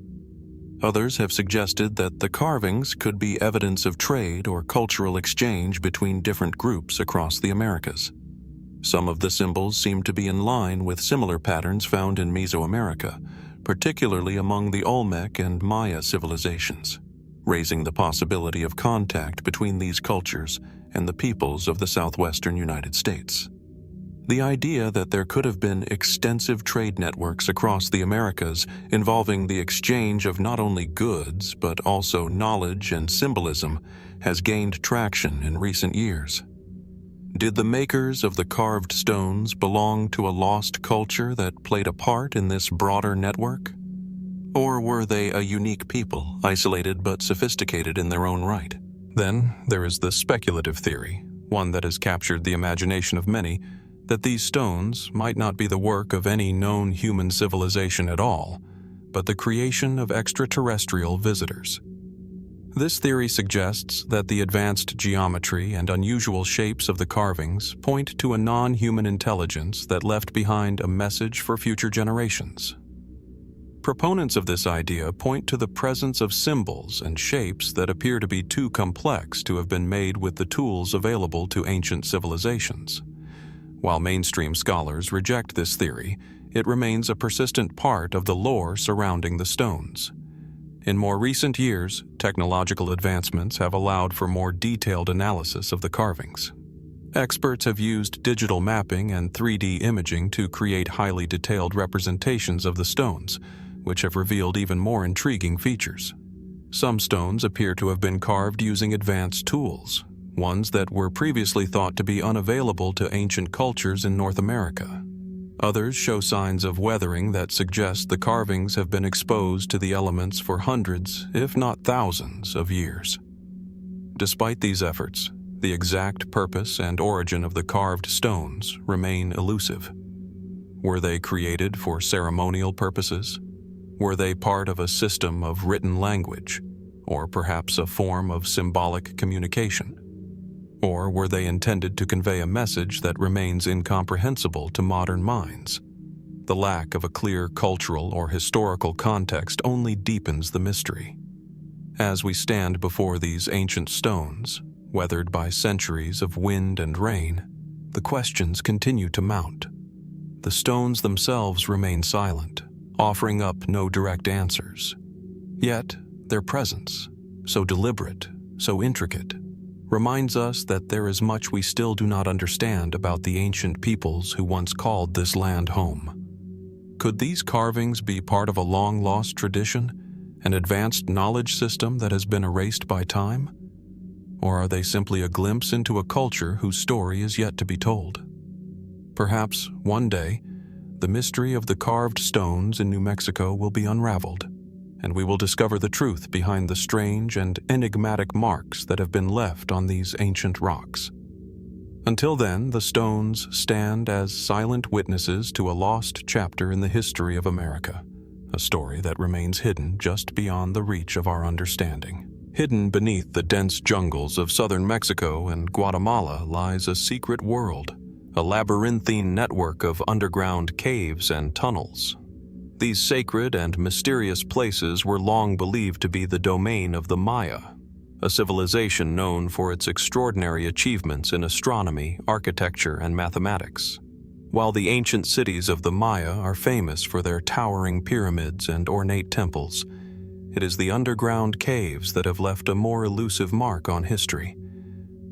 A: Others have suggested that the carvings could be evidence of trade or cultural exchange between different groups across the Americas. Some of the symbols seem to be in line with similar patterns found in Mesoamerica, particularly among the Olmec and Maya civilizations, raising the possibility of contact between these cultures and the peoples of the southwestern United States. The idea that there could have been extensive trade networks across the Americas involving the exchange of not only goods but also knowledge and symbolism has gained traction in recent years. Did the makers of the carved stones belong to a lost culture that played a part in this broader network? Or were they a unique people, isolated but sophisticated in their own right? Then there is the speculative theory, one that has captured the imagination of many, that these stones might not be the work of any known human civilization at all, but the creation of extraterrestrial visitors. This theory suggests that the advanced geometry and unusual shapes of the carvings point to a non-human intelligence that left behind a message for future generations. Proponents of this idea point to the presence of symbols and shapes that appear to be too complex to have been made with the tools available to ancient civilizations. While mainstream scholars reject this theory, it remains a persistent part of the lore surrounding the stones. In more recent years, technological advancements have allowed for more detailed analysis of the carvings. Experts have used digital mapping and 3D imaging to create highly detailed representations of the stones, which have revealed even more intriguing features. Some stones appear to have been carved using advanced tools, ones that were previously thought to be unavailable to ancient cultures in North America. Others show signs of weathering that suggest the carvings have been exposed to the elements for hundreds, if not thousands, of years. Despite these efforts, the exact purpose and origin of the carved stones remain elusive. Were they created for ceremonial purposes? Were they part of a system of written language, or perhaps a form of symbolic communication? Or were they intended to convey a message that remains incomprehensible to modern minds? The lack of a clear cultural or historical context only deepens the mystery. As we stand before these ancient stones, weathered by centuries of wind and rain, the questions continue to mount. The stones themselves remain silent, offering up no direct answers. Yet, their presence, so deliberate, so intricate, reminds us that there is much we still do not understand about the ancient peoples who once called this land home. Could these carvings be part of a long-lost tradition, an advanced knowledge system that has been erased by time? Or are they simply a glimpse into a culture whose story is yet to be told? Perhaps, one day, the mystery of the carved stones in New Mexico will be unraveled, and we will discover the truth behind the strange and enigmatic marks that have been left on these ancient rocks. Until then, the stones stand as silent witnesses to a lost chapter in the history of America, a story that remains hidden just beyond the reach of our understanding. Hidden beneath the dense jungles of southern Mexico and Guatemala lies a secret world, a labyrinthine network of underground caves and tunnels. These sacred and mysterious places were long believed to be the domain of the Maya, a civilization known for its extraordinary achievements in astronomy, architecture, and mathematics. While the ancient cities of the Maya are famous for their towering pyramids and ornate temples, it is the underground caves that have left a more elusive mark on history.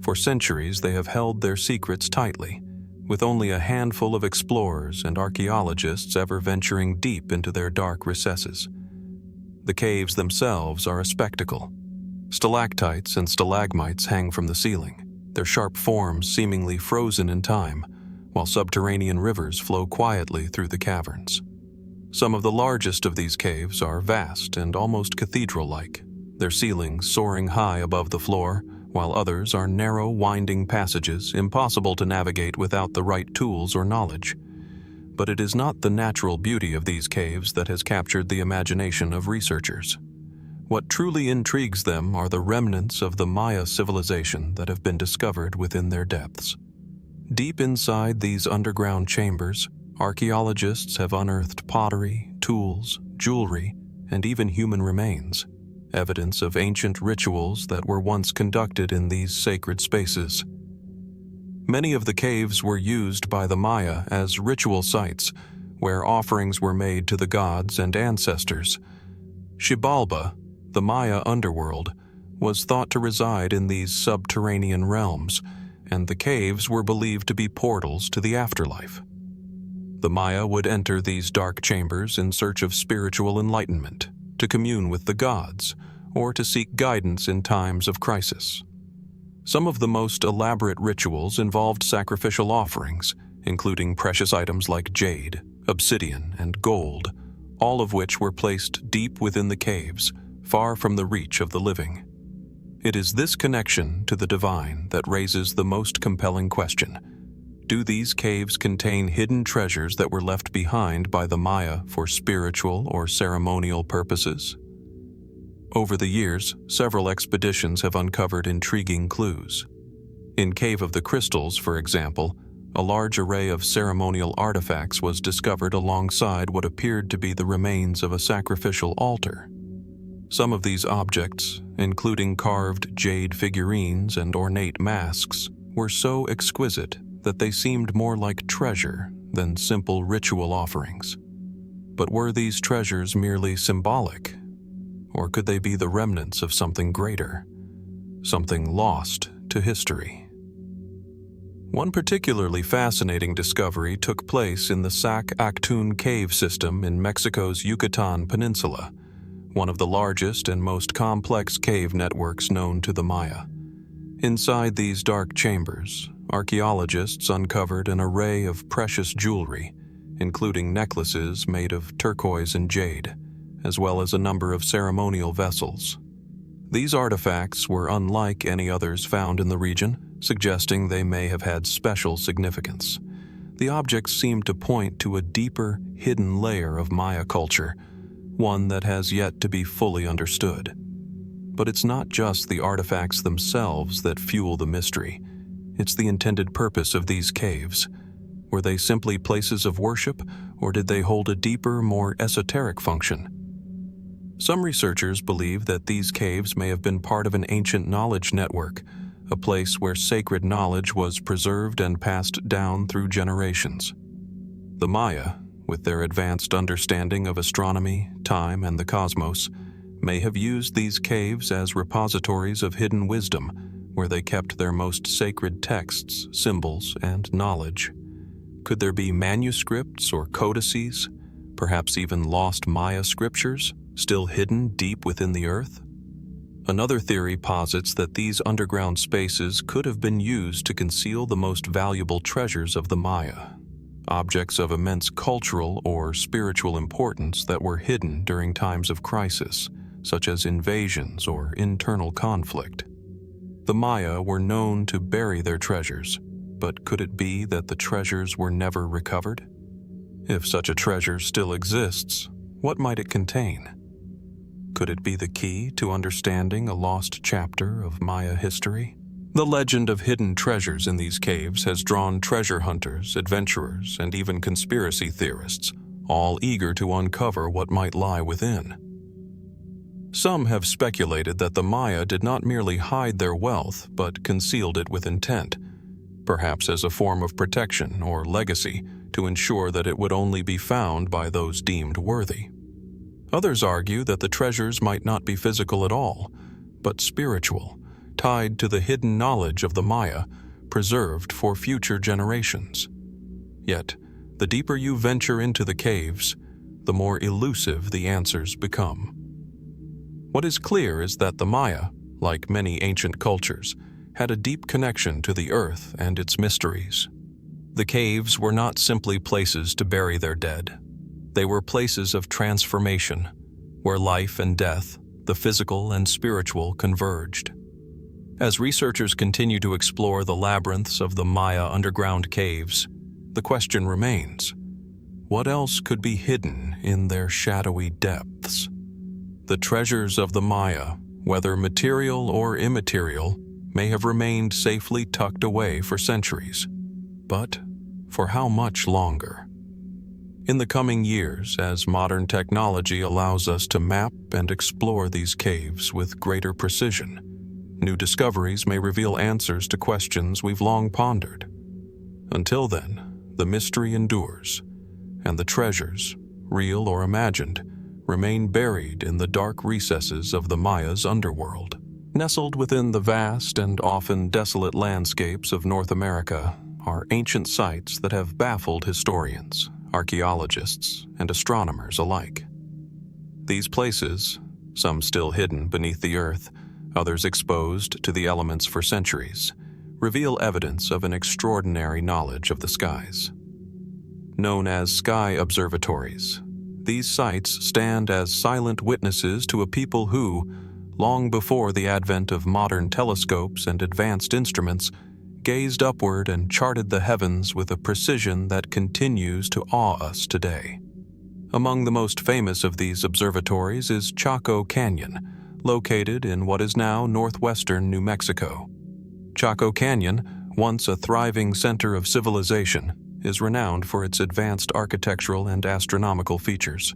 A: For centuries, they have held their secrets tightly, with only a handful of explorers and archaeologists ever venturing deep into their dark recesses. The caves themselves are a spectacle. Stalactites and stalagmites hang from the ceiling, their sharp forms seemingly frozen in time, while subterranean rivers flow quietly through the caverns. Some of the largest of these caves are vast and almost cathedral-like, their ceilings soaring high above the floor, while others are narrow, winding passages impossible to navigate without the right tools or knowledge. But it is not the natural beauty of these caves that has captured the imagination of researchers. What truly intrigues them are the remnants of the Maya civilization that have been discovered within their depths. Deep inside these underground chambers, archaeologists have unearthed pottery, tools, jewelry, and even human remains, evidence of ancient rituals that were once conducted in these sacred spaces. Many of the caves were used by the Maya as ritual sites, where offerings were made to the gods and ancestors. Xibalba, the Maya underworld, was thought to reside in these subterranean realms, and the caves were believed to be portals to the afterlife. The Maya would enter these dark chambers in search of spiritual enlightenment, to commune with the gods, or to seek guidance in times of crisis. Some of the most elaborate rituals involved sacrificial offerings, including precious items like jade, obsidian, and gold, all of which were placed deep within the caves, far from the reach of the living. It is this connection to the divine that raises the most compelling question. Do these caves contain hidden treasures that were left behind by the Maya for spiritual or ceremonial purposes? Over the years, several expeditions have uncovered intriguing clues. In Cave of the Crystals, for example, a large array of ceremonial artifacts was discovered alongside what appeared to be the remains of a sacrificial altar. Some of these objects, including carved jade figurines and ornate masks, were so exquisite that they seemed more like treasure than simple ritual offerings. But were these treasures merely symbolic? Or could they be the remnants of something greater, something lost to history? One particularly fascinating discovery took place in the Sac-Actun cave system in Mexico's Yucatan Peninsula, one of the largest and most complex cave networks known to the Maya. Inside these dark chambers, archaeologists uncovered an array of precious jewelry, including necklaces made of turquoise and jade, as well as a number of ceremonial vessels. These artifacts were unlike any others found in the region, suggesting they may have had special significance. The objects seemed to point to a deeper, hidden layer of Maya culture, one that has yet to be fully understood. But it's not just the artifacts themselves that fuel the mystery. It's the intended purpose of these caves. Were they simply places of worship, or did they hold a deeper, more esoteric function? Some researchers believe that these caves may have been part of an ancient knowledge network, a place where sacred knowledge was preserved and passed down through generations. The Maya, with their advanced understanding of astronomy, time, and the cosmos, may have used these caves as repositories of hidden wisdom, where they kept their most sacred texts, symbols, and knowledge. Could there be manuscripts or codices, perhaps even lost Maya scriptures, still hidden deep within the earth? Another theory posits that these underground spaces could have been used to conceal the most valuable treasures of the Maya, objects of immense cultural or spiritual importance that were hidden during times of crisis, such as invasions or internal conflict. The Maya were known to bury their treasures, but could it be that the treasures were never recovered? If such a treasure still exists, what might it contain? Could it be the key to understanding a lost chapter of Maya history? The legend of hidden treasures in these caves has drawn treasure hunters, adventurers, and even conspiracy theorists, all eager to uncover what might lie within. Some have speculated that the Maya did not merely hide their wealth, but concealed it with intent, perhaps as a form of protection or legacy to ensure that it would only be found by those deemed worthy. Others argue that the treasures might not be physical at all, but spiritual, tied to the hidden knowledge of the Maya, preserved for future generations. Yet, the deeper you venture into the caves, the more elusive the answers become. What is clear is that the Maya, like many ancient cultures, had a deep connection to the earth and its mysteries. The caves were not simply places to bury their dead. They were places of transformation, where life and death, the physical and spiritual, converged. As researchers continue to explore the labyrinths of the Maya underground caves, the question remains: what else could be hidden in their shadowy depths? The treasures of the Maya, whether material or immaterial, may have remained safely tucked away for centuries. But for how much longer? In the coming years, as modern technology allows us to map and explore these caves with greater precision, new discoveries may reveal answers to questions we've long pondered. Until then, the mystery endures, and the treasures, real or imagined, remain buried in the dark recesses of the Maya's underworld. Nestled within the vast and often desolate landscapes of North America are ancient sites that have baffled historians, archaeologists, and astronomers alike. These places, some still hidden beneath the earth, others exposed to the elements for centuries, reveal evidence of an extraordinary knowledge of the skies. Known as sky observatories, these sites stand as silent witnesses to a people who, long before the advent of modern telescopes and advanced instruments, gazed upward and charted the heavens with a precision that continues to awe us today. Among the most famous of these observatories is Chaco Canyon, located in what is now northwestern New Mexico. Chaco Canyon, once a thriving center of civilization, is renowned for its advanced architectural and astronomical features.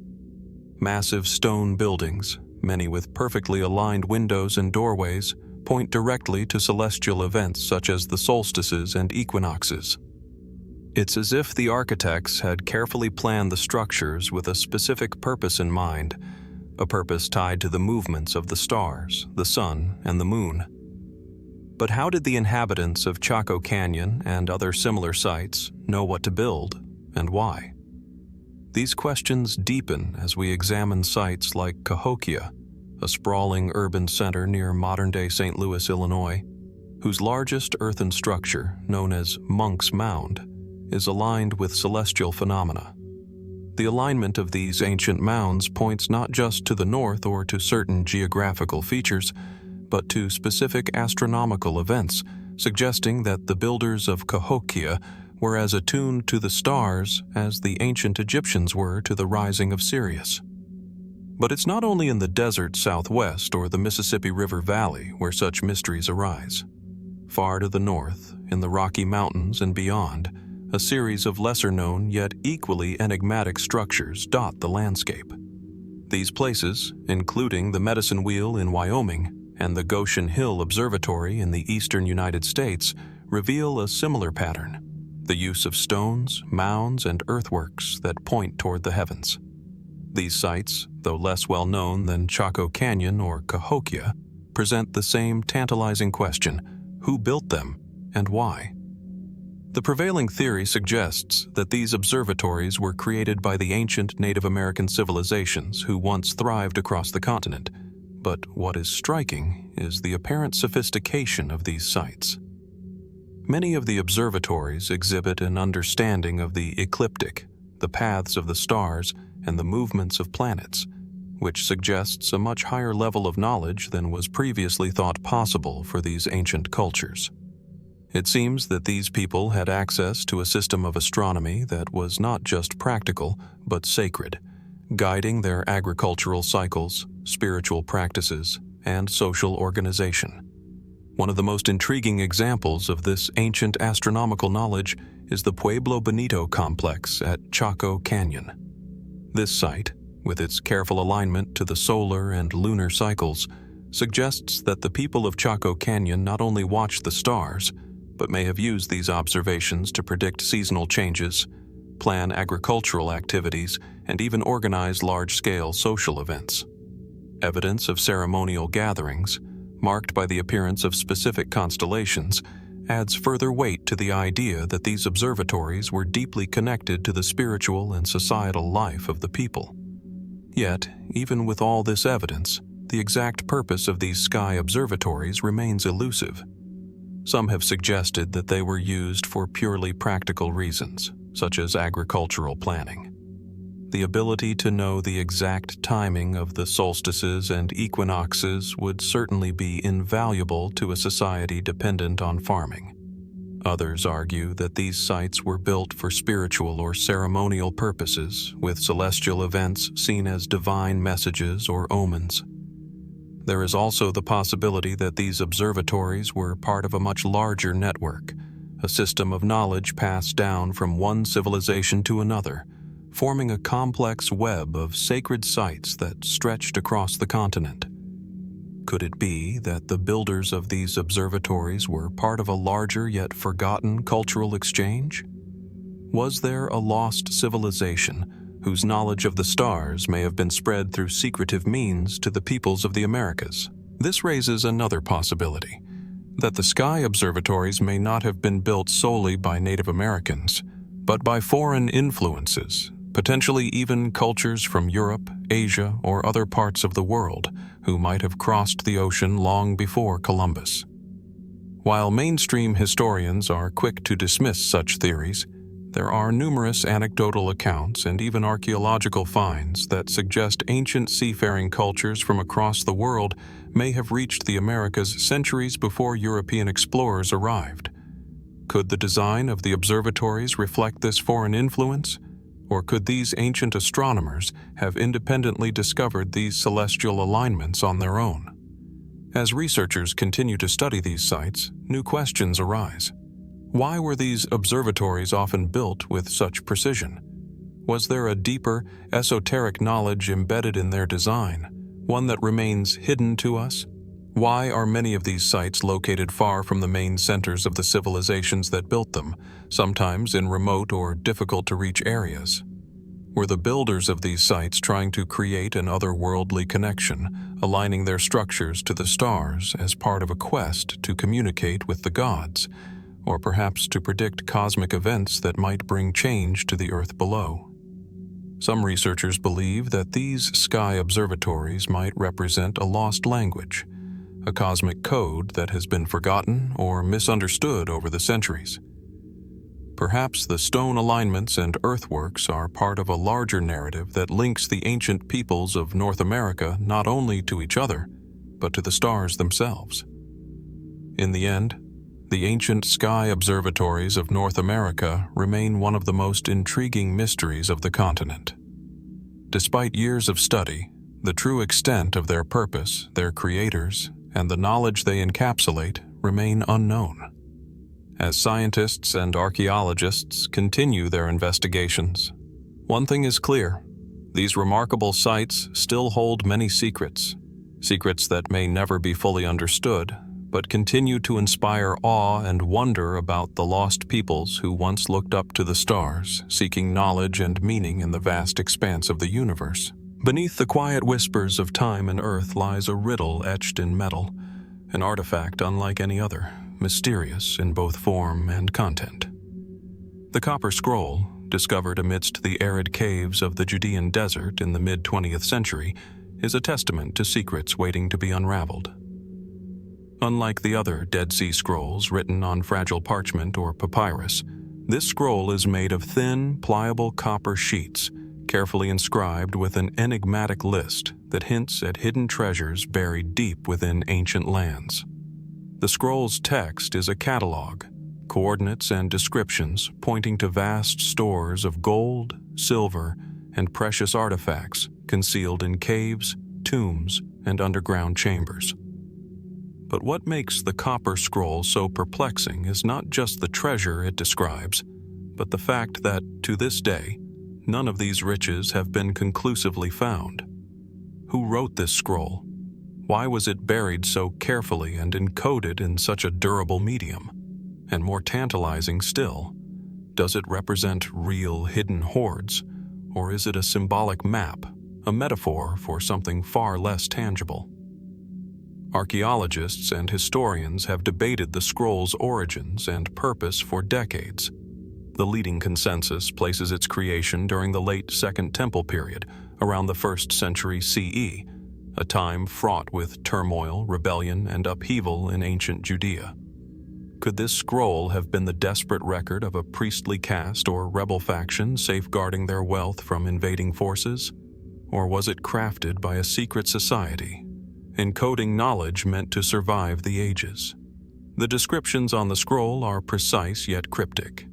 A: Massive stone buildings, many with perfectly aligned windows and doorways, point directly to celestial events such as the solstices and equinoxes. It's as if the architects had carefully planned the structures with a specific purpose in mind, a purpose tied to the movements of the stars, the sun, and the moon. But how did the inhabitants of Chaco Canyon and other similar sites know what to build and why? These questions deepen as we examine sites like Cahokia, a sprawling urban center near modern-day St. Louis, Illinois, whose largest earthen structure, known as Monk's Mound, is aligned with celestial phenomena. The alignment of these ancient mounds points not just to the north or to certain geographical features, but to specific astronomical events, suggesting that the builders of Cahokia were as attuned to the stars as the ancient Egyptians were to the rising of Sirius. But it's not only in the desert southwest or the Mississippi River Valley where such mysteries arise. Far to the north, in the Rocky Mountains and beyond, a series of lesser-known yet equally enigmatic structures dot the landscape. These places, including the Medicine Wheel in Wyoming and the Goshen Hill Observatory in the eastern United States, reveal a similar pattern: the use of stones, mounds, and earthworks that point toward the heavens. These sites, though less well known than Chaco Canyon or Cahokia, present the same tantalizing question: who built them and why? The prevailing theory suggests that these observatories were created by the ancient Native American civilizations who once thrived across the continent. But what is striking is the apparent sophistication of these sites. Many of the observatories exhibit an understanding of the ecliptic, the paths of the stars, and the movements of planets, which suggests a much higher level of knowledge than was previously thought possible for these ancient cultures. It seems that these people had access to a system of astronomy that was not just practical, but sacred, guiding their agricultural cycles, spiritual practices, and social organization. One of the most intriguing examples of this ancient astronomical knowledge is the Pueblo Bonito complex at Chaco Canyon. This site, with its careful alignment to the solar and lunar cycles, suggests that the people of Chaco Canyon not only watched the stars, but may have used these observations to predict seasonal changes, plan agricultural activities, and even organize large-scale social events. Evidence of ceremonial gatherings, marked by the appearance of specific constellations, adds further weight to the idea that these observatories were deeply connected to the spiritual and societal life of the people. Yet, even with all this evidence, the exact purpose of these sky observatories remains elusive. Some have suggested that they were used for purely practical reasons, such as agricultural planning. The ability to know the exact timing of the solstices and equinoxes would certainly be invaluable to a society dependent on farming. Others argue that these sites were built for spiritual or ceremonial purposes, with celestial events seen as divine messages or omens. There is also the possibility that these observatories were part of a much larger network, a system of knowledge passed down from one civilization to another, forming a complex web of sacred sites that stretched across the continent. Could it be that the builders of these observatories were part of a larger yet forgotten cultural exchange? Was there a lost civilization whose knowledge of the stars may have been spread through secretive means to the peoples of the Americas? This raises another possibility, that the sky observatories may not have been built solely by Native Americans, but by foreign influences, potentially even cultures from Europe, Asia, or other parts of the world who might have crossed the ocean long before Columbus. While mainstream historians are quick to dismiss such theories, there are numerous anecdotal accounts and even archaeological finds that suggest ancient seafaring cultures from across the world may have reached the Americas centuries before European explorers arrived. Could the design of the observatories reflect this foreign influence? Or could these ancient astronomers have independently discovered these celestial alignments on their own? As researchers continue to study these sites, new questions arise. Why were these observatories often built with such precision? Was there a deeper, esoteric knowledge embedded in their design, one that remains hidden to us? Why are many of these sites located far from the main centers of the civilizations that built them, sometimes in remote or difficult-to-reach areas? Were the builders of these sites trying to create an otherworldly connection, aligning their structures to the stars as part of a quest to communicate with the gods, or perhaps to predict cosmic events that might bring change to the earth below? Some researchers believe that these sky observatories might represent a lost language, a cosmic code that has been forgotten or misunderstood over the centuries. Perhaps the stone alignments and earthworks are part of a larger narrative that links the ancient peoples of North America not only to each other, but to the stars themselves. In the end, the ancient sky observatories of North America remain one of the most intriguing mysteries of the continent. Despite years of study, the true extent of their purpose, their creators, and the knowledge they encapsulate remain unknown. As scientists and archaeologists continue their investigations, one thing is clear: these remarkable sites still hold many secrets that may never be fully understood, but continue to inspire awe and wonder about the lost peoples who once looked up to the stars, seeking knowledge and meaning in the vast expanse of the universe. Beneath the quiet whispers of time and earth lies a riddle etched in metal, an artifact unlike any other, mysterious in both form and content. The Copper Scroll, discovered amidst the arid caves of the Judean desert in the mid-20th century, is a testament to secrets waiting to be unraveled. Unlike the other Dead Sea Scrolls written on fragile parchment or papyrus, this scroll is made of thin, pliable copper sheets, carefully inscribed with an enigmatic list that hints at hidden treasures buried deep within ancient lands. The scroll's text is a catalog, coordinates and descriptions pointing to vast stores of gold, silver, and precious artifacts concealed in caves, tombs, and underground chambers. But what makes the Copper Scroll so perplexing is not just the treasure it describes, but the fact that, to this day, none of these riches have been conclusively found. Who wrote this scroll? Why was it buried so carefully and encoded in such a durable medium? And more tantalizing still, does it represent real hidden hoards, or is it a symbolic map, a metaphor for something far less tangible? Archaeologists and historians have debated the scroll's origins and purpose for decades. The leading consensus places its creation during the late Second Temple period, around the 1st century CE, a time fraught with turmoil, rebellion, and upheaval in ancient Judea. Could this scroll have been the desperate record of a priestly caste or rebel faction safeguarding their wealth from invading forces? Or was it crafted by a secret society, encoding knowledge meant to survive the ages? The descriptions on the scroll are precise yet cryptic.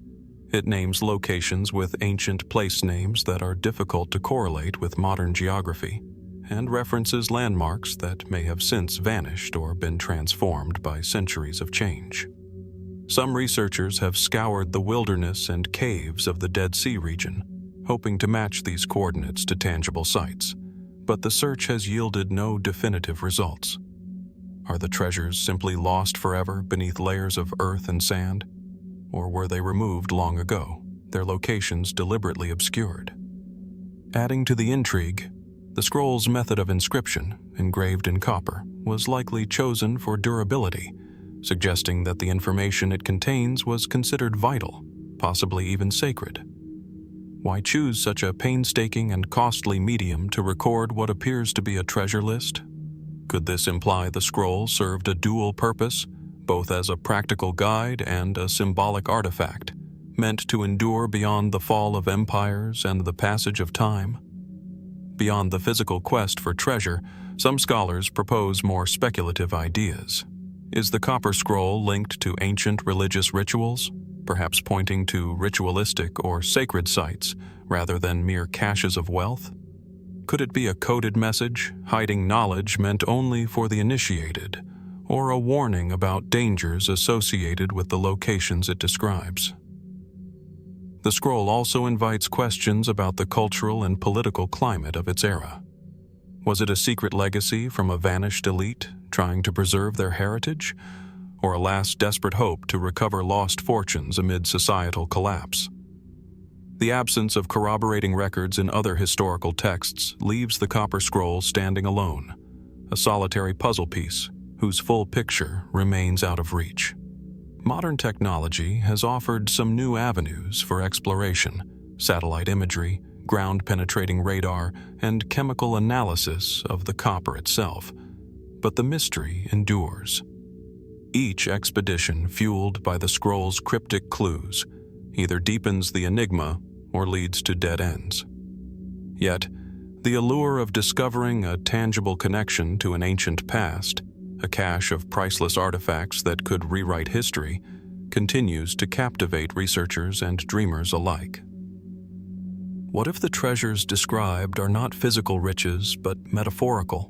A: It names locations with ancient place names that are difficult to correlate with modern geography, and references landmarks that may have since vanished or been transformed by centuries of change. Some researchers have scoured the wilderness and caves of the Dead Sea region, hoping to match these coordinates to tangible sites, but the search has yielded no definitive results. Are the treasures simply lost forever beneath layers of earth and sand? Or were they removed long ago, their locations deliberately obscured? Adding to the intrigue, the scroll's method of inscription, engraved in copper, was likely chosen for durability, suggesting that the information it contains was considered vital, possibly even sacred. Why choose such a painstaking and costly medium to record what appears to be a treasure list? Could this imply the scroll served a dual purpose, both as a practical guide and a symbolic artifact, meant to endure beyond the fall of empires and the passage of time? Beyond the physical quest for treasure, some scholars propose more speculative ideas. Is the Copper Scroll linked to ancient religious rituals, perhaps pointing to ritualistic or sacred sites rather than mere caches of wealth? Could it be a coded message, hiding knowledge meant only for the initiated, or a warning about dangers associated with the locations it describes. The scroll also invites questions about the cultural and political climate of its era. Was it a secret legacy from a vanished elite trying to preserve their heritage, or a last desperate hope to recover lost fortunes amid societal collapse? The absence of corroborating records in other historical texts leaves the copper scroll standing alone, a solitary puzzle piece whose full picture remains out of reach. Modern technology has offered some new avenues for exploration: satellite imagery, ground-penetrating radar, and chemical analysis of the copper itself. But the mystery endures. Each expedition, fueled by the scroll's cryptic clues, either deepens the enigma or leads to dead ends. Yet, the allure of discovering a tangible connection to an ancient past, a cache of priceless artifacts that could rewrite history, continues to captivate researchers and dreamers alike. What if the treasures described are not physical riches but metaphorical,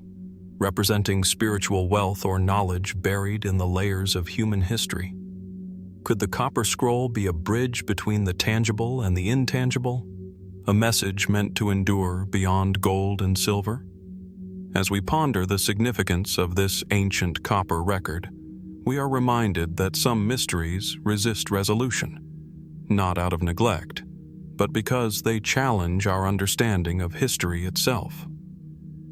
A: representing spiritual wealth or knowledge buried in the layers of human history? Could the copper scroll be a bridge between the tangible and the intangible, a message meant to endure beyond gold and silver? As we ponder the significance of this ancient copper record, we are reminded that some mysteries resist resolution, not out of neglect, but because they challenge our understanding of history itself.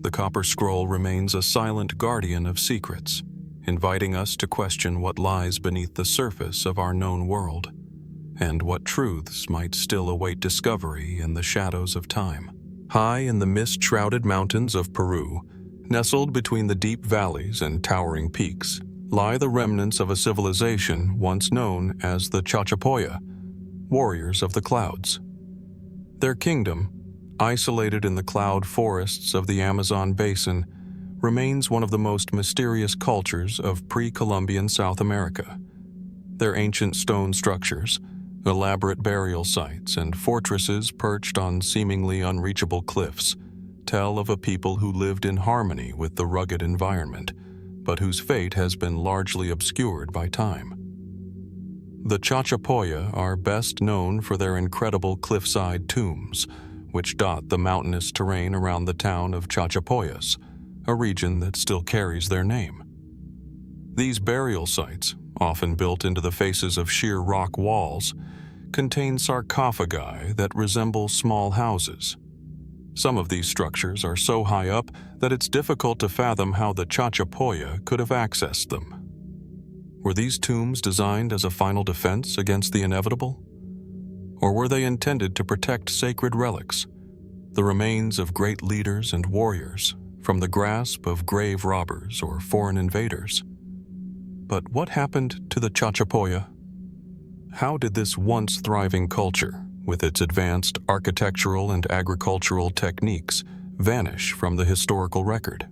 A: The copper scroll remains a silent guardian of secrets, inviting us to question what lies beneath the surface of our known world, and what truths might still await discovery in the shadows of time. High in the mist-shrouded mountains of Peru, nestled between the deep valleys and towering peaks, lie the remnants of a civilization once known as the Chachapoya, warriors of the clouds. Their kingdom, isolated in the cloud forests of the Amazon basin, remains one of the most mysterious cultures of pre-Columbian South America. Their ancient stone structures, elaborate burial sites, and fortresses perched on seemingly unreachable cliffs tell of a people who lived in harmony with the rugged environment, but whose fate has been largely obscured by time. The Chachapoya are best known for their incredible cliffside tombs, which dot the mountainous terrain around the town of Chachapoyas, a region that still carries their name. These burial sites, often built into the faces of sheer rock walls, contain sarcophagi that resemble small houses. Some of these structures are so high up that it's difficult to fathom how the Chachapoya could have accessed them. Were these tombs designed as a final defense against the inevitable? Or were they intended to protect sacred relics, the remains of great leaders and warriors, from the grasp of grave robbers or foreign invaders? But what happened to the Chachapoya? How did this once thriving culture, with its advanced architectural and agricultural techniques, vanish from the historical record?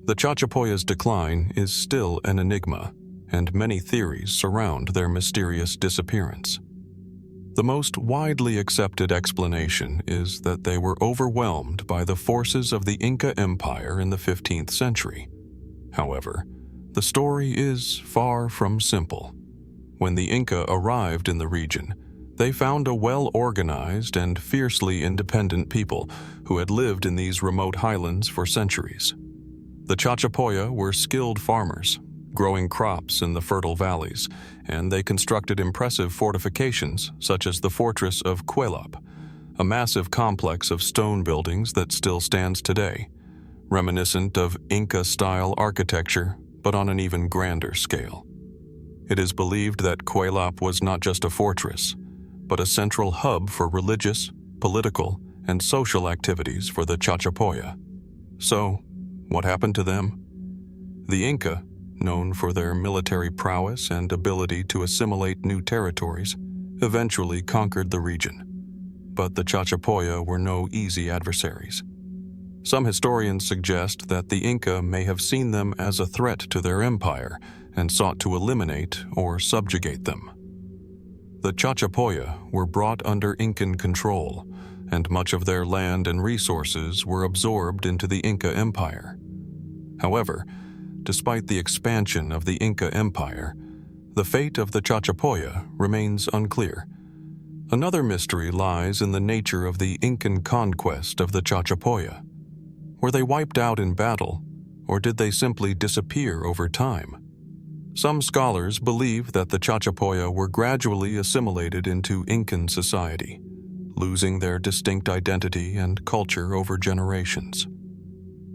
A: The Chachapoya's decline is still an enigma, and many theories surround their mysterious disappearance. The most widely accepted explanation is that they were overwhelmed by the forces of the Inca Empire in the 15th century. However, the story is far from simple. When the Inca arrived in the region, they found a well-organized and fiercely independent people who had lived in these remote highlands for centuries. The Chachapoya were skilled farmers, growing crops in the fertile valleys, and they constructed impressive fortifications such as the fortress of Cuelap, a massive complex of stone buildings that still stands today, reminiscent of Inca-style architecture, but on an even grander scale. It is believed that Cuelap was not just a fortress, but a central hub for religious, political, and social activities for the Chachapoya. So, what happened to them? The Inca, known for their military prowess and ability to assimilate new territories, eventually conquered the region. But the Chachapoya were no easy adversaries. Some historians suggest that the Inca may have seen them as a threat to their empire and sought to eliminate or subjugate them. The Chachapoya were brought under Incan control, and much of their land and resources were absorbed into the Inca Empire. However, despite the expansion of the Inca Empire, the fate of the Chachapoya remains unclear. Another mystery lies in the nature of the Incan conquest of the Chachapoya. Were they wiped out in battle, or did they simply disappear over time? Some scholars believe that the Chachapoya were gradually assimilated into Incan society, losing their distinct identity and culture over generations.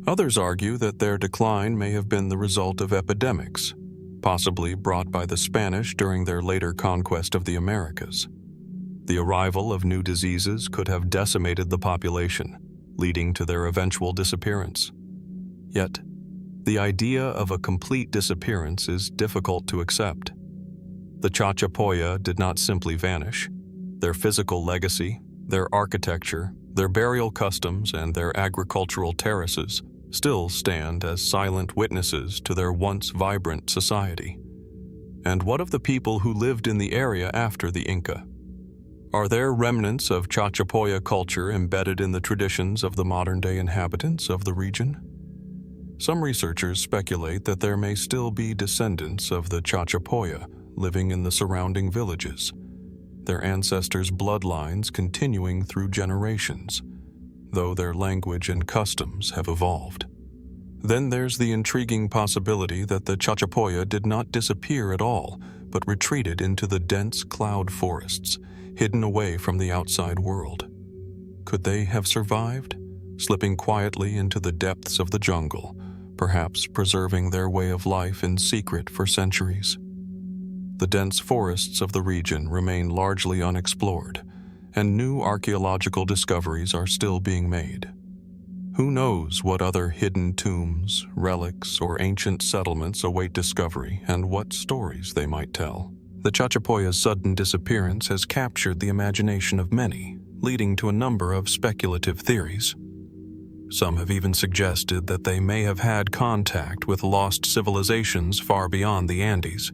A: Others argue that their decline may have been the result of epidemics, possibly brought by the Spanish during their later conquest of the Americas. The arrival of new diseases could have decimated the population, leading to their eventual disappearance. Yet, the idea of a complete disappearance is difficult to accept. The Chachapoya did not simply vanish. Their physical legacy, their architecture, their burial customs, and their agricultural terraces still stand as silent witnesses to their once vibrant society. And what of the people who lived in the area after the Inca? Are there remnants of Chachapoya culture embedded in the traditions of the modern-day inhabitants of the region? Some researchers speculate that there may still be descendants of the Chachapoya living in the surrounding villages, their ancestors' bloodlines continuing through generations, though their language and customs have evolved. Then there's the intriguing possibility that the Chachapoya did not disappear at all, but retreated into the dense cloud forests, hidden away from the outside world. Could they have survived, slipping quietly into the depths of the jungle, perhaps preserving their way of life in secret for centuries? The dense forests of the region remain largely unexplored, and new archaeological discoveries are still being made. Who knows what other hidden tombs, relics, or ancient settlements await discovery and what stories they might tell? The Chachapoya's sudden disappearance has captured the imagination of many, leading to a number of speculative theories. Some have even suggested that they may have had contact with lost civilizations far beyond the Andes,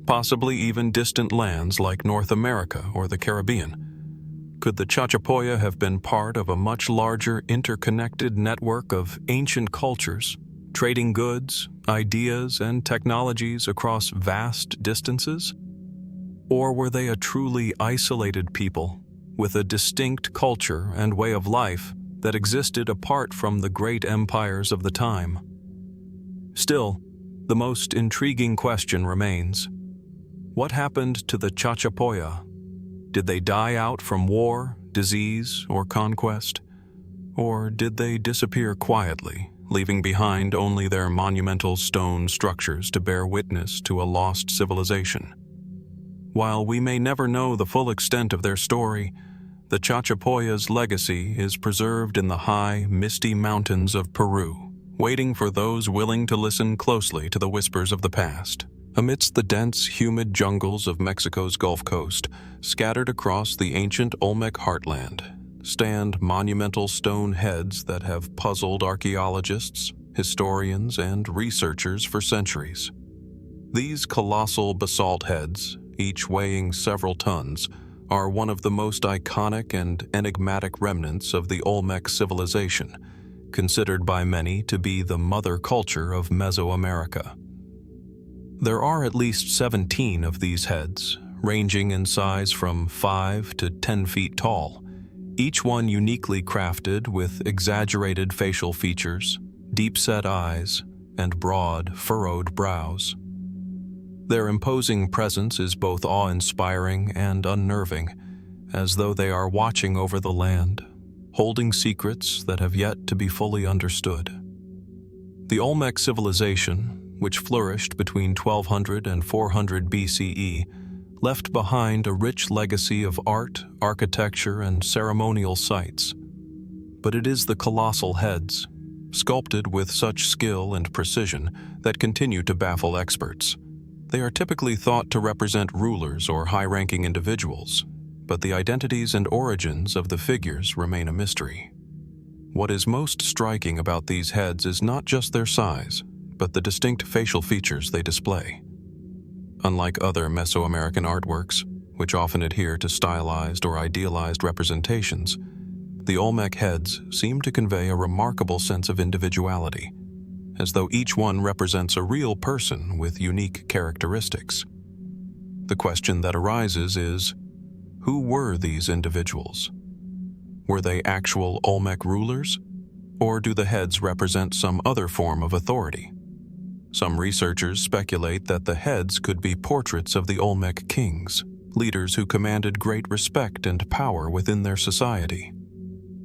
A: possibly even distant lands like North America or the Caribbean. Could the Chachapoya have been part of a much larger interconnected network of ancient cultures, trading goods, ideas, and technologies across vast distances? Or were they a truly isolated people with a distinct culture and way of life that existed apart from the great empires of the time? Still, the most intriguing question remains: what happened to the Chachapoya? Did they die out from war, disease, or conquest? Or did they disappear quietly, leaving behind only their monumental stone structures to bear witness to a lost civilization? While we may never know the full extent of their story, the Chachapoya's legacy is preserved in the high, misty mountains of Peru, waiting for those willing to listen closely to the whispers of the past. Amidst the dense, humid jungles of Mexico's Gulf Coast, scattered across the ancient Olmec heartland, stand monumental stone heads that have puzzled archaeologists, historians, and researchers for centuries. These colossal basalt heads, each weighing several tons, are one of the most iconic and enigmatic remnants of the Olmec civilization, considered by many to be the mother culture of Mesoamerica. There are at least 17 of these heads, ranging in size from 5 to 10 feet tall, each one uniquely crafted with exaggerated facial features, deep-set eyes, and broad, furrowed brows. Their imposing presence is both awe-inspiring and unnerving, as though they are watching over the land, holding secrets that have yet to be fully understood. The Olmec civilization, which flourished between 1200 and 400 BCE, left behind a rich legacy of art, architecture, and ceremonial sites. But it is the colossal heads, sculpted with such skill and precision, that continue to baffle experts. They are typically thought to represent rulers or high-ranking individuals, but the identities and origins of the figures remain a mystery. What is most striking about these heads is not just their size, but the distinct facial features they display. Unlike other Mesoamerican artworks, which often adhere to stylized or idealized representations, the Olmec heads seem to convey a remarkable sense of individuality. as though each one represents a real person with unique characteristics. The question that arises is, who were these individuals? Were they actual Olmec rulers, or do the heads represent some other form of authority? Some researchers speculate that the heads could be portraits of the Olmec kings, leaders who commanded great respect and power within their society.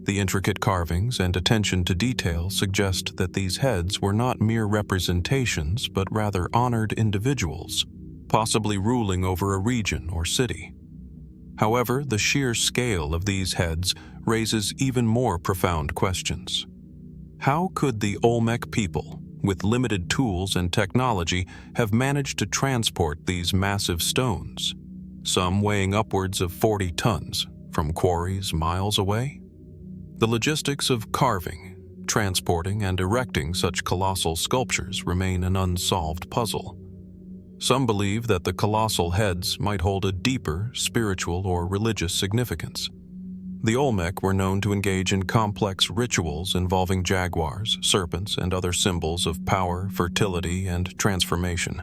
A: The intricate carvings and attention to detail suggest that these heads were not mere representations but rather honored individuals, possibly ruling over a region or city. However, the sheer scale of these heads raises even more profound questions. How could the Olmec people, with limited tools and technology, have managed to transport these massive stones, some weighing upwards of 40 tons, from quarries miles away? The logistics of carving, transporting, and erecting such colossal sculptures remain an unsolved puzzle. Some believe that the colossal heads might hold a deeper spiritual or religious significance. The Olmec were known to engage in complex rituals involving jaguars, serpents, and other symbols of power, fertility, and transformation.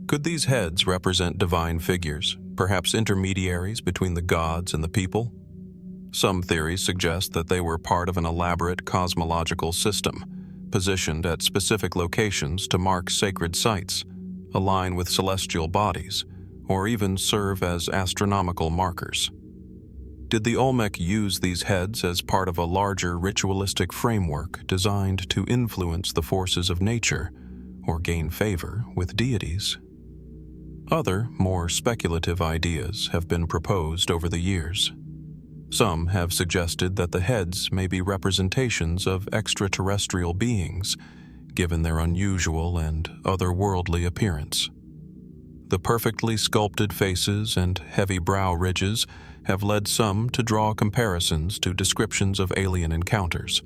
A: Could these heads represent divine figures, perhaps intermediaries between the gods and the people? Some theories suggest that they were part of an elaborate cosmological system, positioned at specific locations to mark sacred sites, align with celestial bodies, or even serve as astronomical markers. Did the Olmec use these heads as part of a larger ritualistic framework designed to influence the forces of nature or gain favor with deities? Other, more speculative ideas have been proposed over the years. Some have suggested that the heads may be representations of extraterrestrial beings, given their unusual and otherworldly appearance. The perfectly sculpted faces and heavy brow ridges have led some to draw comparisons to descriptions of alien encounters,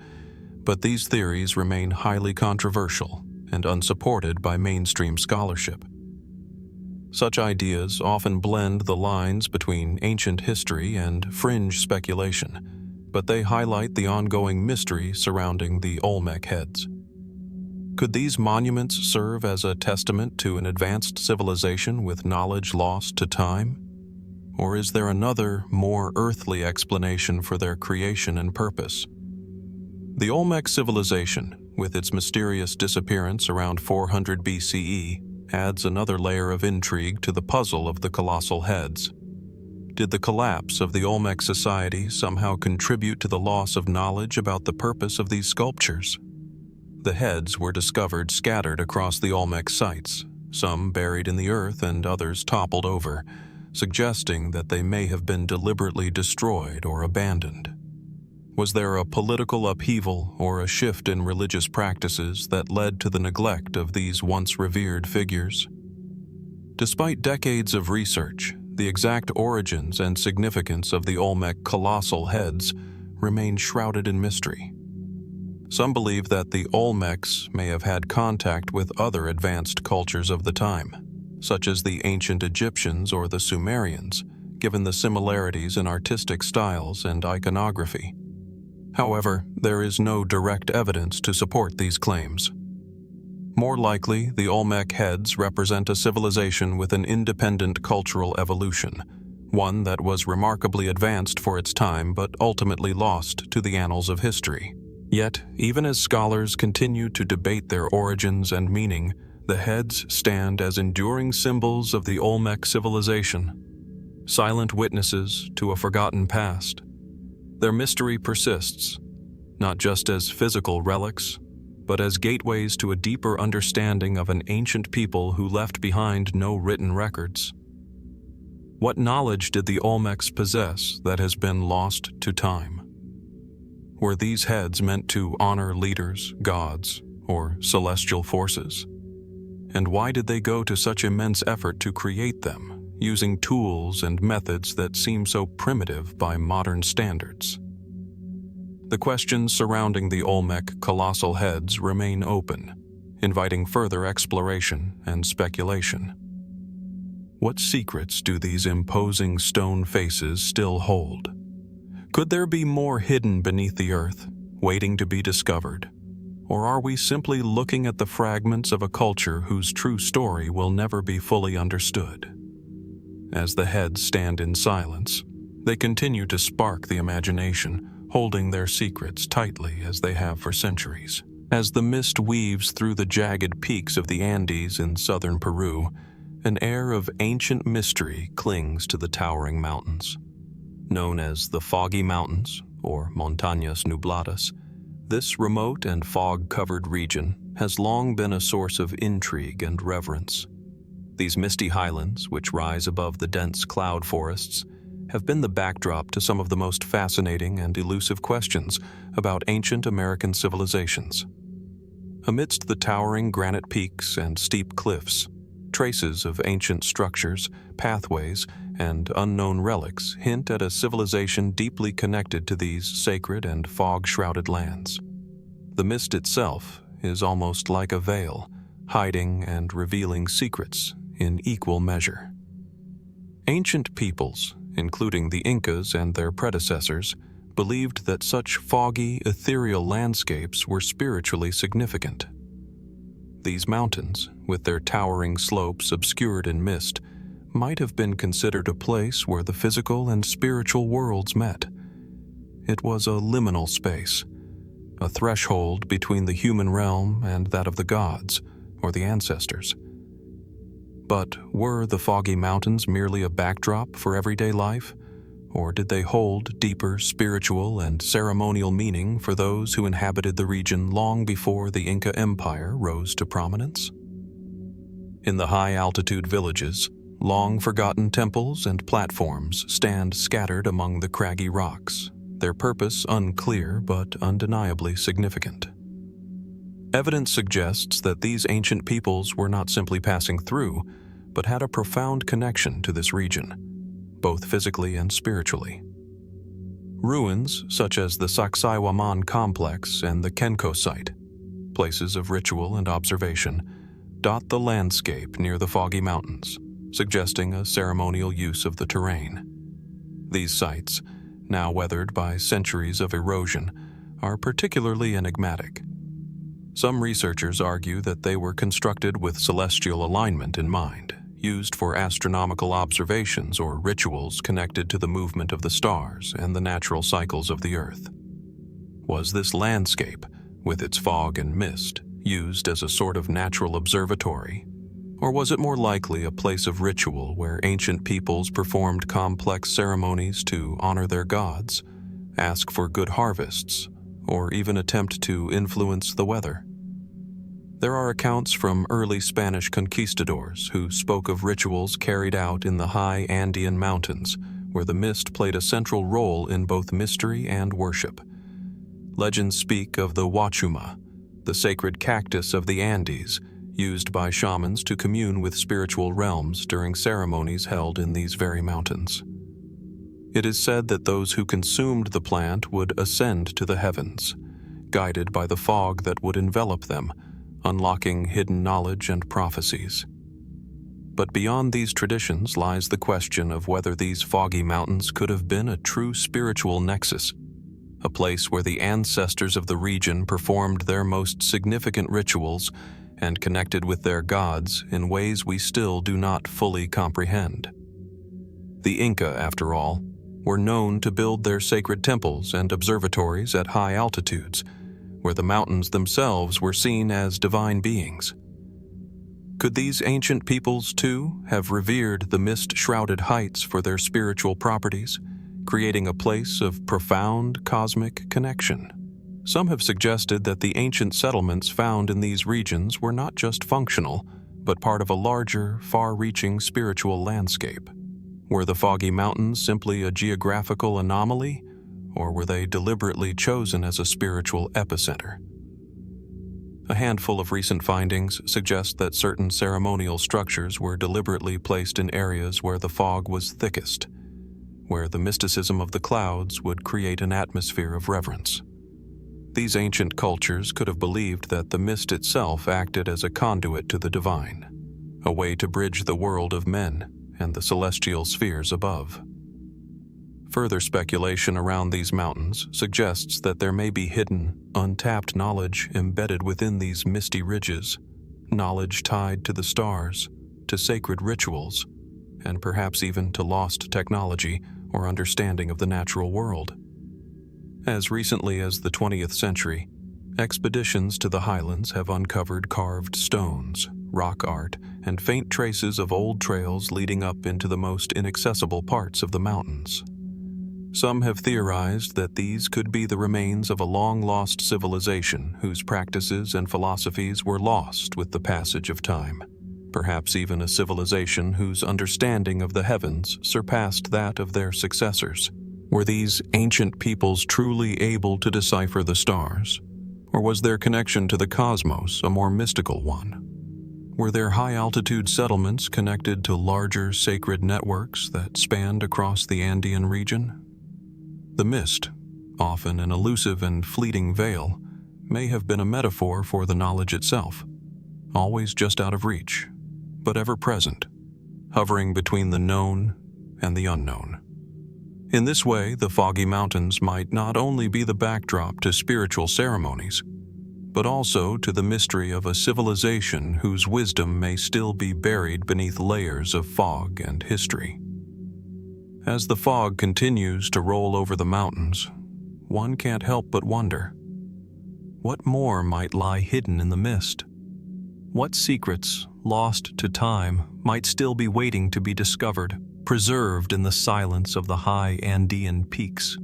A: but these theories remain highly controversial and unsupported by mainstream scholarship. Such ideas often blend the lines between ancient history and fringe speculation, but they highlight the ongoing mystery surrounding the Olmec heads. Could these monuments serve as a testament to an advanced civilization with knowledge lost to time? Or is there another, more earthly explanation for their creation and purpose? The Olmec civilization, with its mysterious disappearance around 400 BCE, adds another layer of intrigue to the puzzle of the colossal heads. Did the collapse of the Olmec society somehow contribute to the loss of knowledge about the purpose of these sculptures? The heads were discovered scattered across the Olmec sites, some buried in the earth and others toppled over, suggesting that they may have been deliberately destroyed or abandoned. Was there a political upheaval or a shift in religious practices that led to the neglect of these once revered figures? Despite decades of research, the exact origins and significance of the Olmec colossal heads remain shrouded in mystery. Some believe that the Olmecs may have had contact with other advanced cultures of the time, such as the ancient Egyptians or the Sumerians, given the similarities in artistic styles and iconography. However, there is no direct evidence to support these claims. More likely, the Olmec heads represent a civilization with an independent cultural evolution, one that was remarkably advanced for its time but ultimately lost to the annals of history. Yet, even as scholars continue to debate their origins and meaning, the heads stand as enduring symbols of the Olmec civilization, silent witnesses to a forgotten past. Their mystery persists, not just as physical relics, but as gateways to a deeper understanding of an ancient people who left behind no written records. What knowledge did the Olmecs possess that has been lost to time? Were these heads meant to honor leaders, gods, or celestial forces? And why did they go to such immense effort to create them, using tools and methods that seem so primitive by modern standards? The questions surrounding the Olmec colossal heads remain open, inviting further exploration and speculation. What secrets do these imposing stone faces still hold? Could there be more hidden beneath the earth, waiting to be discovered? Or are we simply looking at the fragments of a culture whose true story will never be fully understood? As the heads stand in silence, they continue to spark the imagination, holding their secrets tightly as they have for centuries. As the mist weaves through the jagged peaks of the Andes in southern Peru, an air of ancient mystery clings to the towering mountains. Known as the Foggy Mountains, or Montañas Nubladas, this remote and fog-covered region has long been a source of intrigue and reverence. These misty highlands, which rise above the dense cloud forests, have been the backdrop to some of the most fascinating and elusive questions about ancient American civilizations. Amidst the towering granite peaks and steep cliffs, traces of ancient structures, pathways, and unknown relics hint at a civilization deeply connected to these sacred and fog-shrouded lands. The mist itself is almost like a veil, hiding and revealing secrets in equal measure. Ancient peoples, including the Incas and their predecessors, believed that such foggy, ethereal landscapes were spiritually significant. These mountains, with their towering slopes obscured in mist, might have been considered a place where the physical and spiritual worlds met. It was a liminal space, a threshold between the human realm and that of the gods, or the ancestors. But were the Foggy Mountains merely a backdrop for everyday life, or did they hold deeper spiritual and ceremonial meaning for those who inhabited the region long before the Inca Empire rose to prominence? In the high-altitude villages, long-forgotten temples and platforms stand scattered among the craggy rocks, their purpose unclear but undeniably significant. Evidence suggests that these ancient peoples were not simply passing through, but had a profound connection to this region, both physically and spiritually. Ruins such as the Sacsayhuaman complex and the Kenko site, places of ritual and observation, dot the landscape near the Foggy Mountains, suggesting a ceremonial use of the terrain. These sites, now weathered by centuries of erosion, are particularly enigmatic. Some researchers argue that they were constructed with celestial alignment in mind, used for astronomical observations or rituals connected to the movement of the stars and the natural cycles of the Earth. Was this landscape, with its fog and mist, used as a sort of natural observatory? Or was it more likely a place of ritual where ancient peoples performed complex ceremonies to honor their gods, ask for good harvests, or even attempt to influence the weather? There are accounts from early Spanish conquistadors who spoke of rituals carried out in the high Andean mountains, where the mist played a central role in both mystery and worship. Legends speak of the Huachuma, the sacred cactus of the Andes, used by shamans to commune with spiritual realms during ceremonies held in these very mountains. It is said that those who consumed the plant would ascend to the heavens, guided by the fog that would envelop them, unlocking hidden knowledge and prophecies. But beyond these traditions lies the question of whether these foggy mountains could have been a true spiritual nexus, a place where the ancestors of the region performed their most significant rituals and connected with their gods in ways we still do not fully comprehend. The Inca, after all, were known to build their sacred temples and observatories at high altitudes, where the mountains themselves were seen as divine beings. Could these ancient peoples, too, have revered the mist-shrouded heights for their spiritual properties, creating a place of profound cosmic connection? Some have suggested that the ancient settlements found in these regions were not just functional, but part of a larger, far-reaching spiritual landscape. Were the Foggy Mountains simply a geographical anomaly, or were they deliberately chosen as a spiritual epicenter? A handful of recent findings suggest that certain ceremonial structures were deliberately placed in areas where the fog was thickest, where the mysticism of the clouds would create an atmosphere of reverence. These ancient cultures could have believed that the mist itself acted as a conduit to the divine, a way to bridge the world of men and the celestial spheres above. Further speculation around these mountains suggests that there may be hidden, untapped knowledge embedded within these misty ridges, knowledge tied to the stars, to sacred rituals, and perhaps even to lost technology or understanding of the natural world. As recently as the 20th century, expeditions to the highlands have uncovered carved stones, rock art, and faint traces of old trails leading up into the most inaccessible parts of the mountains. Some have theorized that these could be the remains of a long-lost civilization whose practices and philosophies were lost with the passage of time. Perhaps even a civilization whose understanding of the heavens surpassed that of their successors. Were these ancient peoples truly able to decipher the stars? Or was their connection to the cosmos a more mystical one? Were their high-altitude settlements connected to larger sacred networks that spanned across the Andean region? The mist, often an elusive and fleeting veil, may have been a metaphor for the knowledge itself, always just out of reach, but ever present, hovering between the known and the unknown. In this way, the Foggy Mountains might not only be the backdrop to spiritual ceremonies, but also to the mystery of a civilization whose wisdom may still be buried beneath layers of fog and history. As the fog continues to roll over the mountains, one can't help but wonder, what more might lie hidden in the mist? What secrets, lost to time, might still be waiting to be discovered, preserved in the silence of the high Andean peaks?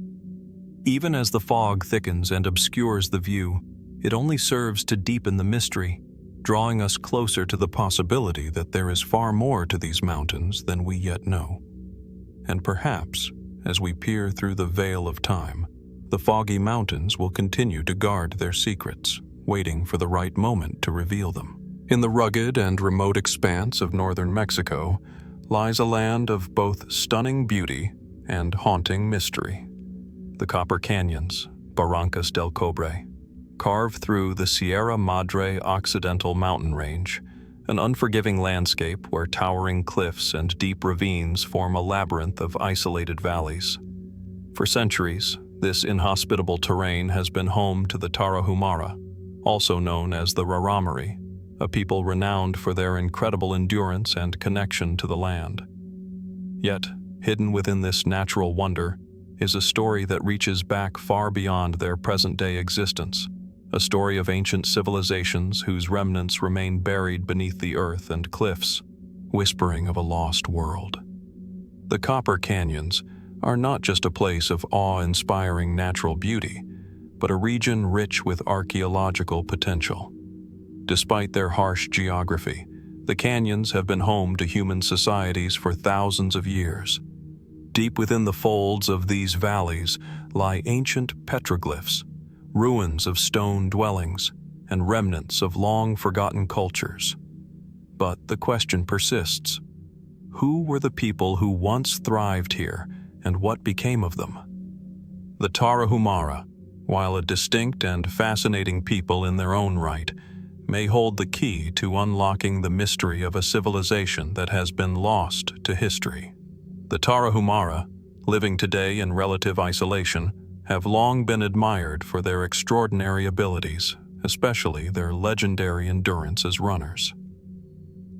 A: Even as the fog thickens and obscures the view, it only serves to deepen the mystery, drawing us closer to the possibility that there is far more to these mountains than we yet know. And perhaps, as we peer through the veil of time, the Foggy Mountains will continue to guard their secrets, waiting for the right moment to reveal them. In the rugged and remote expanse of northern Mexico lies a land of both stunning beauty and haunting mystery. The Copper Canyons, Barrancas del Cobre, carve through the Sierra Madre Occidental mountain range, an unforgiving landscape where towering cliffs and deep ravines form a labyrinth of isolated valleys. For centuries, this inhospitable terrain has been home to the Tarahumara, also known as the Raramuri, a people renowned for their incredible endurance and connection to the land. Yet, hidden within this natural wonder is a story that reaches back far beyond their present-day existence, a story of ancient civilizations whose remnants remain buried beneath the earth and cliffs, whispering of a lost world. The Copper Canyons are not just a place of awe-inspiring natural beauty, but a region rich with archaeological potential. Despite their harsh geography, the canyons have been home to human societies for thousands of years. Deep within the folds of these valleys lie ancient petroglyphs, ruins of stone dwellings, and remnants of long-forgotten cultures. But the question persists. Who were the people who once thrived here, and what became of them? The Tarahumara, while a distinct and fascinating people in their own right, may hold the key to unlocking the mystery of a civilization that has been lost to history. The Tarahumara, living today in relative isolation, have long been admired for their extraordinary abilities, especially their legendary endurance as runners.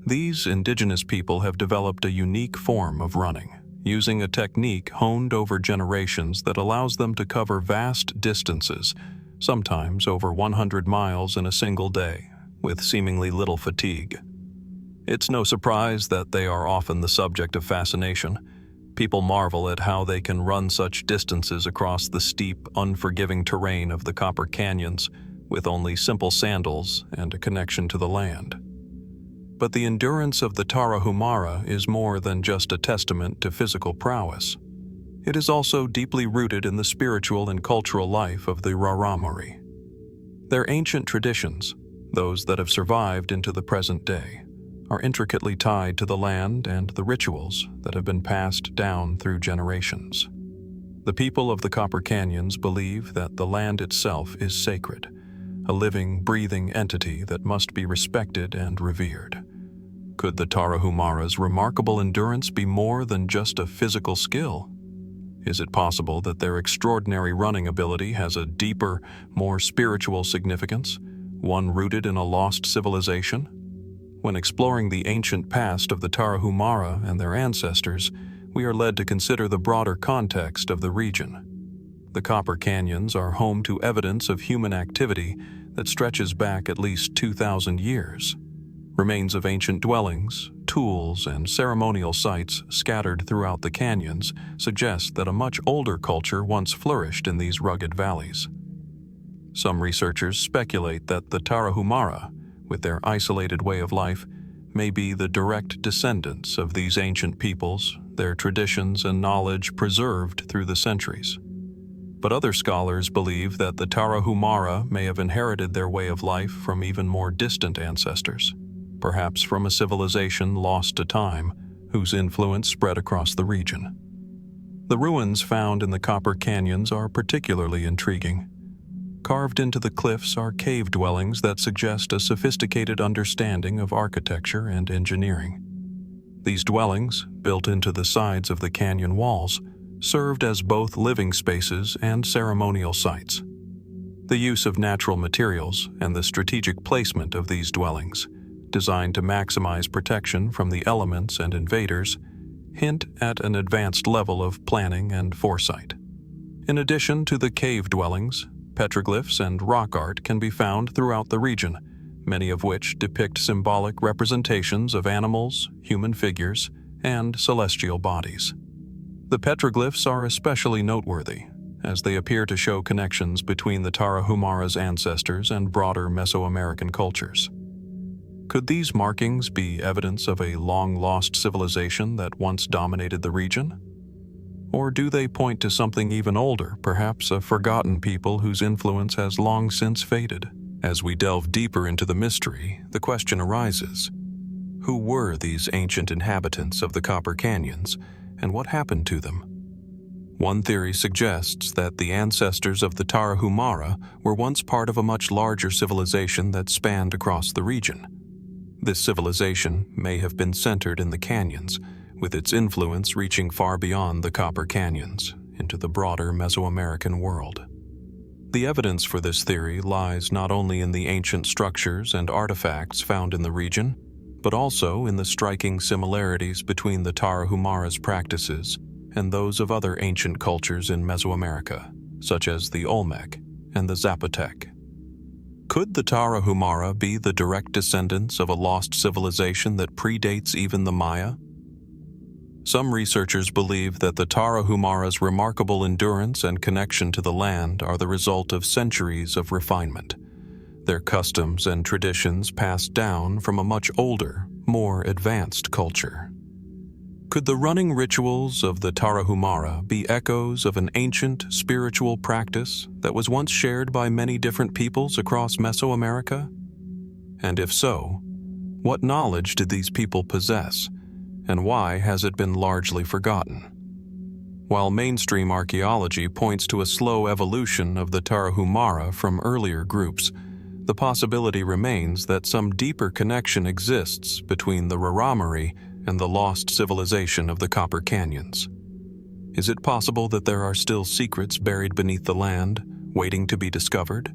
A: These indigenous people have developed a unique form of running, using a technique honed over generations that allows them to cover vast distances, sometimes over 100 miles in a single day, with seemingly little fatigue. It's no surprise that they are often the subject of fascination. People marvel at how they can run such distances across the steep, unforgiving terrain of the Copper Canyons with only simple sandals and a connection to the land. But the endurance of the Tarahumara is more than just a testament to physical prowess. It is also deeply rooted in the spiritual and cultural life of the Raramuri. Their ancient traditions, those that have survived into the present day, are intricately tied to the land and the rituals that have been passed down through generations. The people of the Copper Canyons believe that the land itself is sacred, a living, breathing entity that must be respected and revered. Could the Tarahumara's remarkable endurance be more than just a physical skill? Is it possible that their extraordinary running ability has a deeper, more spiritual significance, one rooted in a lost civilization? When exploring the ancient past of the Tarahumara and their ancestors, we are led to consider the broader context of the region. The Copper Canyons are home to evidence of human activity that stretches back at least 2,000 years. Remains of ancient dwellings, tools, and ceremonial sites scattered throughout the canyons suggest that a much older culture once flourished in these rugged valleys. Some researchers speculate that the Tarahumara, with their isolated way of life, may be the direct descendants of these ancient peoples, their traditions and knowledge preserved through the centuries. But other scholars believe that the Tarahumara may have inherited their way of life from even more distant ancestors, perhaps from a civilization lost to time, whose influence spread across the region. The ruins found in the Copper Canyons are particularly intriguing. Carved into the cliffs are cave dwellings that suggest a sophisticated understanding of architecture and engineering. These dwellings, built into the sides of the canyon walls, served as both living spaces and ceremonial sites. The use of natural materials and the strategic placement of these dwellings, designed to maximize protection from the elements and invaders, hint at an advanced level of planning and foresight. In addition to the cave dwellings, petroglyphs and rock art can be found throughout the region, many of which depict symbolic representations of animals, human figures, and celestial bodies. The petroglyphs are especially noteworthy, as they appear to show connections between the Tarahumara's ancestors and broader Mesoamerican cultures. Could these markings be evidence of a long-lost civilization that once dominated the region? Or do they point to something even older, perhaps a forgotten people whose influence has long since faded? As we delve deeper into the mystery, the question arises: who were these ancient inhabitants of the Copper Canyons, and what happened to them? One theory suggests that the ancestors of the Tarahumara were once part of a much larger civilization that spanned across the region. This civilization may have been centered in the canyons, with its influence reaching far beyond the Copper Canyons, into the broader Mesoamerican world. The evidence for this theory lies not only in the ancient structures and artifacts found in the region, but also in the striking similarities between the Tarahumara's practices and those of other ancient cultures in Mesoamerica, such as the Olmec and the Zapotec. Could the Tarahumara be the direct descendants of a lost civilization that predates even the Maya? Some researchers believe that the Tarahumara's remarkable endurance and connection to the land are the result of centuries of refinement, their customs and traditions passed down from a much older, more advanced culture. Could the running rituals of the Tarahumara be echoes of an ancient spiritual practice that was once shared by many different peoples across Mesoamerica? And if so, what knowledge did these people possess, and why has it been largely forgotten? While mainstream archaeology points to a slow evolution of the Tarahumara from earlier groups, the possibility remains that some deeper connection exists between the Raramuri and the lost civilization of the Copper Canyons. Is it possible that there are still secrets buried beneath the land, waiting to be discovered?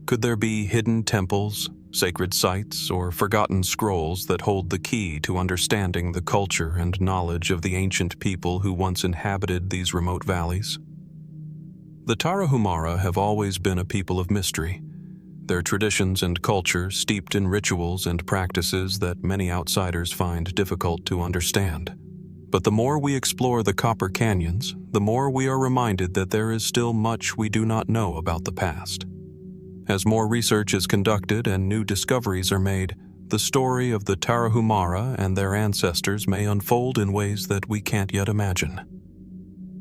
A: Could there be hidden temples, sacred sites, or forgotten scrolls that hold the key to understanding the culture and knowledge of the ancient people who once inhabited these remote valleys? The Tarahumara have always been a people of mystery, their traditions and culture steeped in rituals and practices that many outsiders find difficult to understand. But the more we explore the Copper Canyons, the more we are reminded that there is still much we do not know about the past. As more research is conducted and new discoveries are made, the story of the Tarahumara and their ancestors may unfold in ways that we can't yet imagine.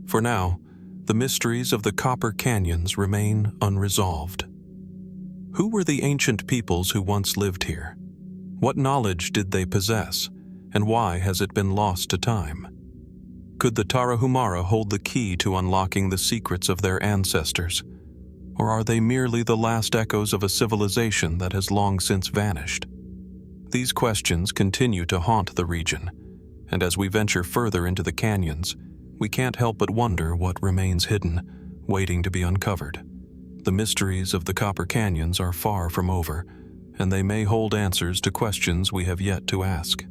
A: For now, the mysteries of the Copper Canyons remain unresolved. Who were the ancient peoples who once lived here? What knowledge did they possess, and why has it been lost to time? Could the Tarahumara hold the key to unlocking the secrets of their ancestors, or are they merely the last echoes of a civilization that has long since vanished? These questions continue to haunt the region, and as we venture further into the canyons, we can't help but wonder what remains hidden, waiting to be uncovered. The mysteries of the Copper Canyons are far from over, and they may hold answers to questions we have yet to ask.